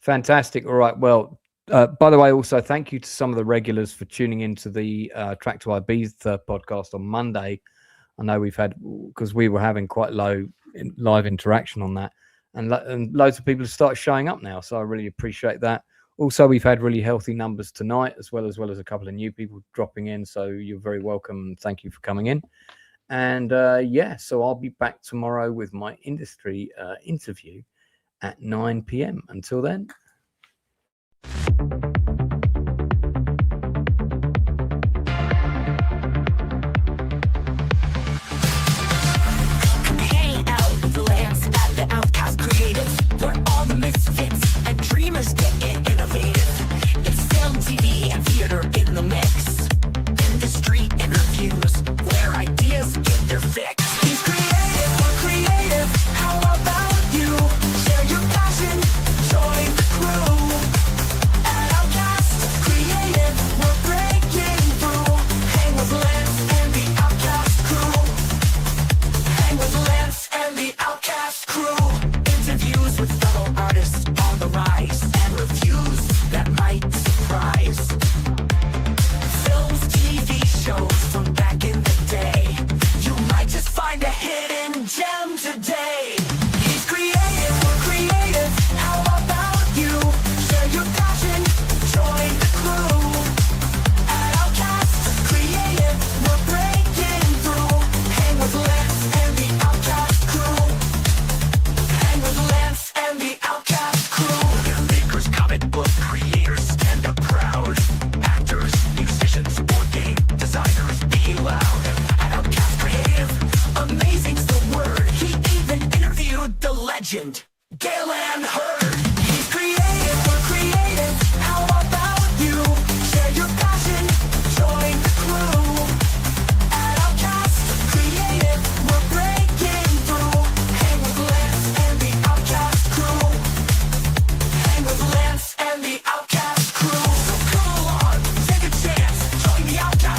Fantastic. All right. Well, by the way, also thank you to some of the regulars for tuning into the Track to Ibiza podcast on Monday. I know we've had, because we were having quite low live interaction on that, and loads of people have started showing up now, so I really appreciate that. Also, we've had really healthy numbers tonight, as well as a couple of new people dropping in, so you're very welcome. Thank you for coming in. And so I'll be back tomorrow with my industry interview at 9 p.m. Until then.